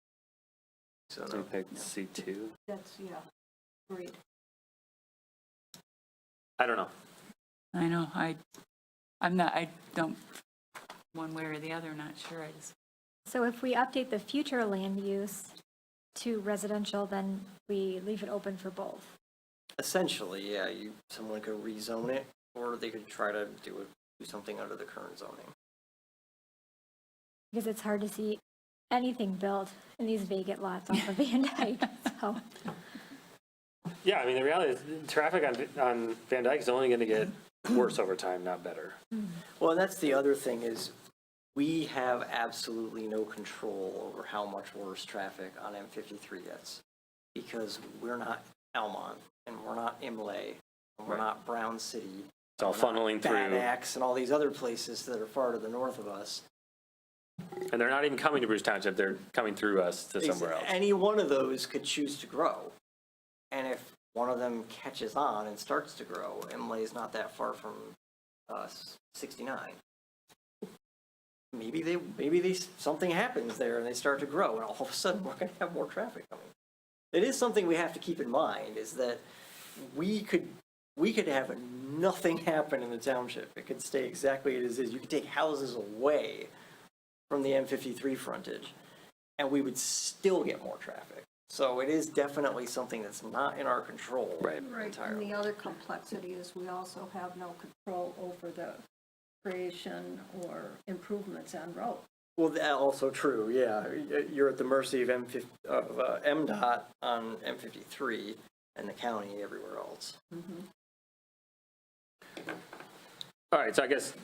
So So we no. picked C2. That's, agreed. I don't know. I know, I don't, one way or the other, not sure. I just, So if we update the future land use to residential, then we leave it open for both. Essentially, yeah, someone could rezone it, or they could try to do something under the current zoning. Because it's hard to see anything built in these vacant lots off of Van Dyke, so. Yeah, I mean, the reality is traffic on Van Dyke is only going to get worse over time, not better. Well, and that's the other thing is we have absolutely no control over how much worse traffic on M53 gets because we're not Elmont and we're not Imlay and we're not Brown City. It's all funneling through. Bad Axe and all these other places that are far to the north of us. And they're not even coming to Bruce Township, they're coming through us to somewhere else. Any one of those could choose to grow. And if one of them catches on and starts to grow, Imlay's not that far from 69. Maybe something happens there and they start to grow, and all of a sudden we're going to have more traffic coming. It is something we have to keep in mind, is that we could have nothing happen in the township. It could stay exactly as it is. You could take houses away from the M53 frontage, and we would still get more traffic. So it is definitely something that's not in our control. Right. Right, and entirely. the other complexity is we also have no control over the creation or improvements on roads. Well, that's also true, yeah. You're at the mercy of MDOT on M53 and the county everywhere else. All right, so I guess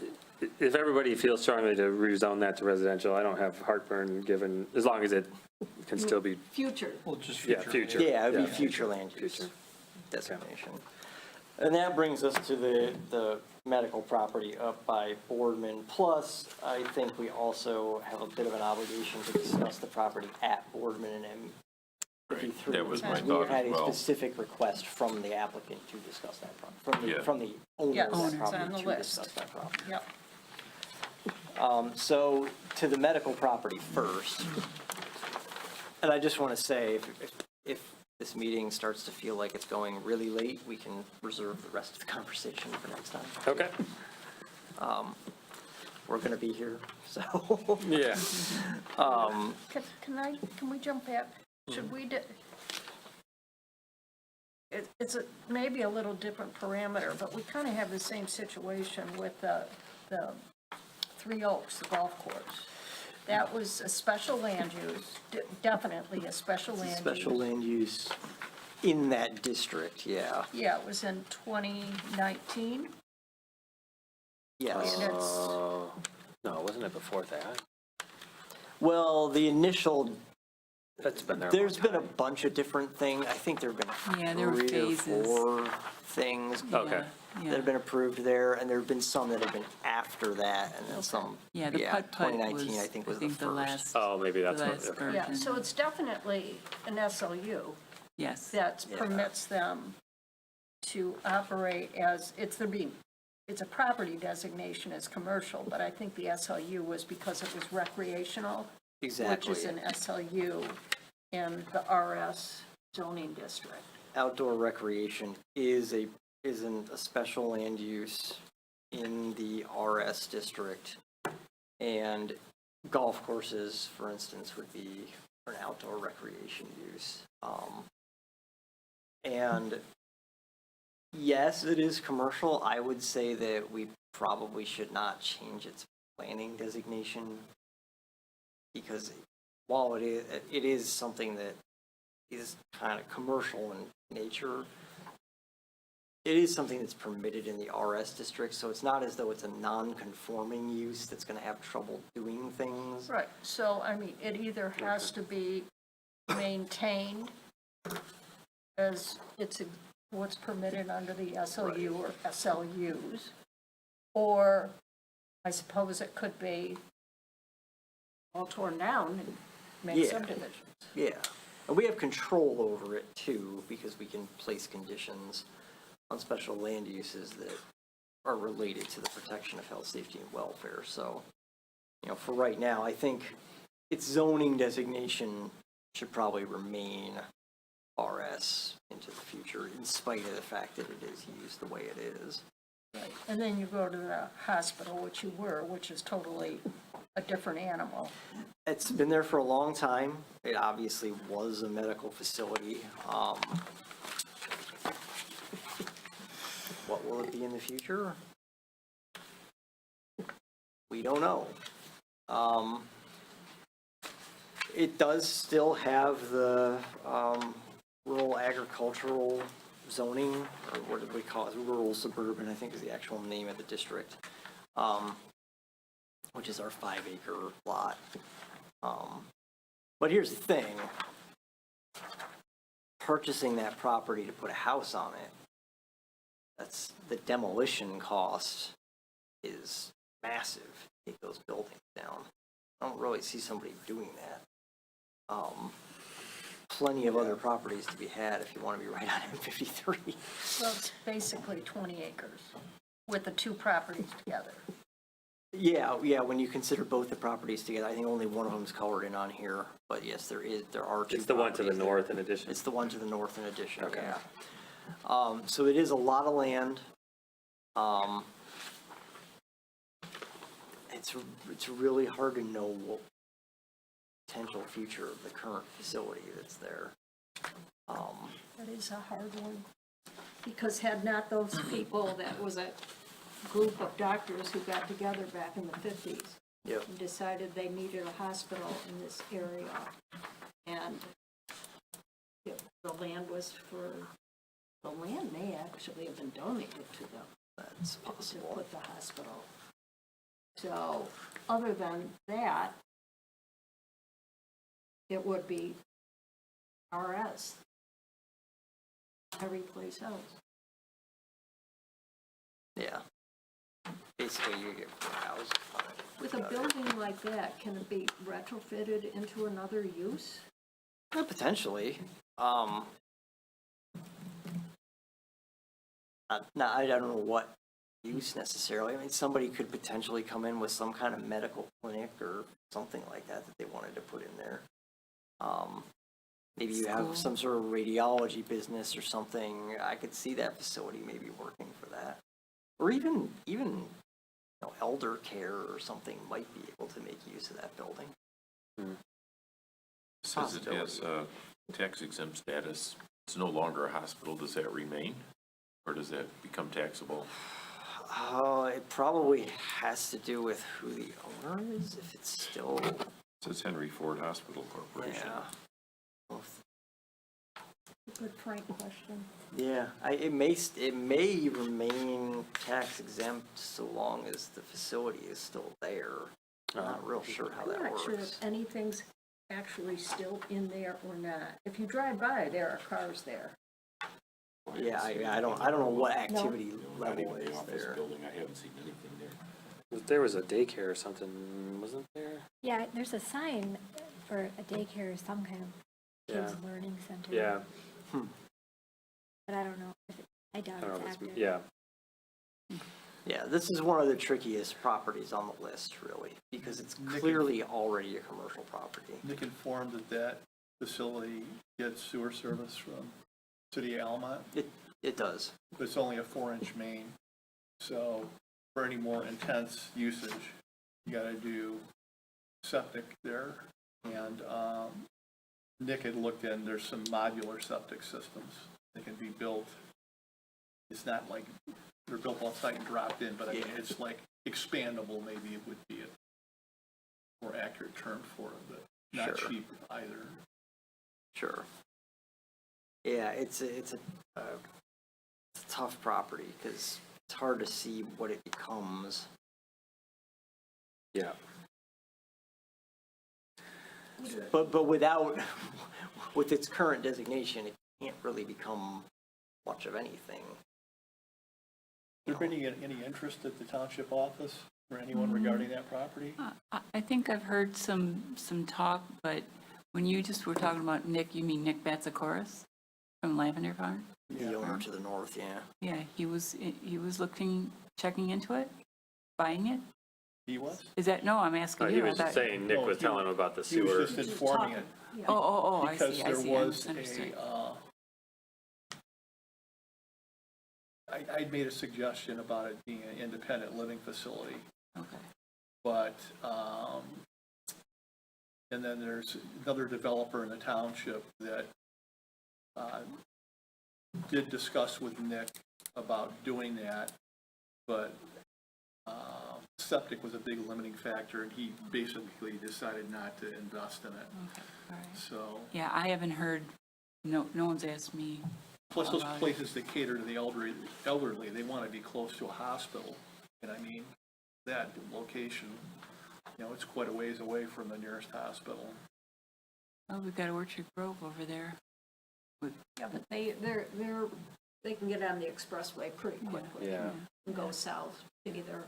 if everybody feels strongly to rezone that to residential, I don't have heartburn given, as long as it can still be, Future. Well, just yeah, future. future. Yeah, it would be Yeah. future land use designation. And that brings us to the medical property up by Boardman. Plus, I think we also have a bit of an obligation to discuss the property at Boardman and M53. That was my We thought had as a well. specific request from the applicant to discuss that property, Yeah. from the owner Yes, of that it's on property the to list. discuss that property. Yep. So to the medical property first, and I just want to say, if this meeting starts to feel like it's going really late, we can reserve the rest of the conversation for next time. Okay, We're going to be here, so. yeah. Can we jump back? Should we, it's maybe a little different parameter, but we kind of have the same situation with the the Three Oaks, the golf course. That was a special land use, definitely a special land use. Special land use in that district, yeah. Yeah, it was in 2019. Yes. And it's, No, wasn't it before that? Well, the initial, That's been there. there's been a bunch of different things. I think there've been Yeah, there were 3 or phases. 4 things Okay. Yeah. that have been approved there, and there have been some that have been after that, and then some, Yeah, the putt-putt 2019, was, I think, was the first. last, Oh, maybe the that's what, last okay. yeah, version. so it's definitely an SLU Yes. that Yeah. permits them to operate as, it's a property designation as commercial, but I think the SLU was because it was recreational, Exactly. which is an SLU in the RS zoning district. Outdoor recreation isn't a special land use in the RS district. And golf courses, for instance, would be an outdoor recreation use. And yes, it is commercial. I would say that we probably should not change its planning designation, because while it is something that is kind of commercial in nature, it is something that's permitted in the RS district, so it's not as though it's a non-conforming use that's going to have trouble doing things. Right, so, I mean, it either has to be maintained as what's permitted under the SLU or SLUs, or I suppose it could be all torn down and make Yeah. subdivisions. Yeah, and we have control over it too, because we can place conditions on special land uses that are related to the protection of health, safety, and welfare. So, for right now, I think its zoning designation should probably remain RS into the future, in spite of the fact that it is used the way it is. Right, and then you go to the hospital, which is totally a different animal. It's been there for a long time. It obviously was a medical facility. What will it be in the future? We don't know. It does still have the rural agricultural zoning, or what did we call it? Rural suburban, I think is the actual name of the district, which is our 5-acre lot. But here's the thing. Purchasing that property to put a house on it, that's the demolition cost is massive to take those buildings down. I don't really see somebody doing that. Plenty of other properties to be had if you want to be right on M53. Well, it's basically 20 acres with the two properties together. Yeah, when you consider both the properties together, I think only one of them is colored in on here, but yes, there are 2 It's the one to the properties there. north in addition. It's the one to the north in addition, Okay. yeah. So it is a lot of land. It's really hard to know what potential future of the current facility that's there. That is a hard one, because had not those people, that was a group of doctors who got together back in the 50s Yep. and decided they needed a hospital in this area, and the land may actually have been donated to them That's to possible. put the hospital. So, other than that, it would be RS every place else. Yeah. Basically, you get 4 houses on it. With a building like that, can it be retrofitted into another use? Potentially. I don't know what use necessarily. I mean, somebody could potentially come in with some kind of medical clinic or something like that they wanted to put in there. Maybe you have some sort of radiology business or something. I could see that facility maybe working for that. Or even elder care or something might be able to make use of that building. Says it has tax exempt status. It's no longer a hospital. Does that remain? Or does that become taxable? Oh, it probably has to do with who the owner is, if it's still, It says Henry Ford Hospital Corporation. yeah. Good Frank question. Yeah, it may remain tax exempt so long as the facility is still there. I'm not real sure how I'm that not sure works. if anything's actually still in there or not. If you drive by, there are cars there. Yeah, I don't know what activity Not level even the is office there. building, I haven't seen anything there. There was a daycare or something, wasn't there? Yeah, there's a sign for a daycare or some kind of kids Yeah. learning center. Yeah, But I don't know if I doubt I don't know it's if it's, active. yeah. Yeah, this is one of the trickiest properties on the list, really, because it's clearly already a commercial property. Nick informed that that facility gets sewer service from City of Almont, It does. but it's only a 4-inch main. So for any more intense usage, you gotta do septic there. And Nick had looked in, there's some modular septic systems that can be built. It's not like they're built on site and dropped in, but I mean, Yeah. it's like expandable, maybe it would be a more accurate term for it, but not Sure. cheap either. Sure. Yeah, it's a tough property because it's hard to see what it becomes. Yeah. But without, with its current designation, it can't really become much of anything. Has there been any interest at the township office or anyone regarding that property? I think I've heard some talk, but when you just were talking about Nick, you mean Nick Batsakoris from Lavender Farm? The owner to the north, yeah. Yeah, he was checking into it, buying it? He was? Is that, no, I'm asking He you. I was just thought- saying Nick No, was he- telling him about the He sewer. was just informing it Yeah. Oh, I because see, there I was misunderstood. I made a suggestion about it being an independent living facility, Okay. but, and then there's another developer in the township that did discuss with Nick about doing that, but septic was a big limiting factor, and he basically decided not to invest in it, Okay, all right. so. Yeah, I haven't heard, no one's asked me. Plus, those about it. places that cater to the elderly, they want to be close to a hospital. And I mean, that location, it's quite a ways away from the nearest hospital. Oh, we've got Orchard Grove over there. Yeah, but they can get on the expressway pretty quickly. Yeah, And go south to either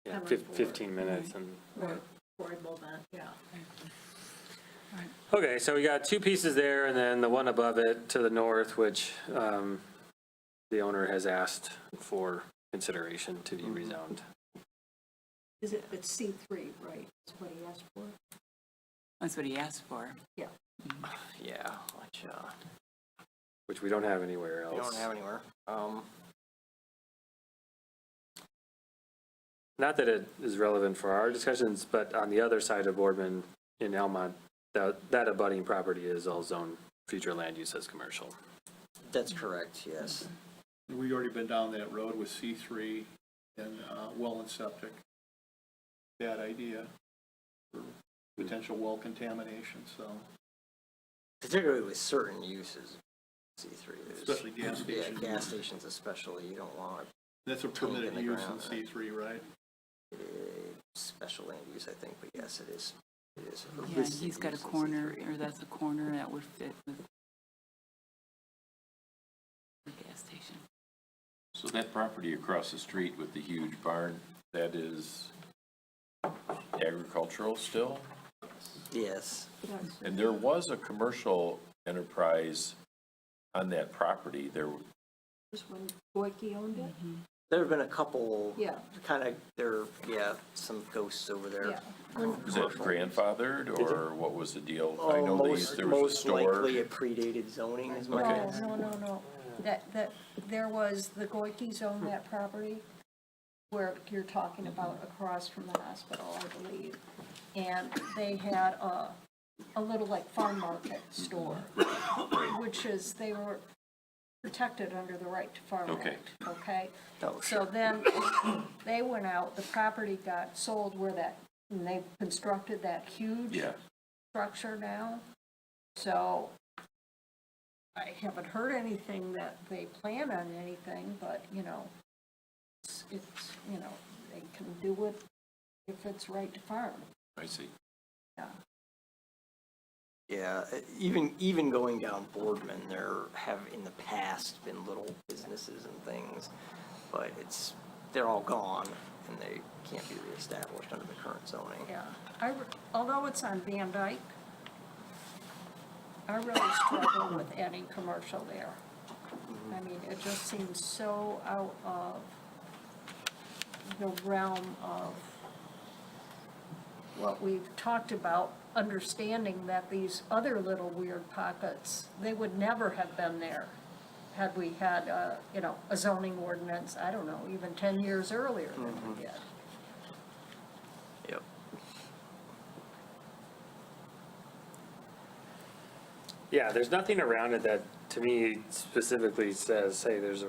yeah, Henry Ford. 15 minutes and. or Boardman, yeah. Okay, so we got two pieces there, and then the one above it to the north, which the owner has asked for consideration to be rezoned. It's C3, right? That's what he asked for? That's what he asked for. Yeah, Which we don't have anywhere else. we don't have anywhere. Not that it is relevant for our discussions, but on the other side of Boardman in Elmont, that abutting property is all zone future land use as commercial. That's correct, yes. We've already been down that road with C3 and well and septic. Bad idea for potential well contamination, so, Particularly with certain uses, C3. there's- especially gas stations. Yeah, gas stations especially, you don't want That's a Tank in permitted the use in ground, right? C3, right? special land use, I think, but yes, it is. It is. Yeah, he's got a corner, or that's a corner that would fit with the gas station. So that property across the street with the huge barn, that is agricultural still? Yes. And there was a commercial enterprise on that property. There, This when Boyke owned it? There have been a couple, Yeah, some ghosts over there. yeah. When- was that grandfathered or what was the deal? I Oh, know there was a most store. likely it predated zoning is my No, guess. no. That, there was, the Goikes owned that property where you're talking about across from the hospital, I believe. And they had a little like farm market store, which is, they were protected under the Right to Farm Okay. Act, okay? Oh, So then they went out, the property got sold where that, and they constructed that huge Yeah. structure now. So I haven't heard anything that they plan on anything, but, you know, it's, you know, they can do it if it's right to farm, I see. yeah. Yeah, even going down Boardman, there have in the past been little businesses and things, but they're all gone and they can't be reestablished under the current zoning. Yeah, although it's on Van Dyke, I really struggle with adding commercial there. I mean, it just seems so out of the realm of what we've talked about, understanding that these other little weird pockets, they would never have been there had we had, you know, a zoning ordinance, I don't know, even 10 years earlier than we did. Yep. Yeah, there's nothing around it that, to me, specifically says, hey, there's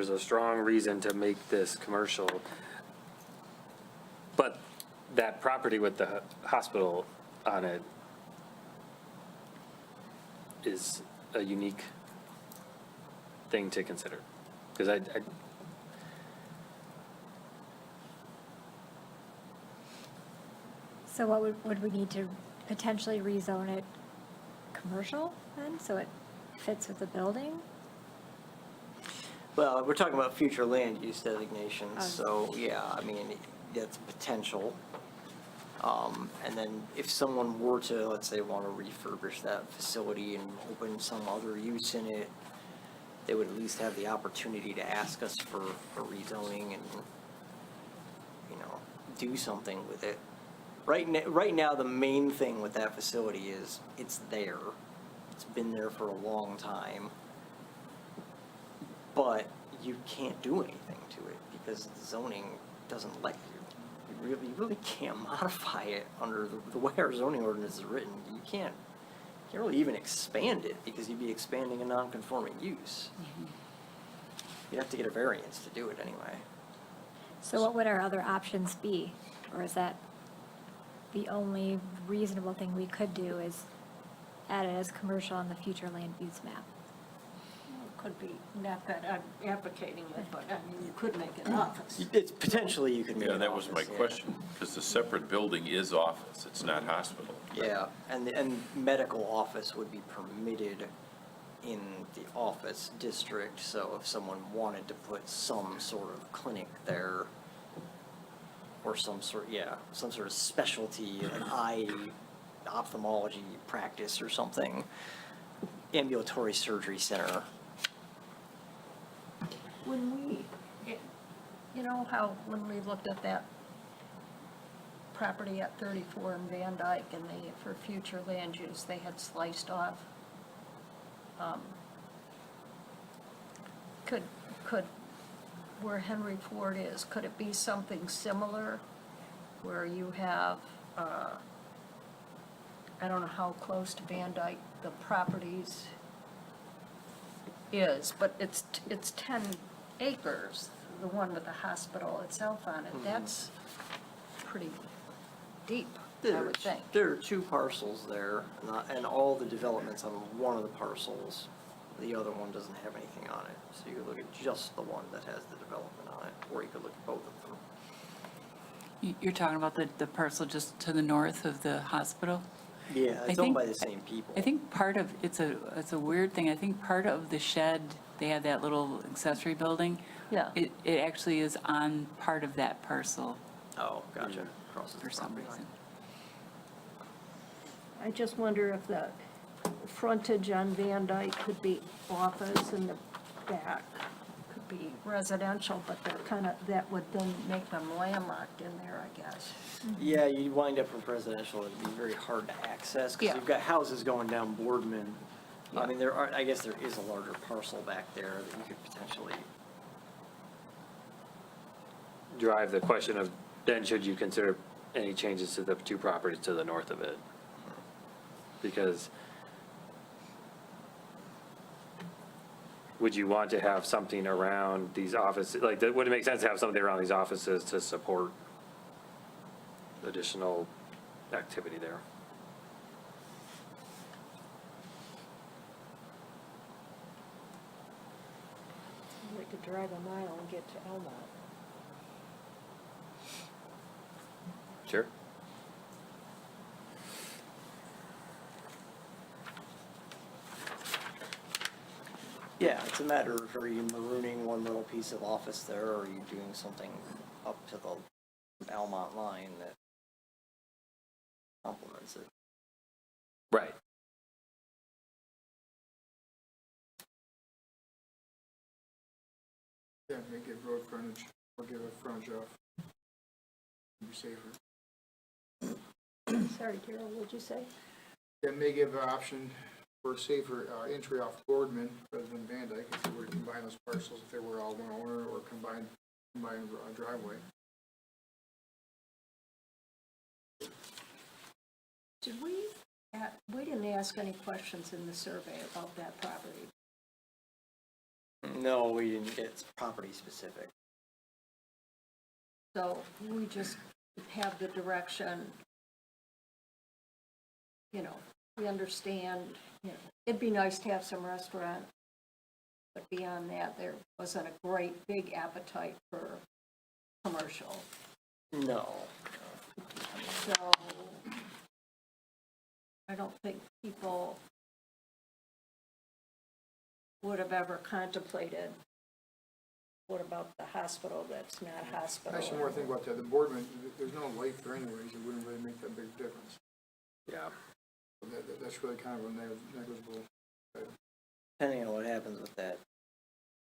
a strong reason to make this commercial. But that property with the hospital on it is a unique thing to consider. Because So what would we need to potentially rezone it commercial then, so it fits with the building? Well, we're talking about future land use designations, so yeah, I mean, that's potential. And then if someone were to, let's say, want to refurbish that facility and open some other use in it, they would at least have the opportunity to ask us for rezoning and, you know, do something with it. Right now, the main thing with that facility is it's there. It's been there for a long time. But you can't do anything to it because the zoning doesn't let you. You really can't modify it under the way our zoning ordinance is written. You can't really even expand it because you'd be expanding a non-conforming use. You'd have to get a variance to do it anyway. So what would our other options be? Or is that the only reasonable thing we could do is add it as commercial on the future land use map? Could be, not that I'm advocating it, but I mean, you could make it office. It's potentially you could make Yeah, an that was my office, yeah. question, because the separate building is office, it's not hospital. Yeah, and medical office would be permitted in the office district, so if someone wanted to put some sort of clinic there, or some sort of specialty, an eye ophthalmology practice or something, ambulatory surgery center. You know how when we looked at that property at 34 in Van Dyke and for future land use, they had sliced off, could, where Henry Ford is, could it be something similar where you have, I don't know how close to Van Dyke the properties is, but it's 10 acres, the one with the hospital itself on it. That's pretty deep, I would think. There are two parcels there, and all the development's on one of the parcels. The other one doesn't have anything on it, so you could look at just the one that has the development on it, or you could look at both of them. You're talking about the parcel just to the north of the hospital? Yeah, I it's owned think- by the same people. I think part of, it's a weird thing, I think part of the shed, they have that little accessory building. Yeah. It actually is on part of that parcel Oh, gotcha. Crosses the for some property line. reason. I just wonder if the frontage on Van Dyke could be office and the back could be residential, but that would then make them landlocked in there, I guess. Yeah, you wind up with residential, it'd be very hard to access, because Yeah. you've got houses going down Boardman. I Yeah. mean, I guess there is a larger parcel back there that you could potentially, drive the question of, then should you consider any changes to the two properties to the north of it? Because would you want to have something around these offices? Like, would it make sense to have something around these offices to support additional activity there? They could drive a mile and get to Elmont. Sure. Yeah, it's a matter of, are you marooning one little piece of office there, or are you doing something up to the Almont line that complements it? Right. Yeah, make it road frontage, or give a frontage off. Be safer. Sorry, Carol, what'd you say? That may give an option for a safer entry off Boardman rather than Van Dyke, if you were to combine those parcels, if they were all one owner, or combined driveway. Did we didn't ask any questions in the survey about that property. No, we didn't get property specific. So we just have the direction, you know, we understand, you know, it'd be nice to have some restaurant, but beyond that, there wasn't a great big appetite for commercial. No. So I don't think people would have ever contemplated, what about the hospital that's not a hospital? Actually, more think about that, the Boardman, there's no light there anyways, it wouldn't really make that big difference. Yeah. That's really kind of a negligible item. Depending on what happens with that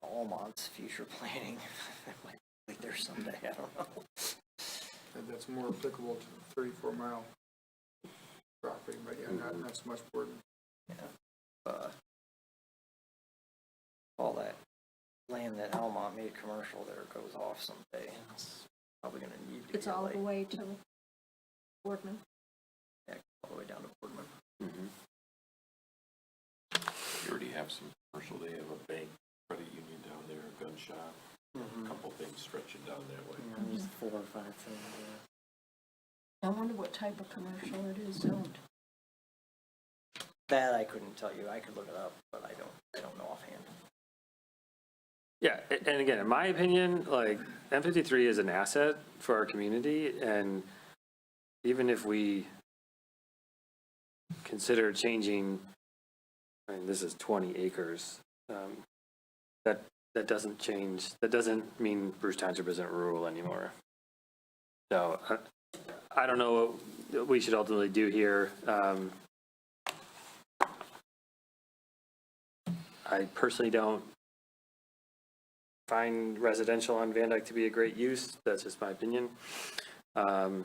Almont's future planning, it might be there someday, I don't know. That's more applicable to the 34-mile property, but yeah, not so much Boardman. Yeah. All that land that Almont made commercial there goes off someday. It's probably gonna need to It's get all like, the way to Boardman. yeah, all the way down to Boardman. You already have some commercial, they have a bank, credit union down there, a gun shop, a couple things stretching down that way. There's 4 or 5 things, yeah. I wonder what type of commercial it is zoned. That I couldn't tell you. I could look it up, but I don't know offhand. Yeah, and again, in my opinion, like, M53 is an asset for our community, and even if we consider changing, I mean, this is 20 acres, that doesn't change, that doesn't mean Bruce Township isn't rural anymore. So, I don't know what we should ultimately do here. I personally don't find residential on Van Dyke to be a great use. That's just my opinion. And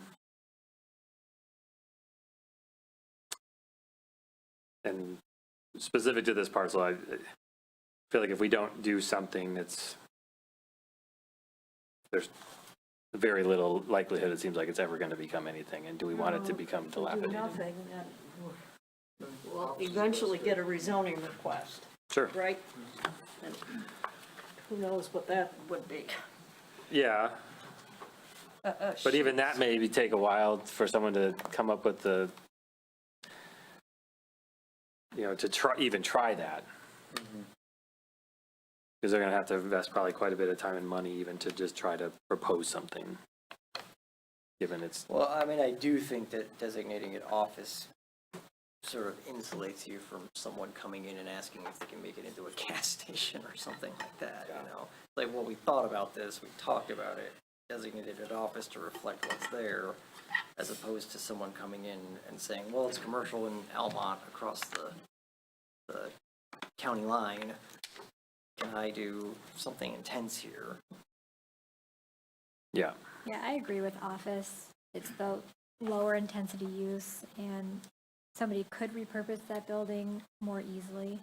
specific to this parcel, I feel like if we don't do something, there's very little likelihood it seems like it's ever going to become anything. And do we want it to become dilapidated? Do nothing, then we'll eventually get a rezoning request, Sure. right? And who knows what that would be. Yeah. But even that maybe take a while for someone to come up with the, to even try that. Because they're going to have to invest probably quite a bit of time and money even to just try to propose something, given it's. Well, I mean, I do think that designating it office sort of insulates you from someone coming in and asking if they can make it into a gas station or something like that, you know? Like, well, we thought about this, we talked about it, designated an office to reflect what's there, as opposed to someone coming in and saying, well, it's commercial in Almont across the county line. Can I do something intense here? Yeah. Yeah, I agree with office. It's the lower intensity use, and somebody could repurpose that building more easily.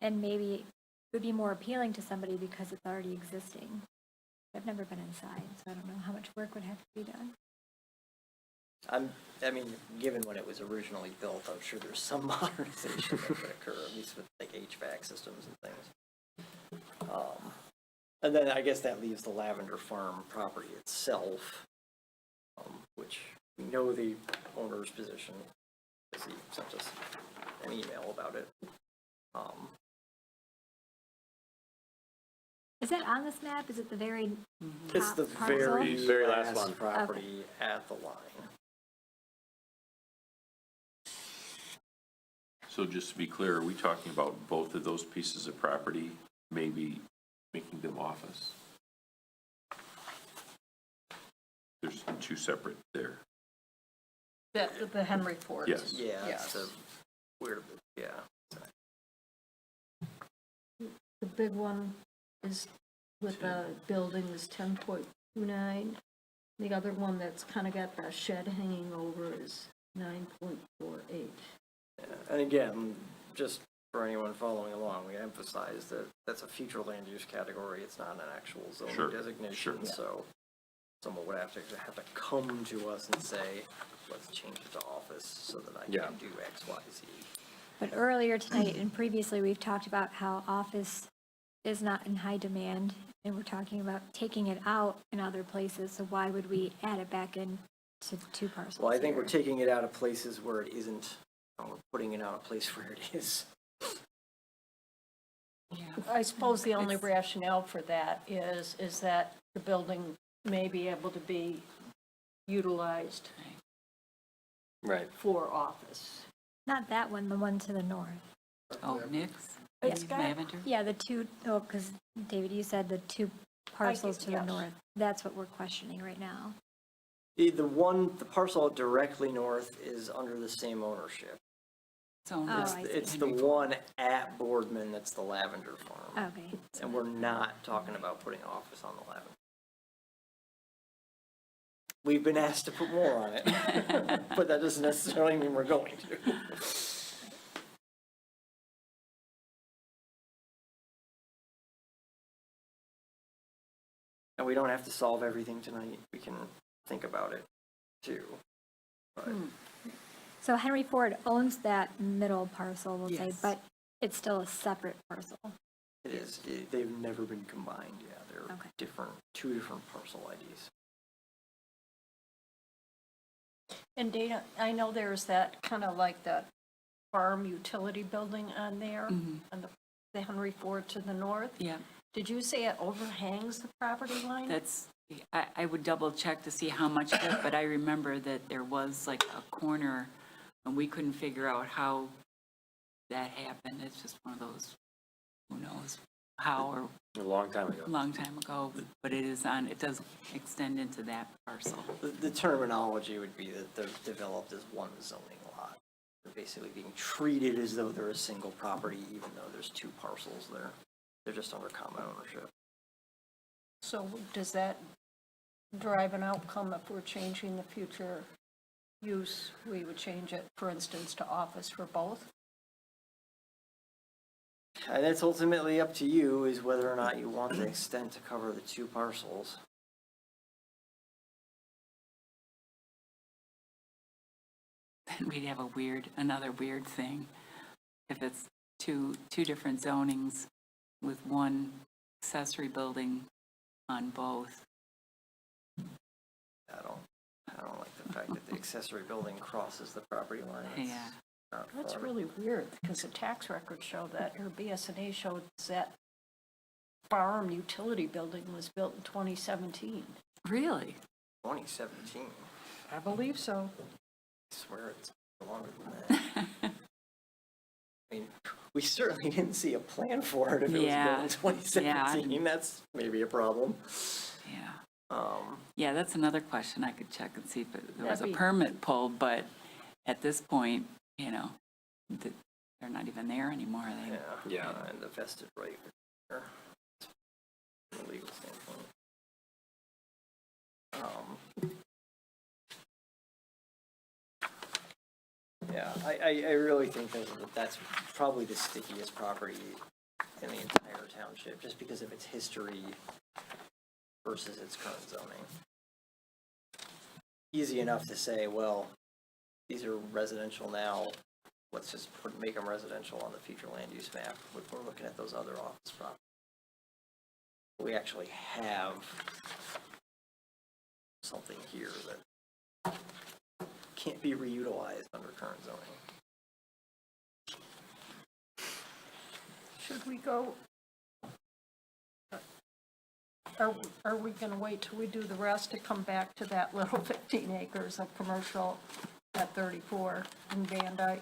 And maybe it would be more appealing to somebody because it's already existing. I've never been inside, so I don't know how much work would have to be done. I mean, given when it was originally built, I'm sure there's some modernization that could occur, at least with like HVAC systems and things. And then I guess that leaves the Lavender Farm property itself, which we know the owner's position, because he sent us an email about it. Is that on this map? Is it the very It's top the parcel? very last property at the line. So just to be clear, are we talking about both of those pieces of property, maybe making them office? There's two separate there. The Henry Fords. Yes. Yeah, Yes. it's a weird, yeah. The big one is with the building is 10.29. The other one that's kind of got the shed hanging over is 9.48. And again, just for anyone following along, we emphasize that that's a future land use category. It's not an actual Sure, zoning designation. sure. So someone would have to come to us and say, let's change it to office so that I Yeah. can do X, Y, Z. But earlier tonight and previously, we've talked about how office is not in high demand, and we're talking about taking it out in other places, so why would we add it back in to 2 parcels Well, I think here? we're taking it out of places where it isn't, and we're putting it out of place where it is. I suppose the only rationale for that is that the building may be able to be utilized Right. for office. Not that one, the one to the north. Oh, Nick's? It's got- Lavender? Yeah, the two, oh, because David, you said the 2 parcels to the yes. north. That's what we're questioning right now. The parcel directly north is under the same ownership. So Oh, I see. It's the one at Boardman that's the Lavender Farm. Okay. And we're not talking about putting office on the Lavender. We've been asked to put more on it, but that doesn't necessarily mean we're going to. And we don't have to solve everything tonight. We can think about it too. But So Henry Ford owns that middle parcel, we'll say, Yes. but it's still a separate parcel. it is, they've never been combined. Yeah, they're Okay. two different parcel IDs. And Dana, I know there's that kind of like that farm utility building on there, Mhm. on the Henry Ford to the north. Yeah, Did you say it overhangs the property line? that's, I would double check to see how much of it, but I remember that there was like a corner and we couldn't figure out how that happened. It's just one of those, who knows how or A long time ago. a long time ago, but it does extend into that parcel. The terminology would be that they're developed as one zoning lot. They're basically being treated as though they're a single property, even though there's 2 parcels there. They're just under common ownership. So does that drive an outcome if we're changing the future use? We would change it, for instance, to office for both? And it's ultimately up to you, is whether or not you want the extent to cover the 2 parcels. Then we'd have another weird thing. If it's two different zonings with one accessory building on both. I don't like the fact that the accessory building crosses the property line. It's Yeah. not That's fun. really weird, because the tax records show that, or BS&A showed that farm utility building was built in 2017. Really? 2017. I believe so. I swear it's longer than that. I mean, we certainly didn't see a plan for it if it was Yeah. built in 2017. That's maybe a problem. Yeah. Um, Yeah, that's another question I could check and see if there was a That'd be- permit pulled, but at this point, they're not even there anymore. Yeah. And the vested right there, from a legal standpoint. Yeah, I really think that that's probably the stickiest property in the entire township, just because of its history versus its current zoning. Easy enough to say, well, these are residential now, let's just make them residential on the future land use map if we're looking at those other office properties. We actually have something here that can't be reutilized under current zoning. Should we go, are we going to wait till we do the rest to come back to that little 15 acres of commercial at 34 in Van Dyke?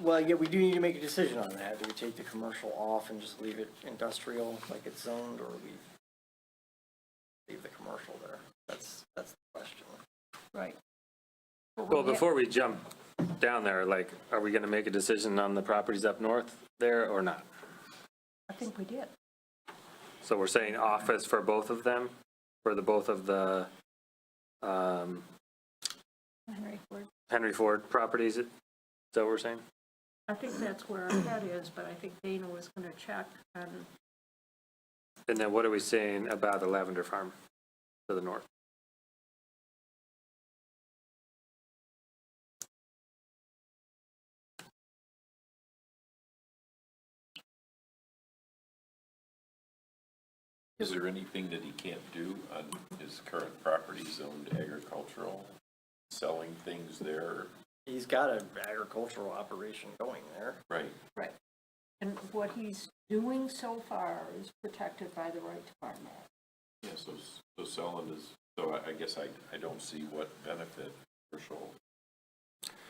Well, yeah, we do need to make a decision on that. Do we take the commercial off and just leave it industrial like it's zoned, or we leave the commercial there? That's the question. Right. Well, before we jump down there, like, are we gonna make a decision on the properties up north there or not? I think we did. So we're saying office for both of them, for the, both of the, Henry Ford. Henry Ford properties, is that what we're saying? I think that's where our head is, but I think Dana was going to check and And then what are we saying about the Lavender Farm to the north? Is there anything that he can't do on his current property zoned agricultural, selling things there? He's got an agricultural operation going there. Right. right. And what he's doing so far is protected by the right to farm act. Yeah, so selling is, so I guess I don't see what benefit commercial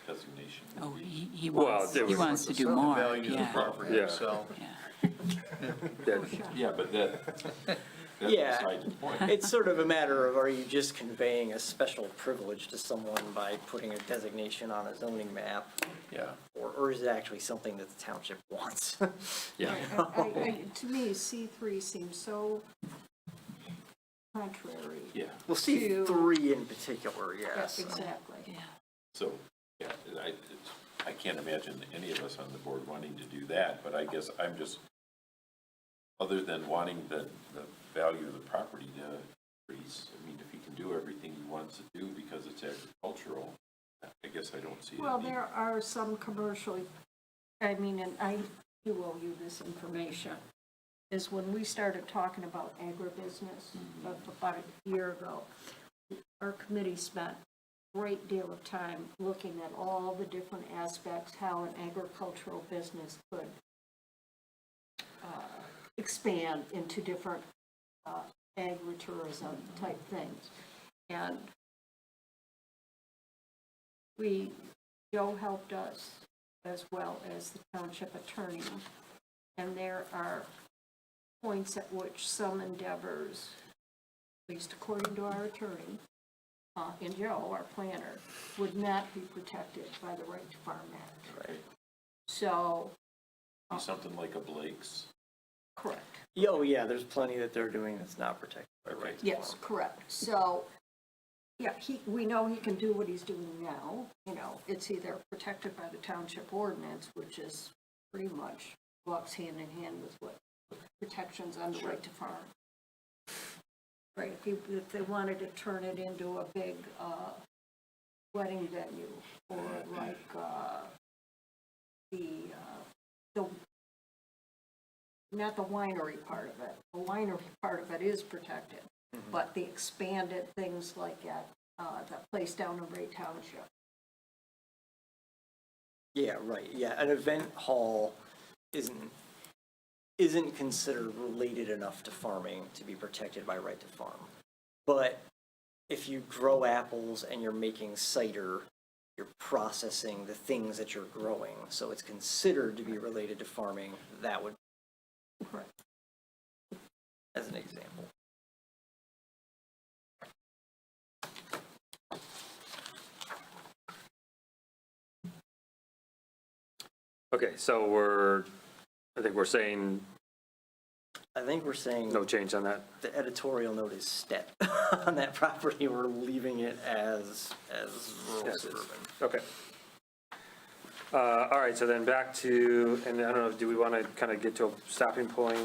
designation Oh, would be. he Well, wants, there he was- wants to do The more, value of the yeah, property Yeah. itself. yeah. Yeah, but that's Yeah. beside the point. It's sort of a matter of, are you just conveying a special privilege to someone by putting a designation on a zoning map? Yeah. Or is it actually something that the township wants? Yeah. To me, C3 seems so contrary. Yeah, Well, C3 in particular, yes. Exactly. Yeah. so, yeah, I can't imagine any of us on the board wanting to do that, but I guess I'm just, other than wanting the value of the property to increase, I mean, if he can do everything he wants to do because it's agricultural, I guess I don't see it. Well, there are some commercial, I mean, and you owe you this information, is when we started talking about agribusiness about a year ago, our committee spent a great deal of time looking at all the different aspects, how an agricultural business could expand into different agritourism type things. And Joe helped us as well as the township attorney. And there are points at which some endeavors, at least according to our attorney, and Joe, our planner, would not be protected by the Right to Farm Act. Right. So, Be something like a Blake's. correct. Oh, yeah, there's plenty that they're doing that's not protected by right to Yes, farm. correct. So, yeah, we know he can do what he's doing now. You know, it's either protected by the township ordinance, which is pretty much walks hand in hand with what protections on the right to farm. Right, if they wanted to turn it into a big wedding venue, or like the not the winery part of it. The winery part of it is protected, but the expanded things like at the place down in Ray Township. Yeah, right, yeah, an event hall isn't considered related enough to farming to be protected by right to farm. But if you grow apples and you're making cider, you're processing the things that you're growing, so it's considered to be related to farming, that would, Correct. as an example. Okay, so I think we're saying I think we're saying no change on that. the editorial note is step on that property. We're leaving it as rural Yes, suburban. Okay. All right, so then back to, and I don't know, do we want to kind of get to a stopping point?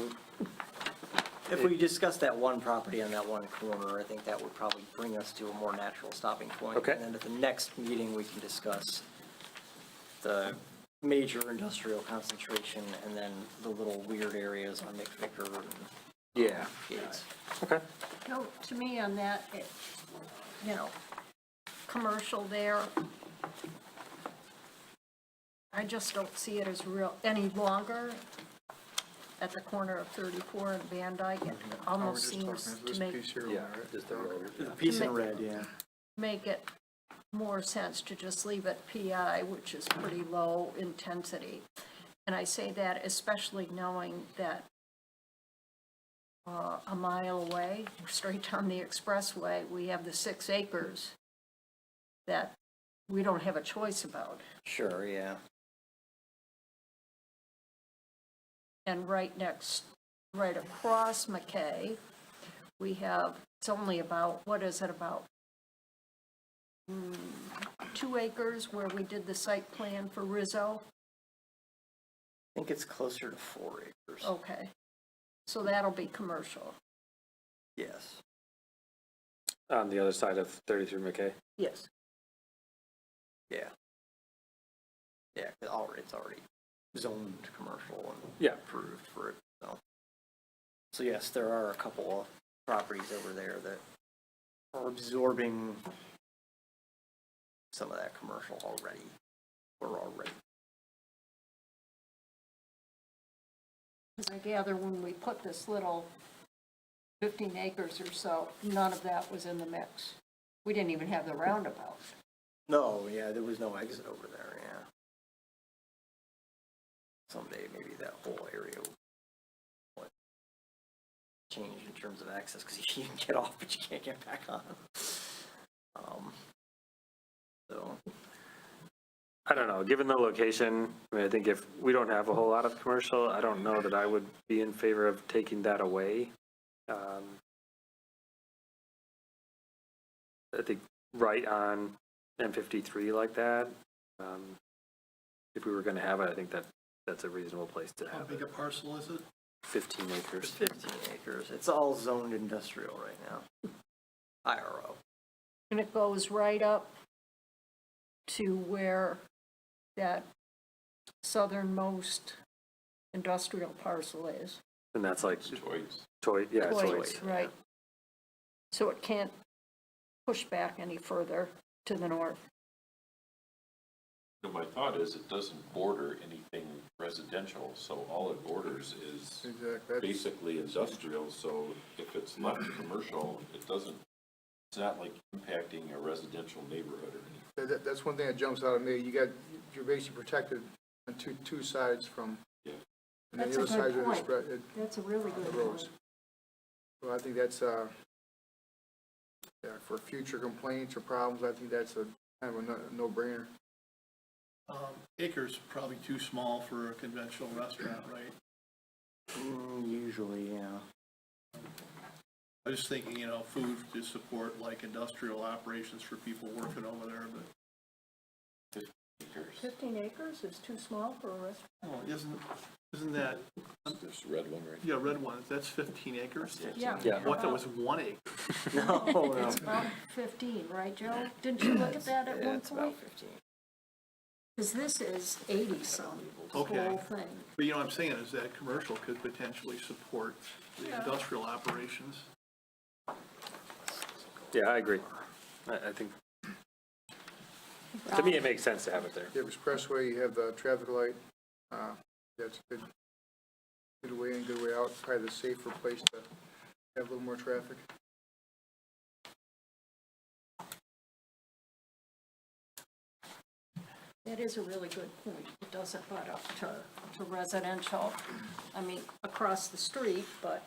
If we discuss that one property on that one corner, I think that would probably bring us to a more natural stopping point. Okay. And then at the next meeting, we can discuss the major industrial concentration, and then the little weird areas on McVicker and Yeah. Gates. Okay. No, to me on that, you know, commercial there, I just don't see it as real any longer at the corner of 34 and Van Dyke. It almost seems to make Just the road. The piece in red, yeah. make it more sense to just leave it PI, which is pretty low intensity. And I say that especially knowing that a mile away, straight down the expressway, we have the 6 acres that we don't have a choice about. Sure, yeah. And right across McKay, we have, it's only about, what is it, about 2 acres where we did the site plan for Rizzo? I think it's closer to 4 acres. Okay, so that'll be commercial. Yes. On the other side of 33 McKay. Yes. Yeah. Yeah, it's already zoned commercial and Yeah. approved for it, so. So yes, there are a couple of properties over there that are absorbing some of that commercial already, or already. Because I gather when we put this little 15 acres or so, none of that was in the mix. We didn't even have the roundabout. No, yeah, there was no exit over there, yeah. Someday maybe that whole area will change in terms of access, because you can get off, but you can't get back on. So, I don't know, given the location, I mean, I think if we don't have a whole lot of commercial, I don't know that I would be in favor of taking that away. I think right on M53 like that, if we were gonna have it, I think that's a reasonable place to How have big it. a parcel is it? 15 acres. 15 acres. It's all zoned industrial right now. IRO. And it goes right up to where that southernmost industrial parcel is. And that's like Toys. yeah, Toys, toys. right. So it can't push back any further to the north. No, my thought is it doesn't border anything residential, so all it borders is Exactly. basically industrial, so if it's left commercial, it's not like impacting a residential neighborhood or anything. That's one thing that jumps out at me. You're basically protected on two sides from, Yeah. and then That's the a other side good of point. the spread, That's a really the good roads. point. So I think that's, yeah, for future complaints or problems, I think that's a kind of a no-brainer. Acres probably too small for a conventional restaurant, right? Usually, yeah. I was thinking, you know, food to support like industrial operations for people working over there, but, Acres. 15 acres is too small for a restaurant. oh, isn't that, This red one right yeah, red one, that's 15 acres? Yeah. Yeah. What, that was 1 acre? No, no. It's about 15, right, Joe? Didn't you look at that at Yeah, one it's point? about 15. Because this is 80-some, the Okay. whole thing. But you know what I'm saying is that commercial could potentially support the industrial operations. Yeah, I agree. I think, to me, it makes sense to have it there. You have expressway, you have the traffic light, that's a good way in, good way out, probably the safer place to have a little more traffic. That is a really good point. It doesn't butt up to residential, I mean, across the street, but,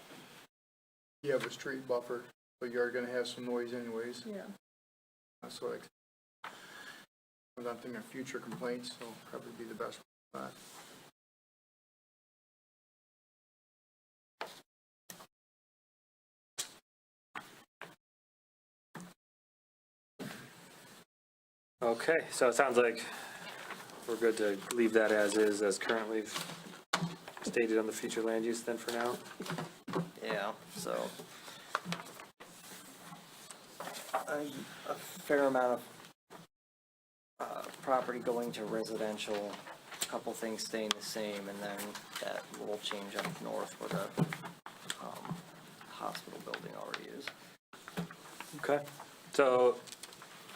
You have a street buffer, but you're gonna have some noise anyways, yeah. so like, I'm not thinking of future complaints, so probably be the best spot. Okay, so it sounds like we're good to leave that as is, as currently stated on the future land use then for now. Yeah, so. A fair amount of property going to residential couple things staying the same, and then that little change up north where the hospital building already is. Okay, so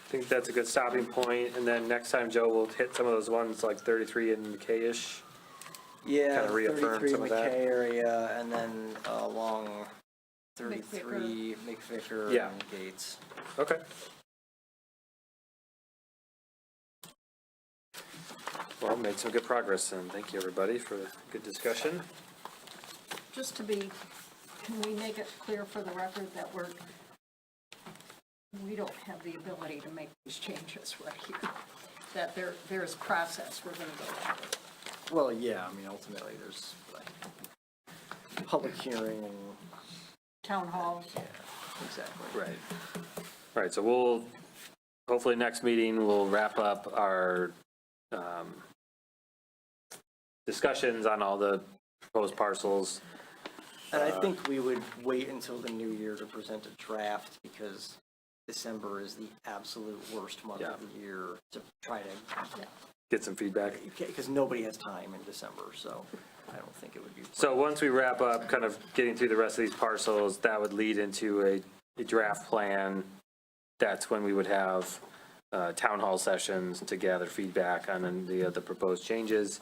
I think that's a good stopping point, and then next time, Joe, we'll hit some of those ones like 33 and McKay-ish. Yeah, Kinda reaffirm 33 some of that. McKay area, and then along 33 McVicker Yeah. and Gates. Okay. Well, made some good progress, and thank you, everybody, for the good discussion. Just to be, can we make it clear for the record that we don't have the ability to make these changes right here? That there's process we're gonna go through. Well, yeah, I mean, ultimately, there's like public hearing and, Town halls. yeah, exactly. Right. Right, so we'll, hopefully next meeting, we'll wrap up our discussions on all the proposed parcels. And I think we would wait until the new year to present a draft, because December is the absolute worst month Yeah. of the year to try to, Get some feedback. because nobody has time in December, so I don't think it would be. So once we wrap up kind of getting through the rest of these parcels, that would lead into a draft plan. That's when we would have town hall sessions to gather feedback on the proposed changes.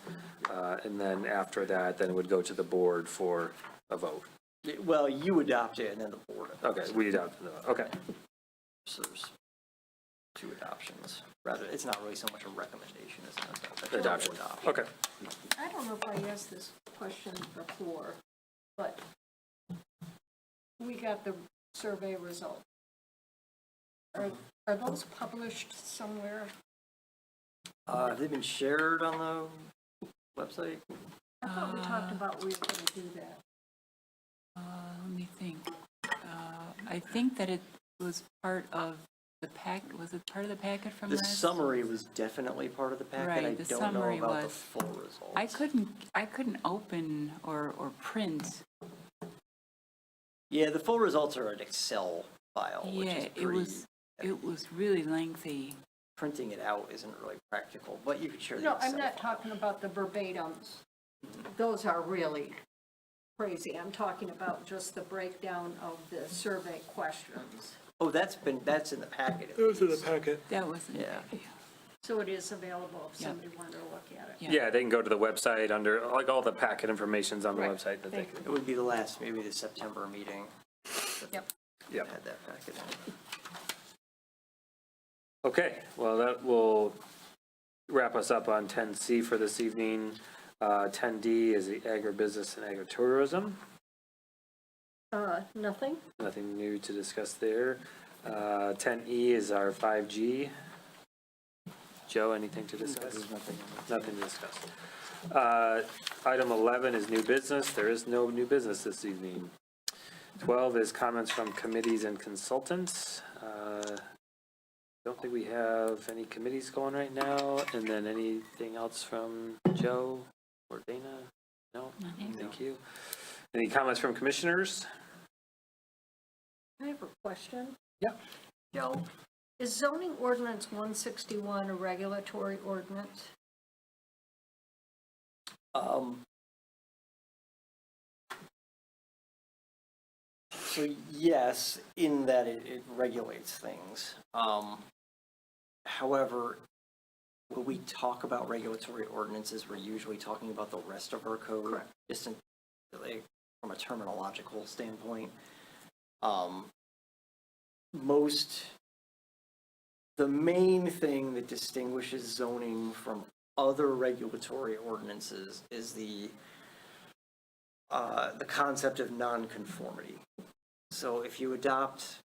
And then after that, then it would go to the board for a vote. Well, you adopt it and then the board adopts Okay, it. we adopt, okay. So there's two adoptions. Rather, it's not really so much a recommendation as an adoption. Adoption, okay. I don't know if I asked this question before, but we got the survey result. Are those published somewhere? Have they been shared on the website? I thought we talked about we were gonna do that. Let me think. I think that it was part of the was it part of the packet from The last? summary was definitely part of the packet. Right, I the don't know summary about the was. full results. I couldn't open or print. Yeah, the full results are an Excel file, which Yeah, is it pretty. was really lengthy. Printing it out isn't really practical, but you could share the No, Excel I'm not file. talking about the verbatims. Those are really crazy. I'm talking about just the breakdown of the survey questions. Oh, that's in the packet. at Those are the least. packet. That wasn't. Yeah. So it is available if Yeah. somebody wanted to look at it. Yeah. Yeah, they can go to the website under, like, all the packet information's on the Right. website that they Thank can. It would be maybe the September meeting. Yep. Yep. Had that packet in. Okay, well, that will wrap us up on 10C for this evening. 10D is the agribusiness and agritourism. Nothing? Nothing new to discuss there. 10E is our 5G. Joe, anything to discuss? Nothing to discuss. Item 11 is new business. There is no new business this evening. 12 is comments from committees and consultants. Don't think we have any committees going right now. And then anything else from Joe or Dana? No? Thank you. Any comments from commissioners? I have a question. Yeah. Joe, is zoning ordinance 161 a regulatory ordinance? So yes, in that it regulates things. However, when we talk about regulatory ordinances, we're usually talking about the rest of our code. Correct. Just like, from a terminological standpoint. The main thing that distinguishes zoning from other regulatory ordinances is the concept of nonconformity. So if you adopt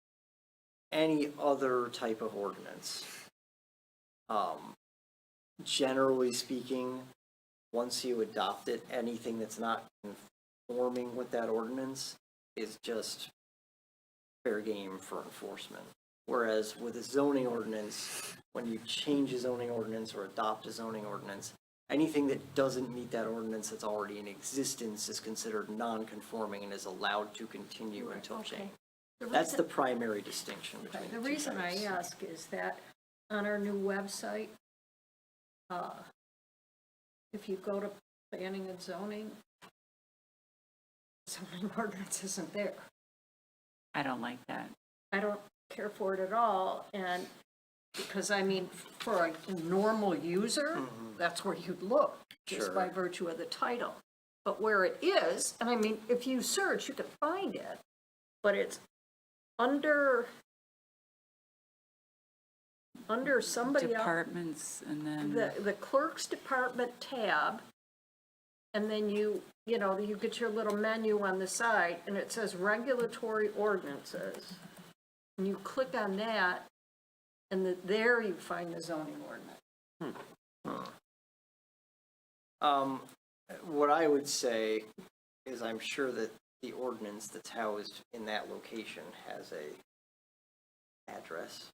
any other type of ordinance, generally speaking, once you adopt it, anything that's not conforming with that ordinance is just fair game for enforcement. Whereas with a zoning ordinance, when you change a zoning ordinance or adopt a zoning ordinance, anything that doesn't meet that ordinance that's already in existence is considered non-conforming and is allowed to continue until Okay. changed. That's the primary distinction Okay, between the the two reason I types. ask is that on our new website, if you go to planning and zoning ordinance isn't there. I don't like that. I don't care for it at all, and, because I mean, for a normal user, that's where you'd look, just Sure. by virtue of the title. But where it is, and I mean, if you search, you can find it, but it's under somebody else, Departments and then, the clerk's department tab, and then you know, you get your little menu on the side, and it says regulatory ordinances. And you click on that, and there you find the zoning ordinance. What I would say is I'm sure that the ordinance that's housed in that location has a address.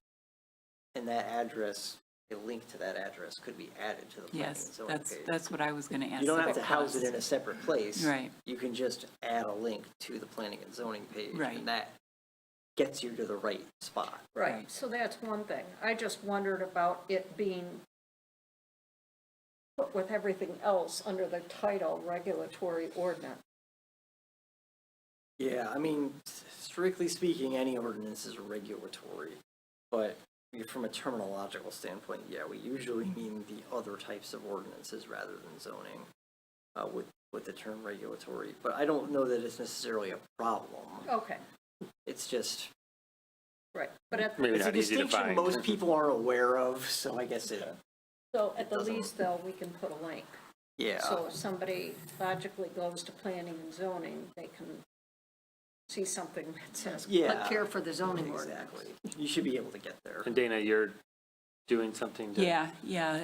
And that address, a link to that address could be added to the planning and yes, zoning page. that's what I was going to ask. You don't have to Civic house Plus. it in a separate place. Right. You can just add a link to the planning and zoning page. Right. And that gets you to the right spot. Right. So that's one thing. I just wondered about it being put with everything else under the title regulatory ordinance. Yeah, I mean, strictly speaking, any ordinance is regulatory, but from a terminological standpoint, yeah, we usually mean the other types of ordinances rather than zoning with the term regulatory. But I don't know that it's necessarily a problem. Okay, It's just, right. But at, Maybe it's a not easy to distinction find. most people aren't aware of, so I guess it, so at the doesn't- least, though, we can put a link. yeah. So if somebody logically goes to planning and zoning, they can see something that says, click Yeah, here for the zoning ordinance. Exactly. You should be able to get there. And Dana, you're doing something to? Yeah,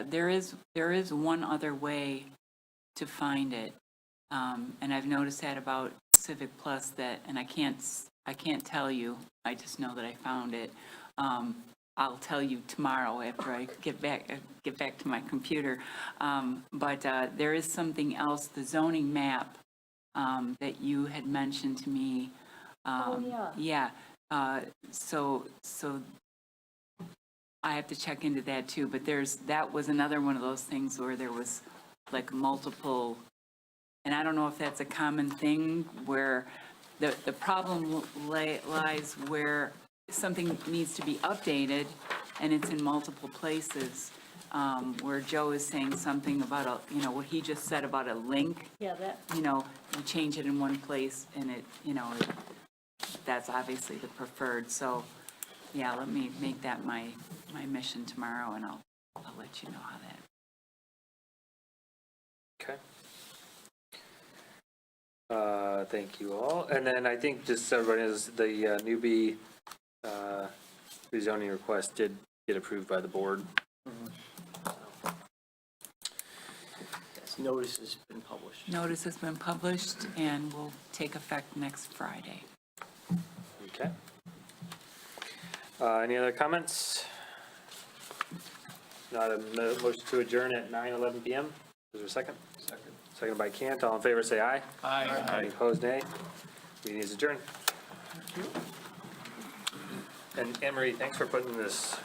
there is one other way to find it. And I've noticed that about Civic Plus that, and I can't tell you, I just know that I found it. I'll tell you tomorrow after I get back to my computer. But there is something else, the zoning map that you had mentioned to me. Oh, yeah. Yeah, so I have to check into that too, but that was another one of those things where there was like multiple, and I don't know if that's a common thing where the problem lies where something needs to be updated and it's in multiple places, where Joe is saying something about what he just said about a link. Yeah, that, You change it in one place and that's obviously the preferred. So, yeah, let me make that my mission tomorrow and I'll let you know how that. Okay. Thank you all. And then I think just so everybody knows, the newbie rezoning request did get approved by the board. Yes, notice has been published. Notice has been published and will take effect next Friday. Okay. Any other comments? Not a motion to adjourn at 9:11 PM. Is there a second? Second. Second by Kant. All in favor, say aye. Aye. Any opposed, nay. Meeting is adjourned. And Anne Marie, thanks for putting this